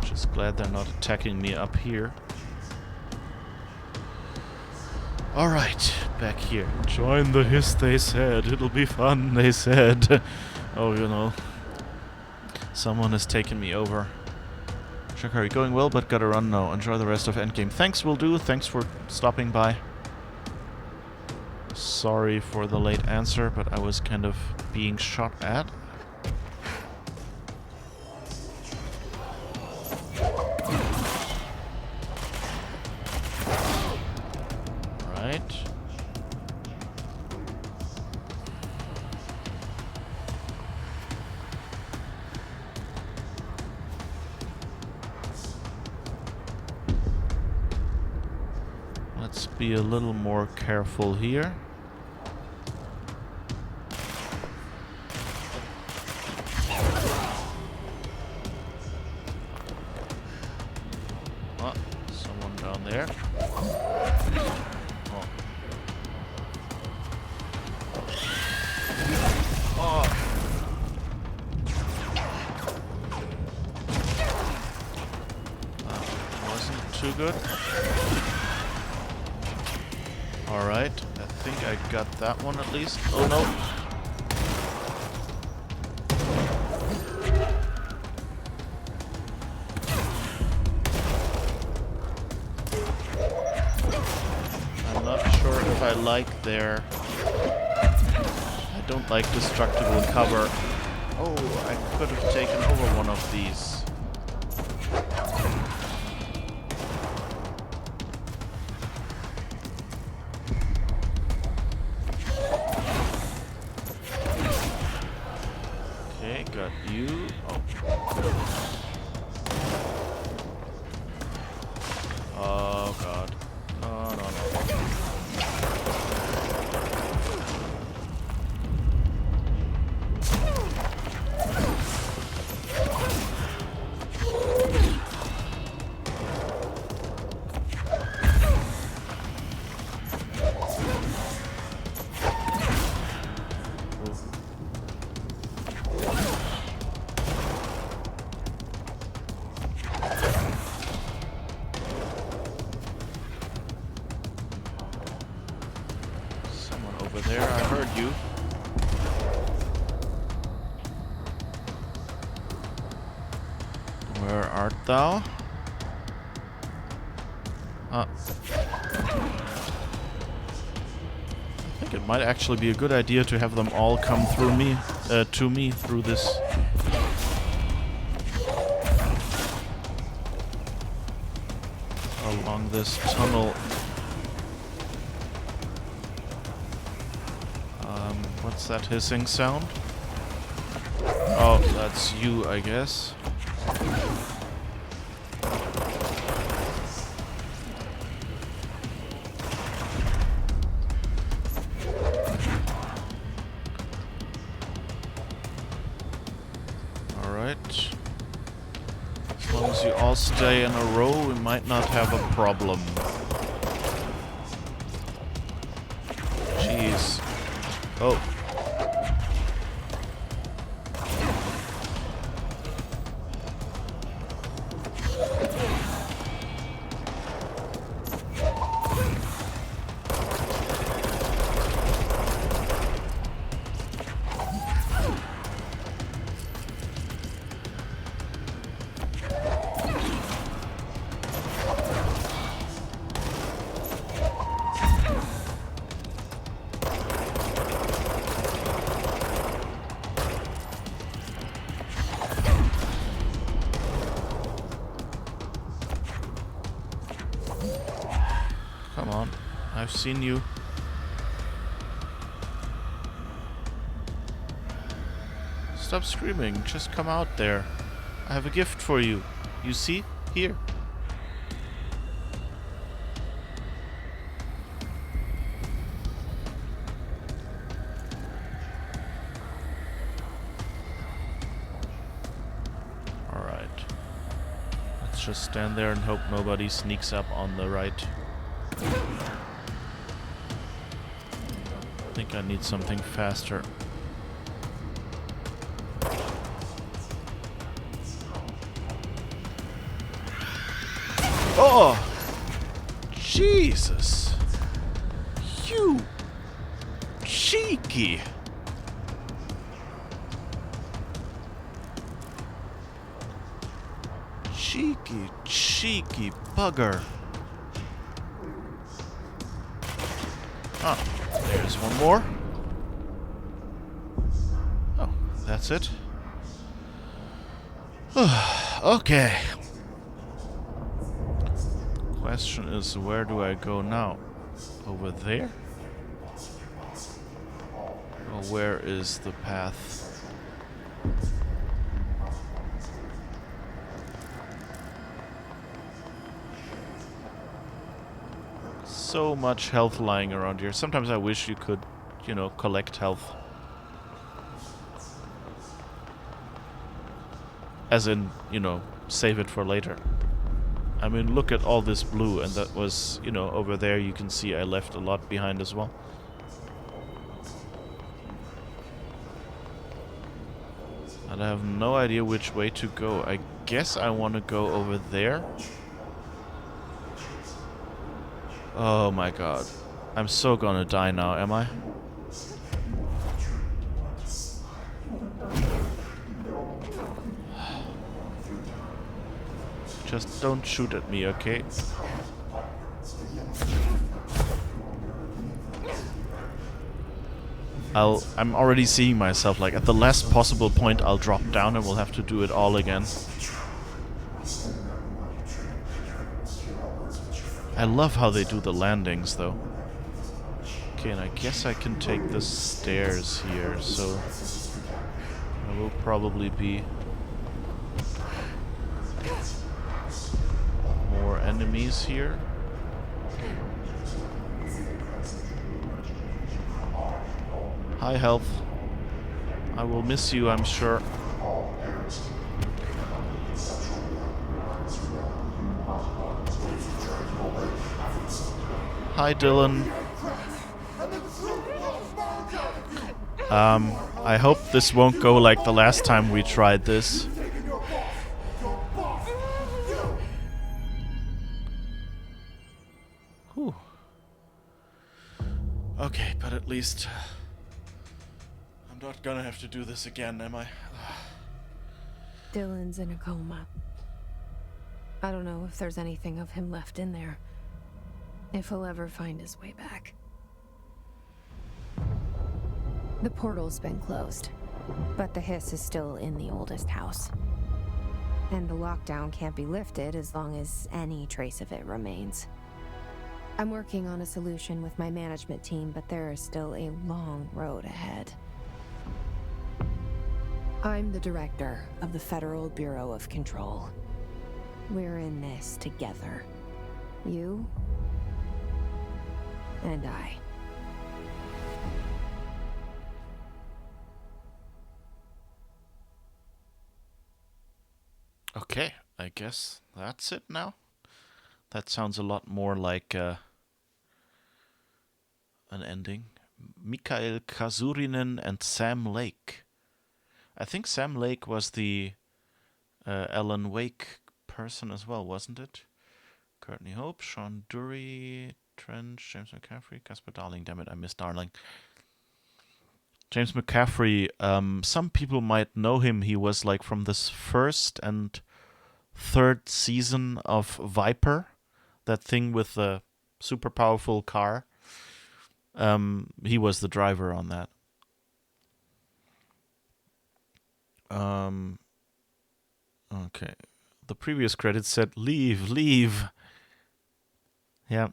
Just glad they're not attacking me up here. Alright, back here. Join the hiss, they said. It'll be fun, they said. Oh, you know. Someone has taken me over. Shakari, going well, but gotta run now. Enjoy the rest of Endgame. Thanks, will do. Thanks for stopping by. Sorry for the late answer, but I was kind of being shot at. Right. Let's be a little more careful here. Oh, someone down there. Oh. Oh. That wasn't too good. Alright, I think I got that one at least. Oh no! I'm not sure if I like their... I don't like destructible cover. Oh, I could have taken over one of these. Got you. Oh. Oh god. No, no, no. Over there, I heard you. Where art thou? I think it might actually be a good idea to have them all come through me, to me through this. Along this tunnel. What's that hissing sound? Oh, that's you, I guess. as you all stay in a row, we might not have a problem. Jeez. Oh. Come on, I've seen you. Stop screaming, just come out there. I have a gift for you. You see? Here. Alright. Let's just stand there and hope nobody sneaks up on the right. I think I need something faster. Oh! Jesus! You cheeky! Cheeky bugger. Ah, there's one more. Oh, that's it. Okay. Question is, where do I go now? Over there? Or where is the path? So much health lying around here. Sometimes I wish you could, you know, collect health. As in, you know, save it for later. I mean, look at all this blue, and that was, you know, over there you can see I left a lot behind as well. And I have no idea which way to go. I guess I want to go over there. Oh my god. I'm so gonna die now, am I? Just don't shoot at me, okay? I'm already seeing myself, like, at the last possible point I'll drop down and we'll have to do it all again. I love how they do the landings, though. Okay, and I guess I can take the stairs here, so there will probably be more enemies here. High health. I will miss you, I'm sure. Hi, Dylan. I hope this won't go like the last time we tried this. Whew. Okay, but at least I'm not gonna have to do this again, am I? Dylan's in a coma. I don't know if there's anything of him left in there. If he'll ever find his way back. The portal's been closed, but the hiss is still in the oldest house. And the lockdown can't be lifted as long as any trace of it remains. I'm working on a solution with my management team, but there is still a long road ahead. I'm the director of the Federal Bureau of Control. We're in this together. You and I. Okay, I guess that's it now. That sounds a lot more like an ending. Mikhail Kazurinen and Sam Lake. I think Sam Lake was the Alan Wake person as well, wasn't it? Courtney Hope, Sean Dury, Trench, James McCaffrey, Casper Darling. Damn it, I missed Darling. James McCaffrey, some people might know him. He was like from this first and third season of Viper, that thing with the super powerful car. He was the driver on that. Okay. The previous credits said, leave, leave. Yeah.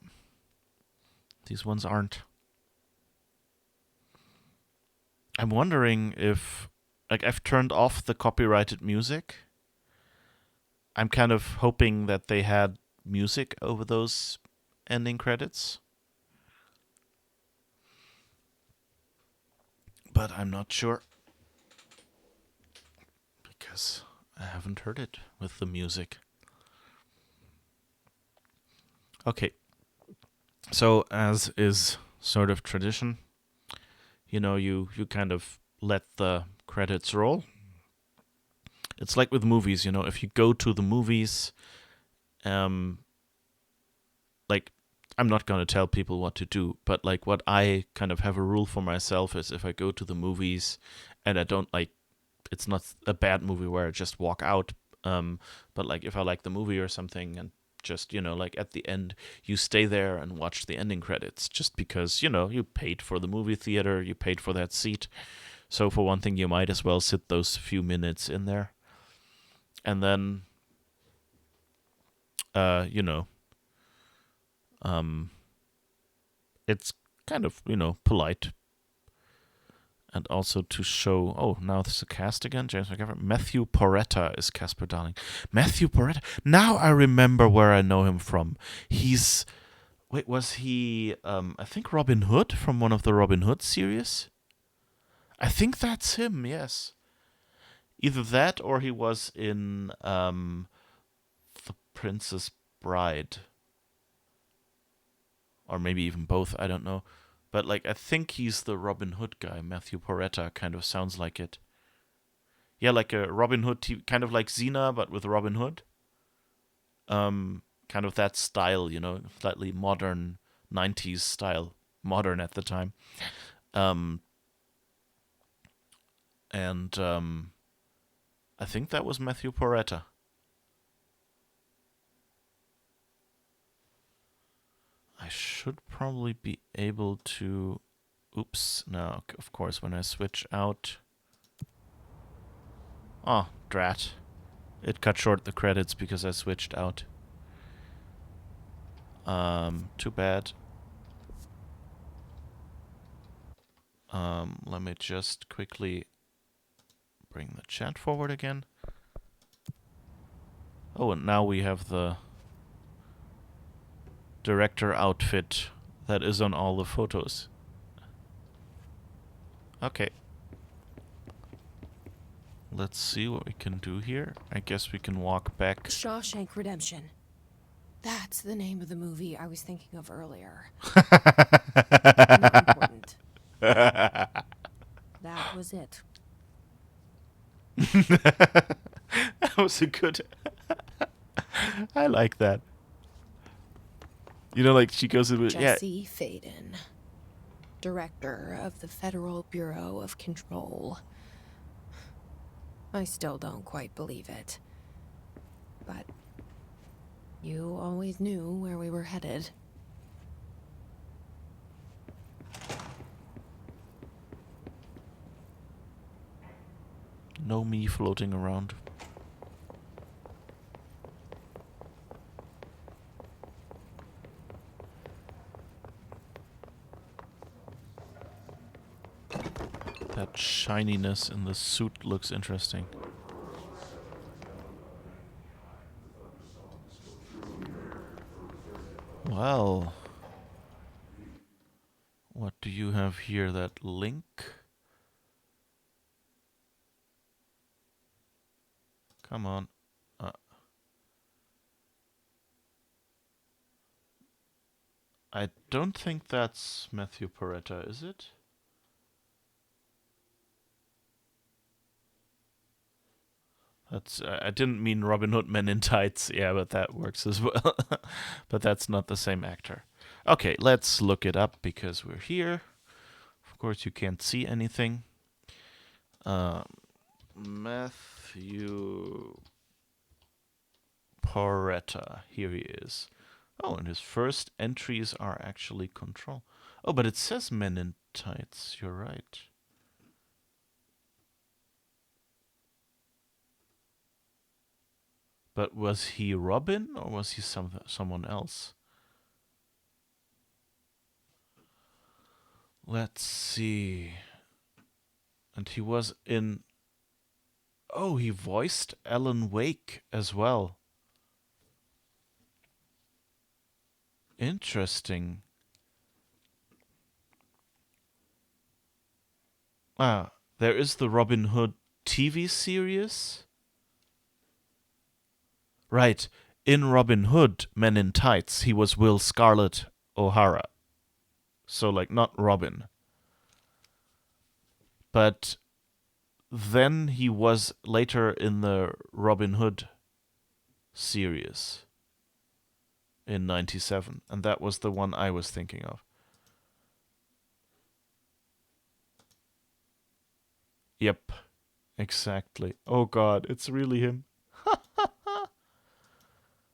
These ones aren't. I'm wondering if, like, I've turned off the copyrighted music. I'm kind of hoping that they had music over those ending credits. But I'm not sure. Because I haven't heard it with the music. Okay. So, as is sort of tradition, you kind of let the credits roll. It's like with movies, if you go to the movies, like, I'm not going to tell people what to do, but like what I kind of have a rule for myself is if I go to the movies and I don't like, it's not a bad movie where I just walk out, but like if I like the movie or something and just, like at the end, you stay there and watch the ending credits just because, you paid for the movie theater, you paid for that seat. So for one thing, you might as well sit those few minutes in there. And then, it's kind of, polite. And also to show, now this is a cast again, James McCaffrey. Matthew Porretta is Casper Darling. Matthew Porretta. Now I remember where I know him from. Was he, I think Robin Hood from one of the Robin Hood series? I think that's him, yes. Either that or he was in The Princess Bride. Or maybe even both, I don't know. But like I think he's the Robin Hood guy. Matthew Porretta kind of sounds like it. Yeah, like a Robin Hood kind of like Xena, but with Robin Hood. Kind of that style, slightly modern 90s style. Modern at the time. And I think that was Matthew Porretta. I should probably be able to... Oops. No, of course, when I switch out... Oh, drat. It cut short the credits because I switched out. Too bad. Let me just quickly bring the chat forward again. Oh, and now we have the director outfit that is on all the photos. Okay. Let's see what we can do here. I guess we can walk back. Shawshank Redemption. That's the name of the movie I was thinking of earlier. Not important. That was it. That was a good... I like that. Like she goes in with... Jesse Faden, director of the Federal Bureau of Control. I still don't quite believe it. But you always knew where we were headed. No me floating around. That shininess in the suit looks interesting. Well, what do you have here? That link? Come on. I don't think that's Matthew Peretta, is it? That's I didn't mean Robin Hood Men in Tights. Yeah, but that works as well. But that's not the same actor. Okay, let's look it up because we're here. Of course, you can't see anything. Matthew Peretta. Here he is. Oh, and his first entries are actually Control. Oh, but it says Men in Tights. You're right. But was he Robin or was he someone else? Let's see. And he was in... Oh, he voiced Alan Wake as well. Interesting. Ah, there is the Robin Hood TV series. Right. In Robin Hood, Men in Tights, he was Will Scarlett O'Hara. So, like, not Robin. But then he was later in the Robin Hood series in 97. And that was the one I was thinking of. Yep. Exactly. Oh god, it's really him.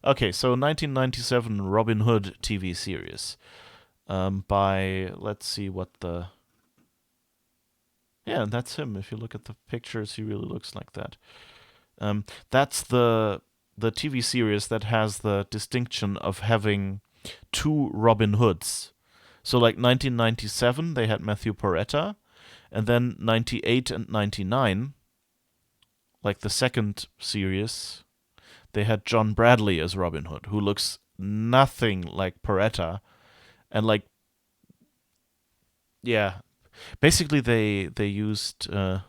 Okay, so 1997 Robin Hood TV series. By, let's see what the... Yeah, that's him. If you look at the pictures, he really looks like that. That's the TV series that has the distinction of having two Robin Hoods. So like 1997, they had Matthew Peretta, and then 98 and 99, like the second series, they had John Bradley as Robin Hood, who looks nothing like Peretta. And like, yeah, basically they used there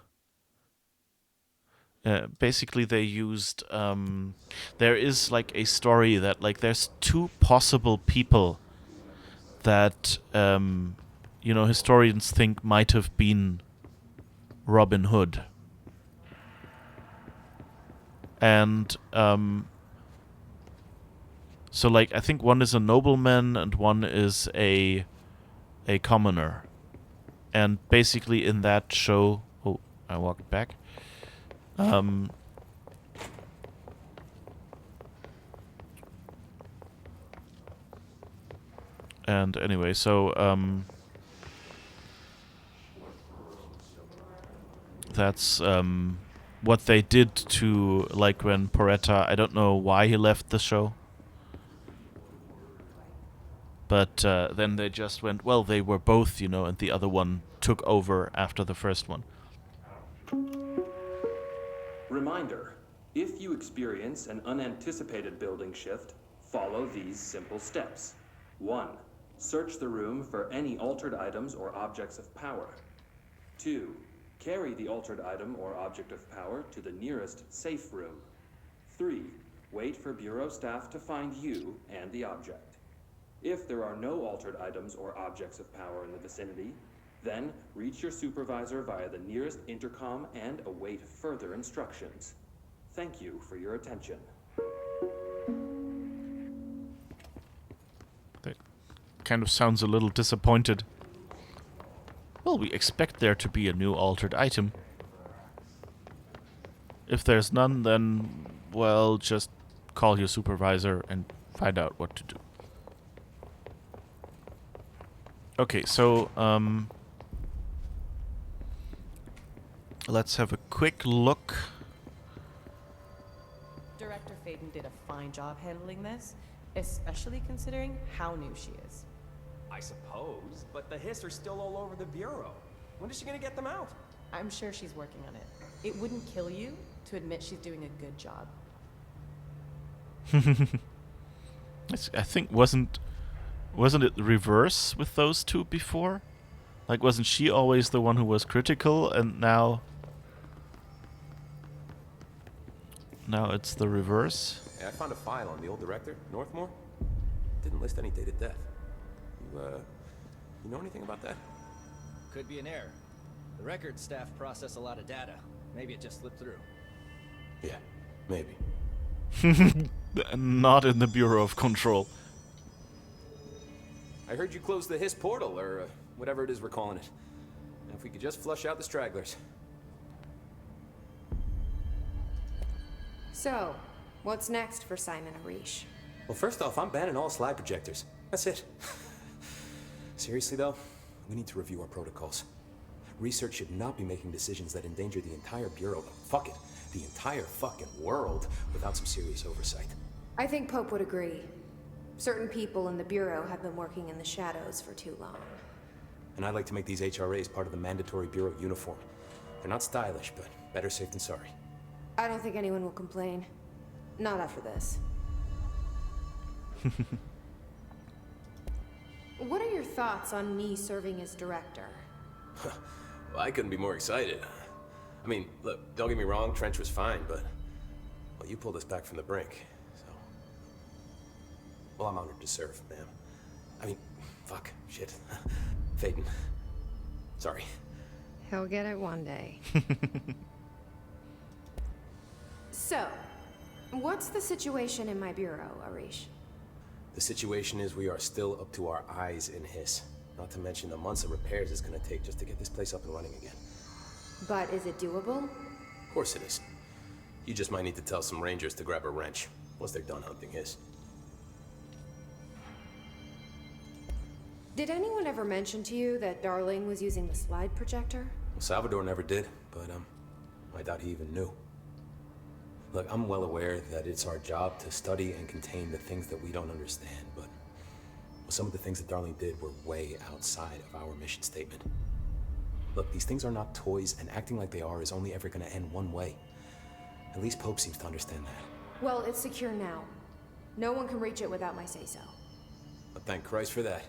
is like a story that like there's two possible people that historians think might have been Robin Hood. And so like I think one is a nobleman and one is a commoner. And basically in that show, oh, I walked back. And anyway, so that's what they did to, like, when Peretta, I don't know why he left the show. But then they just went, well, they were both, and the other one took over after the first one. Reminder, if you experience an unanticipated building shift, follow these simple steps. 1. Search the room for any altered items or objects of power. 2. Carry the altered item or object of power to the nearest safe room. 3. Wait for Bureau staff to find you and the object. If there are no altered items or objects of power in the vicinity, then reach your supervisor via the nearest intercom and await further instructions. Thank you for your attention. That kind of sounds a little disappointed. Well, we expect there to be a new altered item. If there's none, then, well, just call your supervisor and find out what to do. Okay, so, let's have a quick look. Director Faden did a fine job handling this, especially considering how new she is. I suppose, but the hiss are still all over the Bureau. When is she gonna get them out? I'm sure she's working on it. It wouldn't kill you to admit she's doing a good job. I think wasn't it the reverse with those two before? Like, wasn't she always the one who was critical, and now it's the reverse? Hey, I found a file on the old director, Northmore. Didn't list any date of death. You know anything about that? Could be an error. The record staff process a lot of data. Maybe it just slipped through. Yeah, maybe. Not in the Bureau of Control. I heard you closed the Hiss portal, or whatever it is we're calling it. And if we could just flush out the stragglers. So, what's next for Simon Arish? Well, first off, I'm banning all slide projectors. That's it. Seriously, though, we need to review our protocols. Research should not be making decisions that endanger the entire Bureau, fuck it, the entire fucking world, without some serious oversight. I think Pope would agree. Certain people in the Bureau have been working in the shadows for too long. And I'd like to make these HRAs part of the mandatory Bureau uniform. They're not stylish, but better safe than sorry. I don't think anyone will complain. Not after this. What are your thoughts on me serving as director? Well, I couldn't be more excited. I mean, look, don't get me wrong, Trench was fine, but... Well, you pulled us back from the brink, so... Well, I'm honored to serve, ma'am. I mean, fuck, shit. Faden. Sorry. He'll get it one day. So, what's the situation in my bureau, Arish? The situation is we are still up to our eyes in Hiss. Not to mention the months of repairs it's gonna take just to get this place up and running again. But is it doable? Of course it is. You just might need to tell some rangers to grab a wrench once they're done hunting Hiss. Did anyone ever mention to you that Darling was using the slide projector? Well, Salvador never did, but I doubt he even knew. Look, I'm well aware that it's our job to study and contain the things that we don't understand, but some of the things that Darling did were way outside of our mission statement. Look, these things are not toys, and acting like they are is only ever gonna end one way. At least Pope seems to understand that. Well, it's secure now. No one can reach it without my say-so. But thank Christ for that.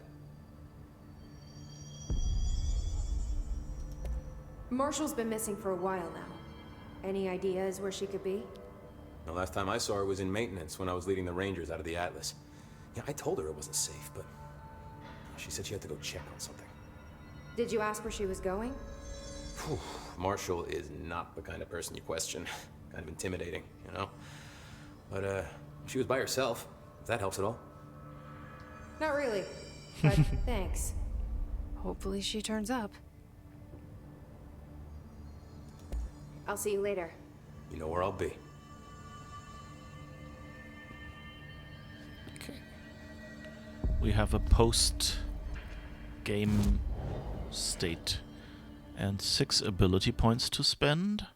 Marshall's been missing for a while now. Any ideas where she could be? The last time I saw her was in maintenance when I was leading the Rangers out of the Atlas. Yeah, I told her it wasn't safe, but she said she had to go check on something. Did you ask where she was going? Whew. Marshall is not the kind of person you question. Kind of intimidating, you know? But, she was by herself, if that helps at all. Not really, but thanks. Hopefully she turns up. I'll see you later. You know where I'll be. Okay. We have a post-game state and 6 ability points to spend.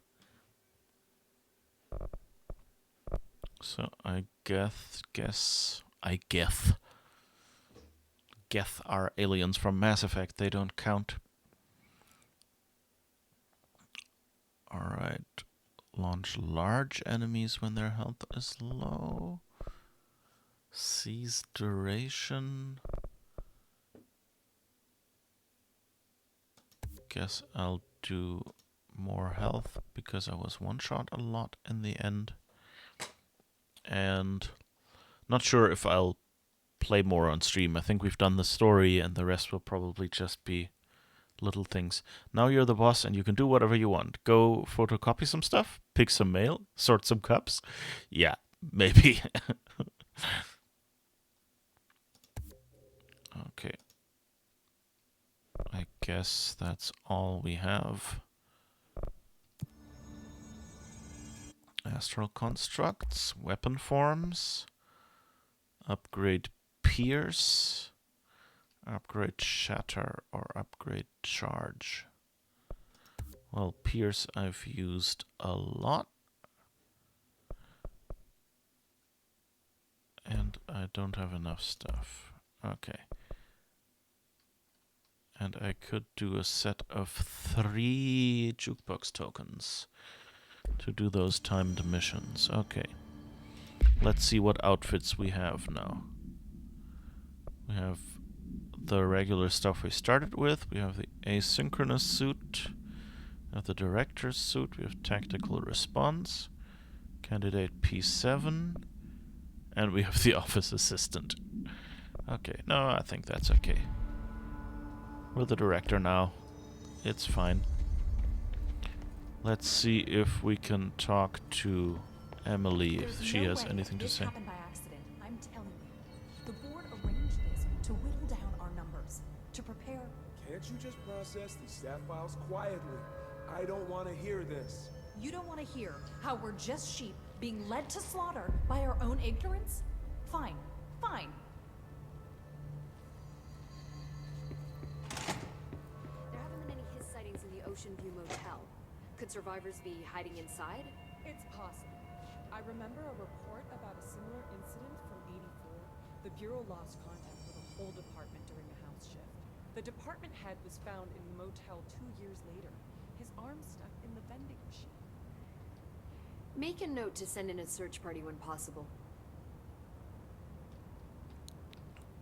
So I guess Geth are aliens from Mass Effect. They don't count. Alright. Launch large enemies when their health is low. Seize duration. Guess I'll do more health because I was one-shot a lot in the end. And not sure if I'll play more on stream. I think we've done the story and the rest will probably just be little things. Now you're the boss and you can do whatever you want. Go photocopy some stuff, pick some mail, sort some cups. Yeah, maybe. Okay. I guess that's all we have. Astral constructs, weapon forms, upgrade pierce, upgrade shatter, or upgrade charge. Well, pierce I've used a lot. And I don't have enough stuff. Okay. And I could do a set of 3 jukebox tokens to do those timed missions. Okay. Let's see what outfits we have now. We have the regular stuff we started with. We have the asynchronous suit. We have the director's suit. We have tactical response. Candidate P7. And we have the office assistant. Okay, no, I think that's okay. We're the director now. It's fine. Let's see if we can talk to Emily if she has anything to say. Happened by accident. I'm telling you. The board arranged this to whittle down our numbers, to prepare. Can't you just process these staff files quietly? I don't want to hear this. You don't want to hear how we're just sheep being led to slaughter by our own ignorance? Fine, fine. There haven't been any Hiss sightings in the Ocean View Motel. Could survivors be hiding inside? It's possible. I remember a report about a similar incident from '84. The Bureau lost contact with the whole department during a house shift. The department head was found in the motel 2 years later. His arm stuck in the vending machine. Make a note to send in a search party when possible.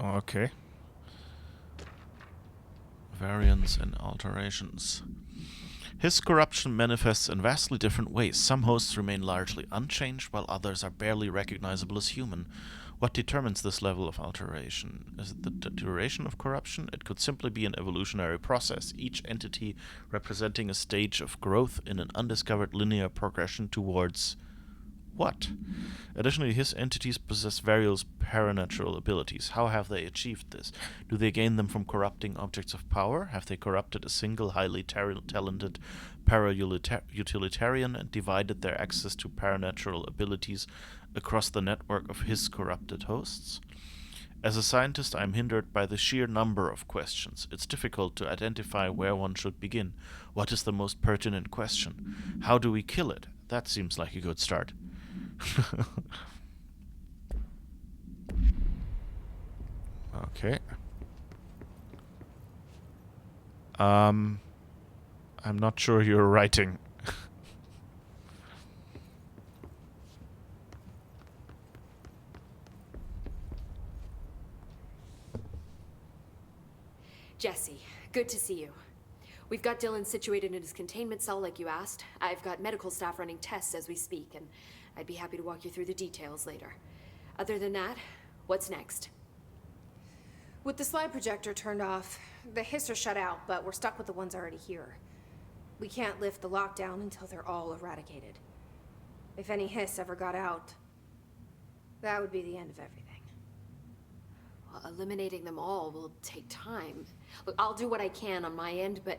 Okay. Variants and alterations. His corruption manifests in vastly different ways. Some hosts remain largely unchanged, while others are barely recognizable as human. What determines this level of alteration? Is it the duration of corruption? It could simply be an evolutionary process, each entity representing a stage of growth in an undiscovered linear progression towards what? Additionally, his entities possess various paranatural abilities. How have they achieved this? Do they gain them from corrupting objects of power? Have they corrupted a single highly talented para-utilitarian and divided their access to paranatural abilities across the network of his corrupted hosts? As a scientist, I am hindered by the sheer number of questions. It's difficult to identify where one should begin. What is the most pertinent question? How do we kill it? That seems like a good start. Okay. I'm not sure you're writing. Jesse, good to see you. We've got Dylan situated in his containment cell like you asked. I've got medical staff running tests as we speak, and I'd be happy to walk you through the details later. Other than that, what's next? With the slide projector turned off, the Hiss are shut out, but we're stuck with the ones already here. We can't lift the lockdown until they're all eradicated. If any Hiss ever got out, that would be the end of everything. Well, eliminating them all will take time. Look, I'll do what I can on my end, but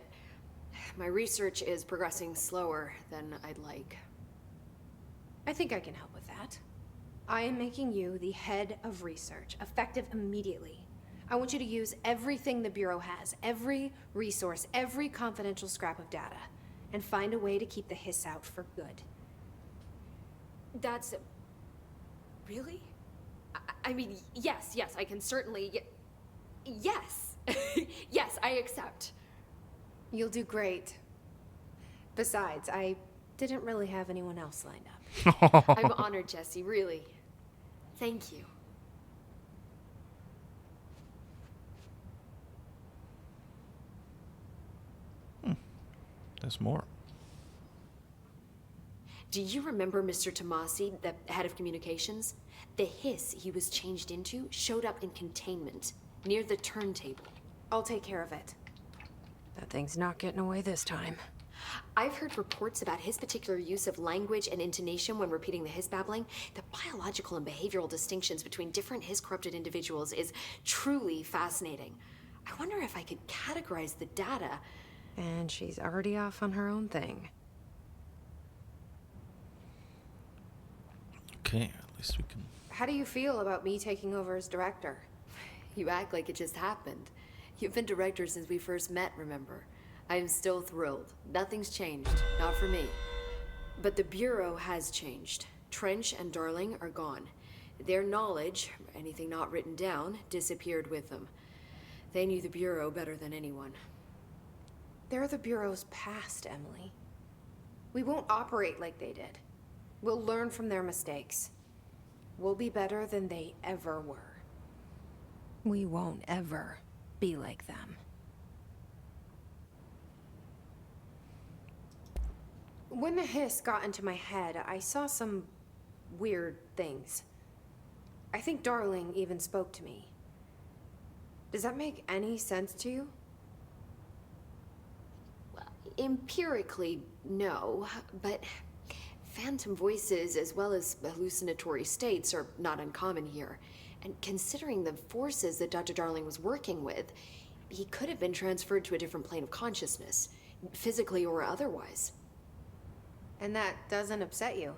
my research is progressing slower than I'd like. I think I can help with that. I am making you the head of research, effective immediately. I want you to use everything the Bureau has, every resource, every confidential scrap of data, and find a way to keep the Hiss out for good. That's... really? I mean, yes, I can certainly... Yes! Yes, I accept. You'll do great. Besides, I didn't really have anyone else lined up. I'm honored, Jesse, really. Thank you. There's more. Do you remember Mr. Tomasi, the head of communications? The Hiss he was changed into showed up in containment, near the turntable. I'll take care of it. That thing's not getting away this time. I've heard reports about his particular use of language and intonation when repeating the Hiss babbling. The biological and behavioral distinctions between different Hiss corrupted individuals is truly fascinating. I wonder if I could categorize the data. And she's already off on her own thing. Okay, at least we can... How do you feel about me taking over as director? You act like it just happened. You've been director since we first met, remember? I'm still thrilled. Nothing's changed. Not for me. But the Bureau has changed. Trench and Darling are gone. Their knowledge, anything not written down, disappeared with them. They knew the Bureau better than anyone. They're the Bureau's past, Emily. We won't operate like they did. We'll learn from their mistakes. We'll be better than they ever were. We won't ever be like them. When the Hiss got into my head, I saw some weird things. I think Darling even spoke to me. Does that make any sense to you? Empirically, no, but phantom voices as well as hallucinatory states are not uncommon here. And considering the forces that Dr. Darling was working with, he could have been transferred to a different plane of consciousness, physically or otherwise. And that doesn't upset you?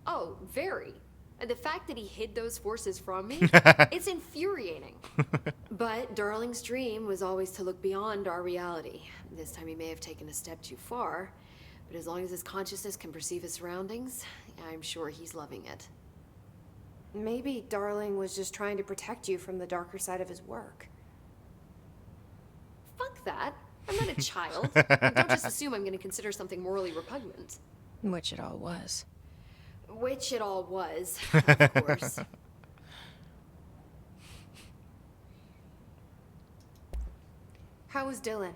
Oh, very. The fact that he hid those forces from me, it's infuriating. But Darling's dream was always to look beyond our reality. This time he may have taken a step too far, but as long as his consciousness can perceive his surroundings, I'm sure he's loving it. Maybe Darling was just trying to protect you from the darker side of his work. Fuck that. I'm not a child. Don't just assume I'm going to consider something morally repugnant. Which it all was. Which it all was, of course. How was Dylan?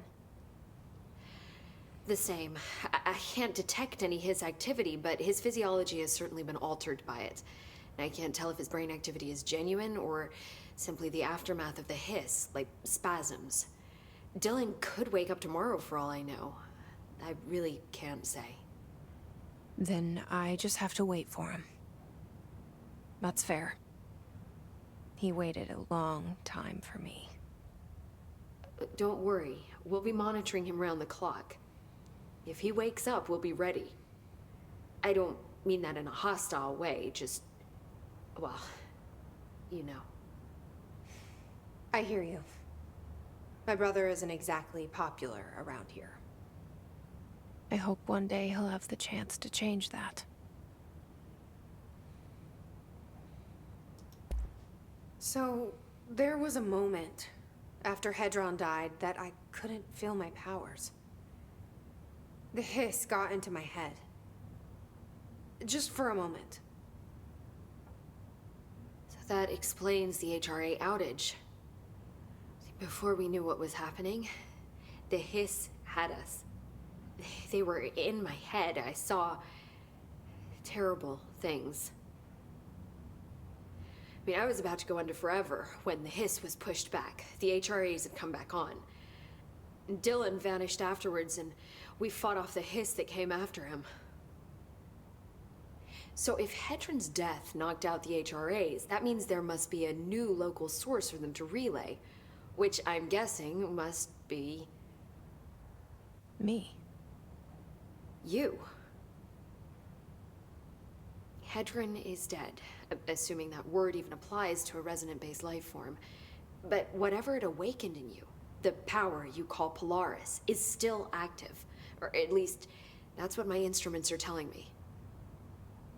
The same. I can't detect any Hiss activity, but his physiology has certainly been altered by it. And I can't tell if his brain activity is genuine or simply the aftermath of the Hiss, like spasms. Dylan could wake up tomorrow for all I know. I really can't say. Then I just have to wait for him. That's fair. He waited a long time for me. Don't worry. We'll be monitoring him round the clock. If he wakes up, we'll be ready. I don't mean that in a hostile way, just... well, you know. I hear you. My brother isn't exactly popular around here. I hope one day he'll have the chance to change that. So, there was a moment after Hedron died that I couldn't feel my powers. The hiss got into my head. Just for a moment. So that explains the HRA outage. Before we knew what was happening, the Hiss had us. They were in my head. I saw terrible things. I mean, I was about to go under forever when the Hiss was pushed back. The HRAs had come back on. Dylan vanished afterwards, and we fought off the Hiss that came after him. So if Hedron's death knocked out the HRAs, that means there must be a new local source for them to relay, which I'm guessing must be... me. You. Hedron is dead, assuming that word even applies to a resonant-based life form. But whatever it awakened in you, the power you call Polaris, is still active. Or at least, that's what my instruments are telling me.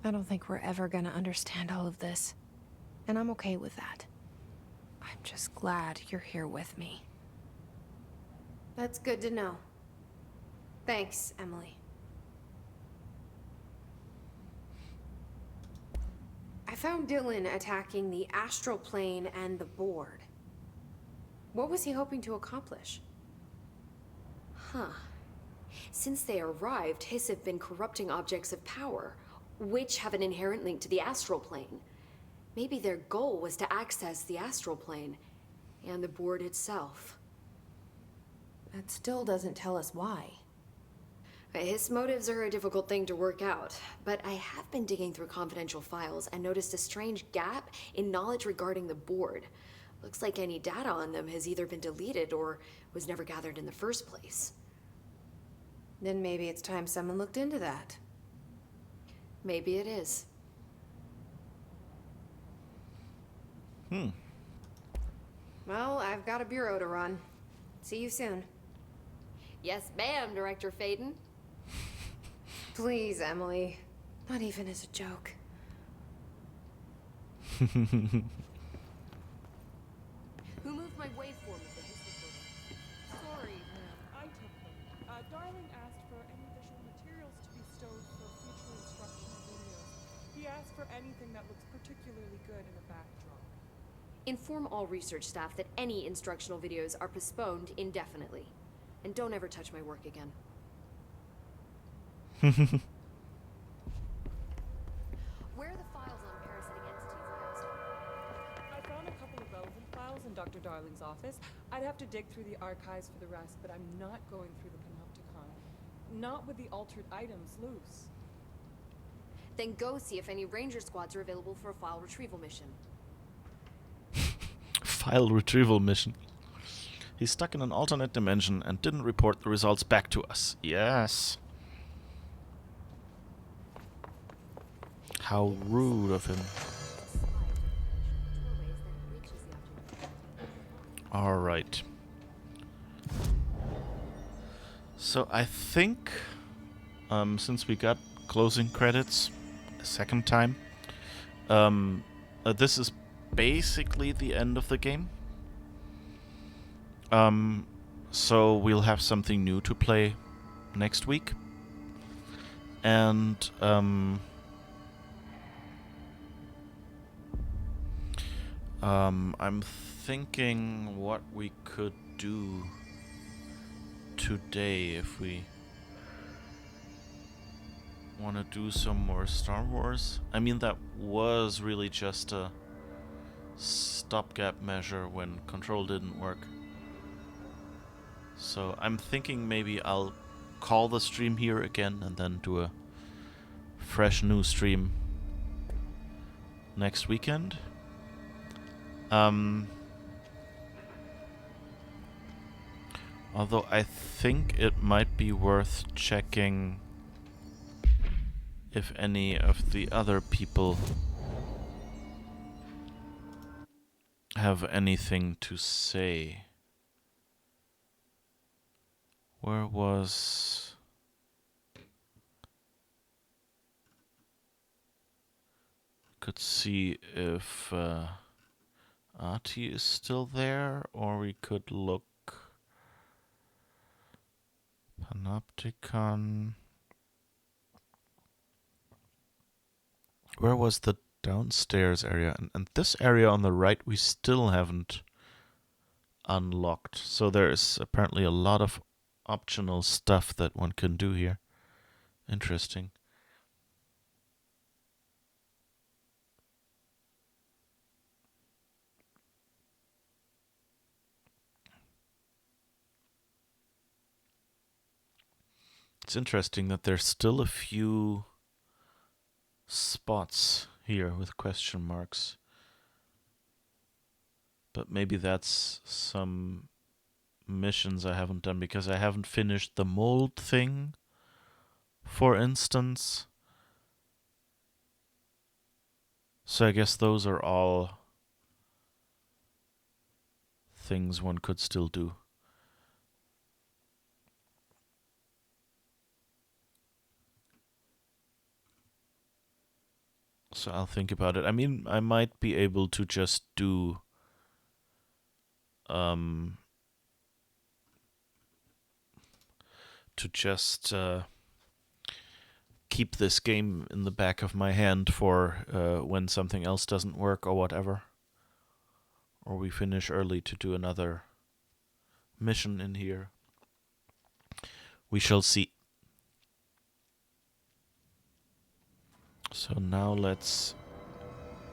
I don't think we're ever gonna understand all of this. And I'm okay with that. I'm just glad you're here with me. That's good to know. Thanks, Emily. I found Dylan attacking the astral plane and the board. What was he hoping to accomplish? Huh. Since they arrived, Hiss have been corrupting objects of power, which have an inherent link to the astral plane. Maybe their goal was to access the astral plane and the board itself. That still doesn't tell us why. His motives are a difficult thing to work out, but I have been digging through confidential files and noticed a strange gap in knowledge regarding the board. Looks like any data on them has either been deleted or was never gathered in the first place. Then maybe it's time someone looked into that. Maybe it is. Well, I've got a bureau to run. See you soon. Yes, ma'am, Director Faden. Please, Emily. Not even as a joke. Who moved my waveform of the Hiss recording? Sorry, ma'am. I took them. Darling asked for any visual materials to be stowed for future instructional videos. He asked for anything that looks particularly good in a backdrop. Inform all research staff that any instructional videos are postponed indefinitely. And don't ever touch my work again. Where are the files on parasitic entities I asked for? I found a couple of relevant files in Dr. Darling's office. I'd have to dig through the archives for the rest, but I'm not going through the Panopticon. Not with the altered items loose. Then go see if any ranger squads are available for a file retrieval mission. File retrieval mission. He's stuck in an alternate dimension and didn't report the results back to us. Yes. How rude of him. Alright. So I think, since we got closing credits a second time, this is basically the end of the game. So we'll have something new to play next week. And I'm thinking what we could do today if we want to do some more Star Wars. I mean, that was really just a stopgap measure when Control didn't work. So I'm thinking maybe I'll call the stream here again and then do a fresh new stream next weekend. Although I think it might be worth checking if any of the other people have anything to say. Where was... Could see if Artie is still there, or we could look... Panopticon... Where was the downstairs area? And this area on the right we still haven't unlocked. So there is apparently a lot of optional stuff that one can do here. Interesting. It's interesting that there's still a few spots here with question marks. But maybe that's some missions I haven't done because I haven't finished the mold thing, for instance. So I guess those are all things one could still do. So I'll think about it. I mean, I might be able to just do keep this game in the back of my hand for when something else doesn't work or whatever. Or we finish early to do another mission in here. We shall see. So now let's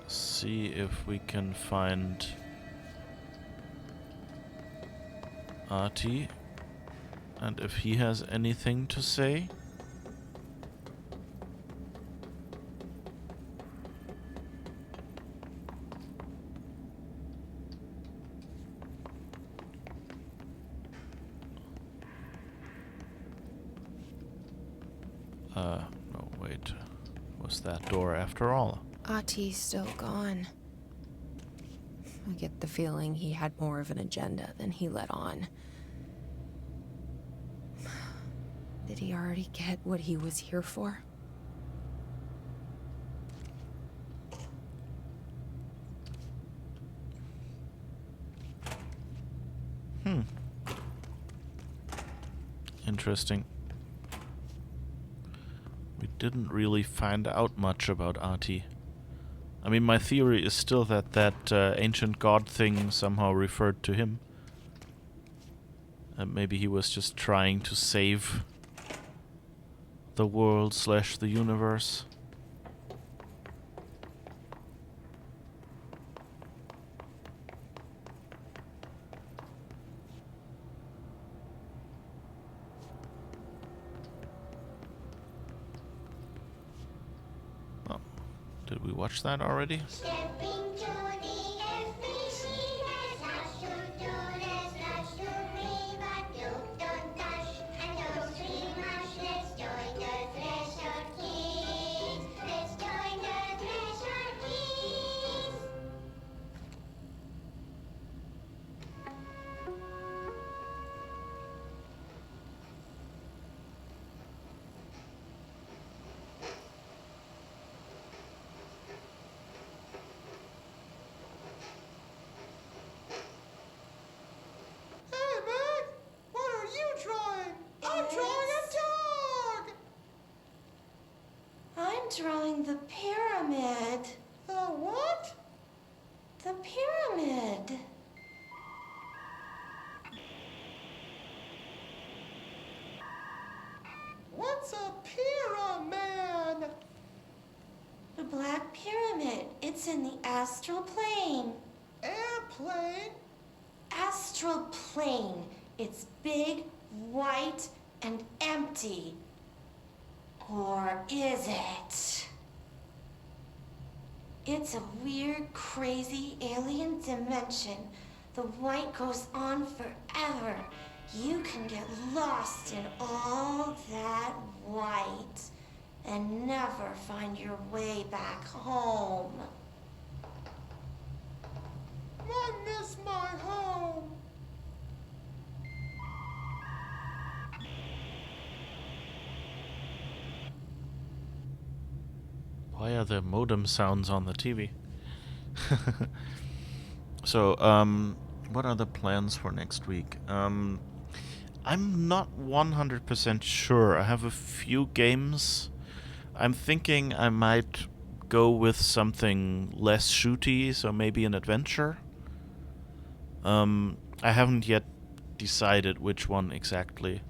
see if we can find Artie and if he has anything to say. No, wait. Was that door after all? Artie's still gone. I get the feeling he had more of an agenda than he let on. Did he already get what he was here for? Interesting. We didn't really find out much about Artie. I mean, my theory is still that that ancient god thing somehow referred to him. And maybe he was just trying to save the world / the universe. Did we watch that already? Hey, Meg! What are you drawing? I'm drawing a dog! I'm drawing the pyramid. The what? The pyramid. What's a pyramid? The Black Pyramid. It's in the astral plane. Airplane? Astral plane. It's big, white, and empty. Or is it? It's a weird, crazy alien dimension. The white goes on forever. You can get lost in all that white and never find your way back home. I miss my home. Why are there modem sounds on the TV? So, what are the plans for next week? I'm not 100% sure. I have a few games. I'm thinking I might go with something less shooty, so maybe an adventure. I haven't yet decided which one exactly.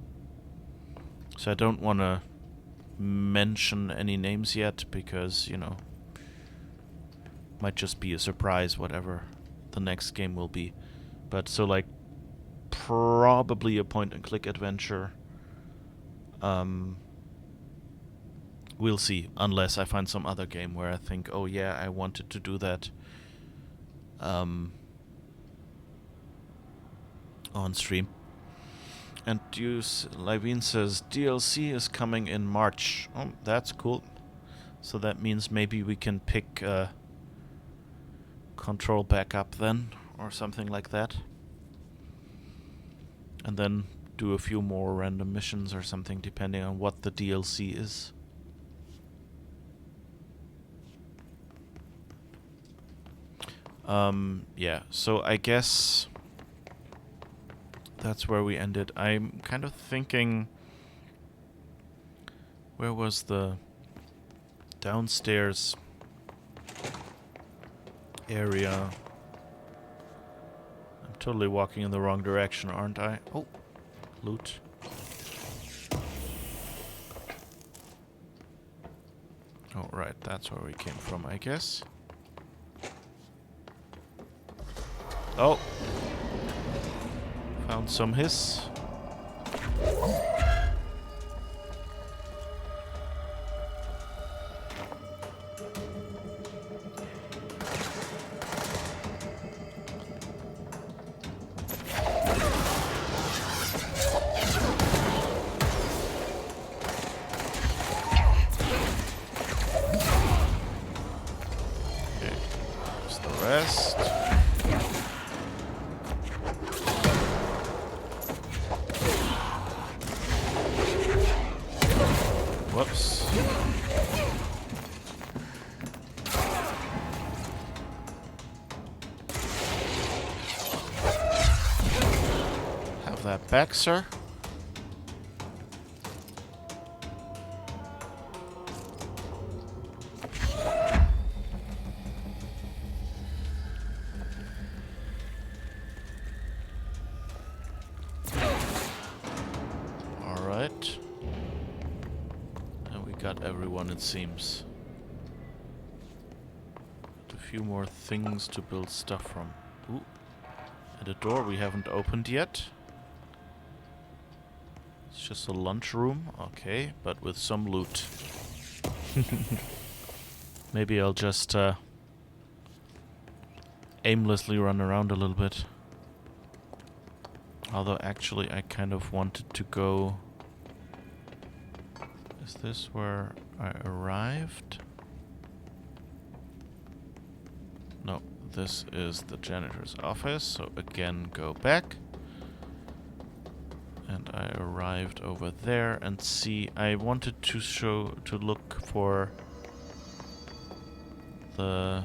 So I don't want to mention any names yet, because, you know, might just be a surprise whatever the next game will be. But so, like, probably a point-and-click adventure. We'll see, unless I find some other game where I think, oh yeah, I wanted to do that on stream. And Livine says DLC is coming in March. Oh, that's cool. So that means maybe we can pick Control back up then, or something like that. And then do a few more random missions or something, depending on what the DLC is. Yeah, so I guess that's where we ended. I'm kind of thinking, where was the downstairs area? I'm totally walking in the wrong direction, aren't I? Oh, loot. Oh, right, that's where we came from, I guess. Oh. Found some hiss. Okay, there's the rest. Whoops. Have that back, sir. All right. And we got everyone, it seems. A few more things to build stuff from. Ooh. And a door we haven't opened yet. It's just a lunchroom, okay, but with some loot. Maybe I'll just aimlessly run around a little bit. Although actually I kind of wanted to go... Is this where I arrived? No, this is the janitor's office, so again go back. And I arrived over there and see... I wanted to look for the...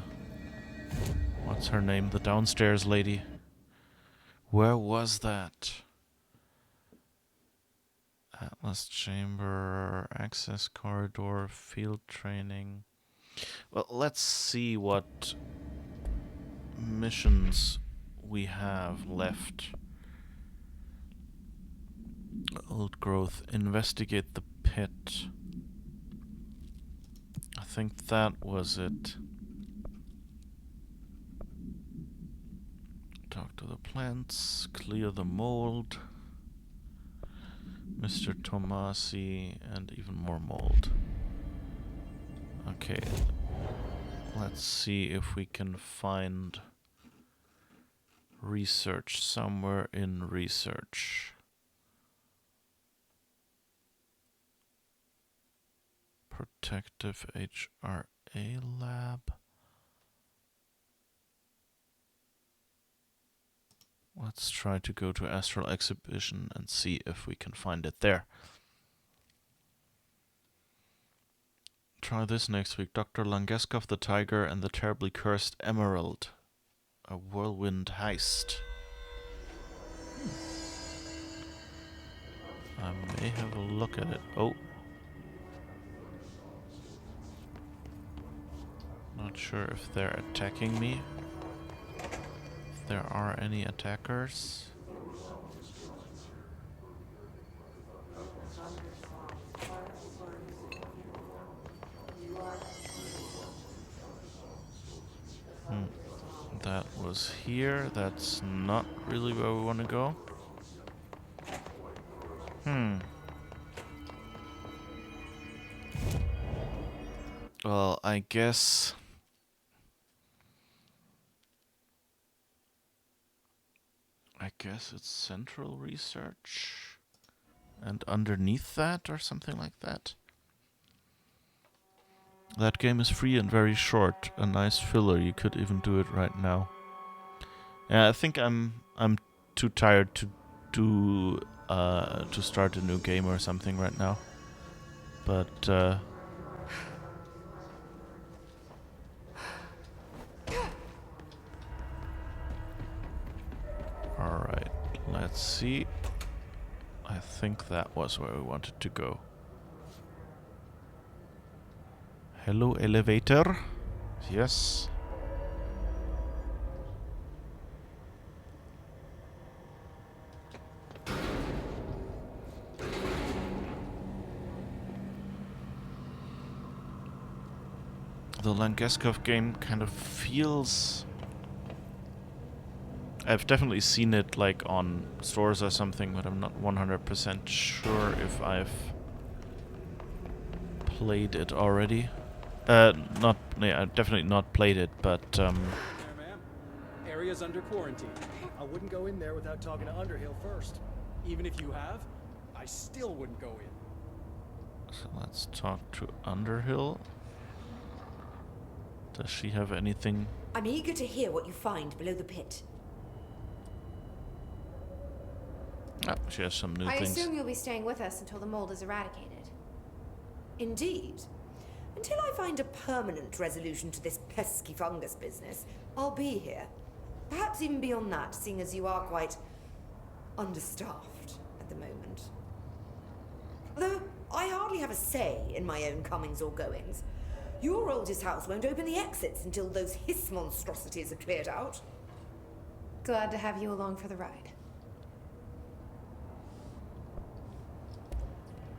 What's her name? The downstairs lady. Where was that? Atlas chamber, access corridor, field training. Well, let's see what missions we have left. Old growth, investigate the pit. I think that was it. Talk to the plants, clear the mold. Mr. Tomasi, and even more mold. Okay, let's see if we can find research somewhere in research. Protective HRA lab. Let's try to go to Astral Exhibition and see if we can find it there. Try this next week. Dr. Langeskov the Tiger and the Terribly Cursed Emerald. A whirlwind heist. I may have a look at it. Oh. Not sure if they're attacking me. If there are any attackers. That was here. That's not really where we want to go. Well, I guess... it's central research. And underneath that, or something like that. That game is free and very short. A nice filler. You could even do it right now. Yeah, I think I'm too tired to do to start a new game or something right now. But alright, let's see. I think that was where we wanted to go. Hello, elevator. Yes. The Langeskov game kind of feels... I've definitely seen it like on stores or something, but I'm not 100% sure if I've played it already. I've definitely not played it, but There, ma'am. Area's under quarantine. I wouldn't go in there without talking to Underhill first. Even if you have, I still wouldn't go in. So let's talk to Underhill. Does she have anything? I'm eager to hear what you find below the pit. Oh, she has some new I things. assume you'll be staying with us until the mold is eradicated. Indeed. Until I find a permanent resolution to this pesky fungus business, I'll be here. Perhaps even beyond that, seeing as you are quite understaffed at the moment. Though I hardly have a say in my own comings or goings. Your oldest house won't open the exits until those hiss monstrosities are cleared out. Glad to have you along for the ride.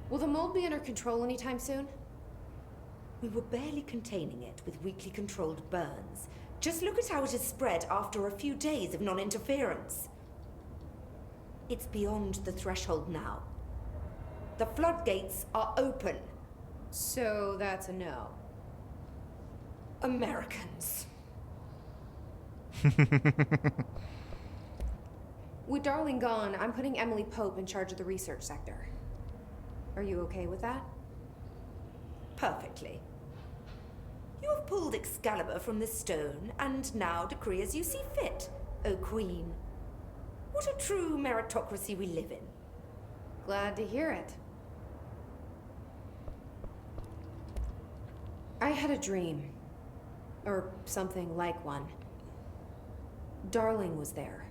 Will the mold be under control anytime soon? We were barely containing it with weakly controlled burns. Just look at how it has spread after a few days of non-interference. It's beyond the threshold now. The floodgates are open. So that's a no. Americans. With Darling gone, I'm putting Emily Pope in charge of the research sector. Are you okay with that? Perfectly. You have pulled Excalibur from the stone, and now decree as you see fit, O Queen. What a true meritocracy we live in. Glad to hear it. I had a dream. Or something like one. Darling was there.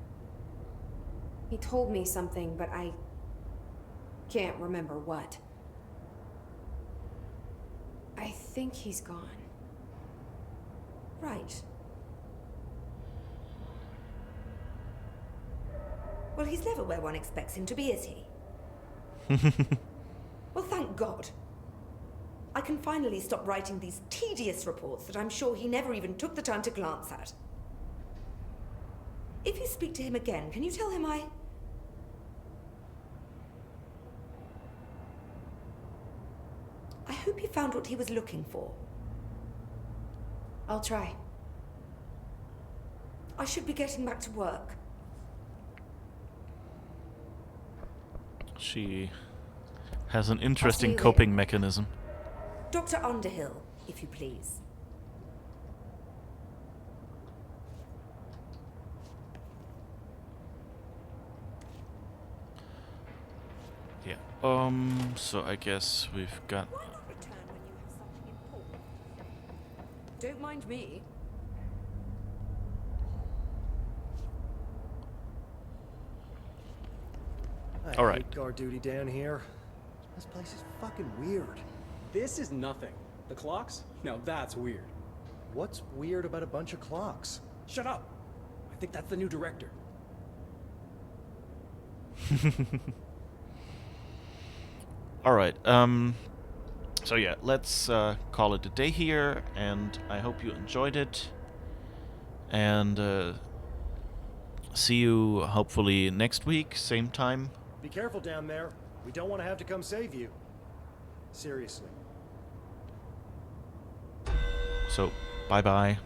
He told me something, but I can't remember what. I think he's gone. Right. Well, he's never where one expects him to be, is he? Well, thank God. I can finally stop writing these tedious reports that I'm sure he never even took the time to glance at. If you speak to him again, can you tell him I hope he found what he was looking for. I'll try. I should be getting back to work. She has an interesting coping mechanism. Dr. Underhill, if you please. Yeah. So I guess we've got... Why not return when you have something important? Don't mind me. I All right. hate guard duty down here. This place is fucking weird. This is nothing. The clocks? Now that's weird. What's weird about a bunch of clocks? Shut up. I think that's the new director. All right. So yeah, let's call it a day here, and I hope you enjoyed it. And see you hopefully next week, same time. Be careful down there. We don't want to have to come save you. Seriously. So, bye-bye.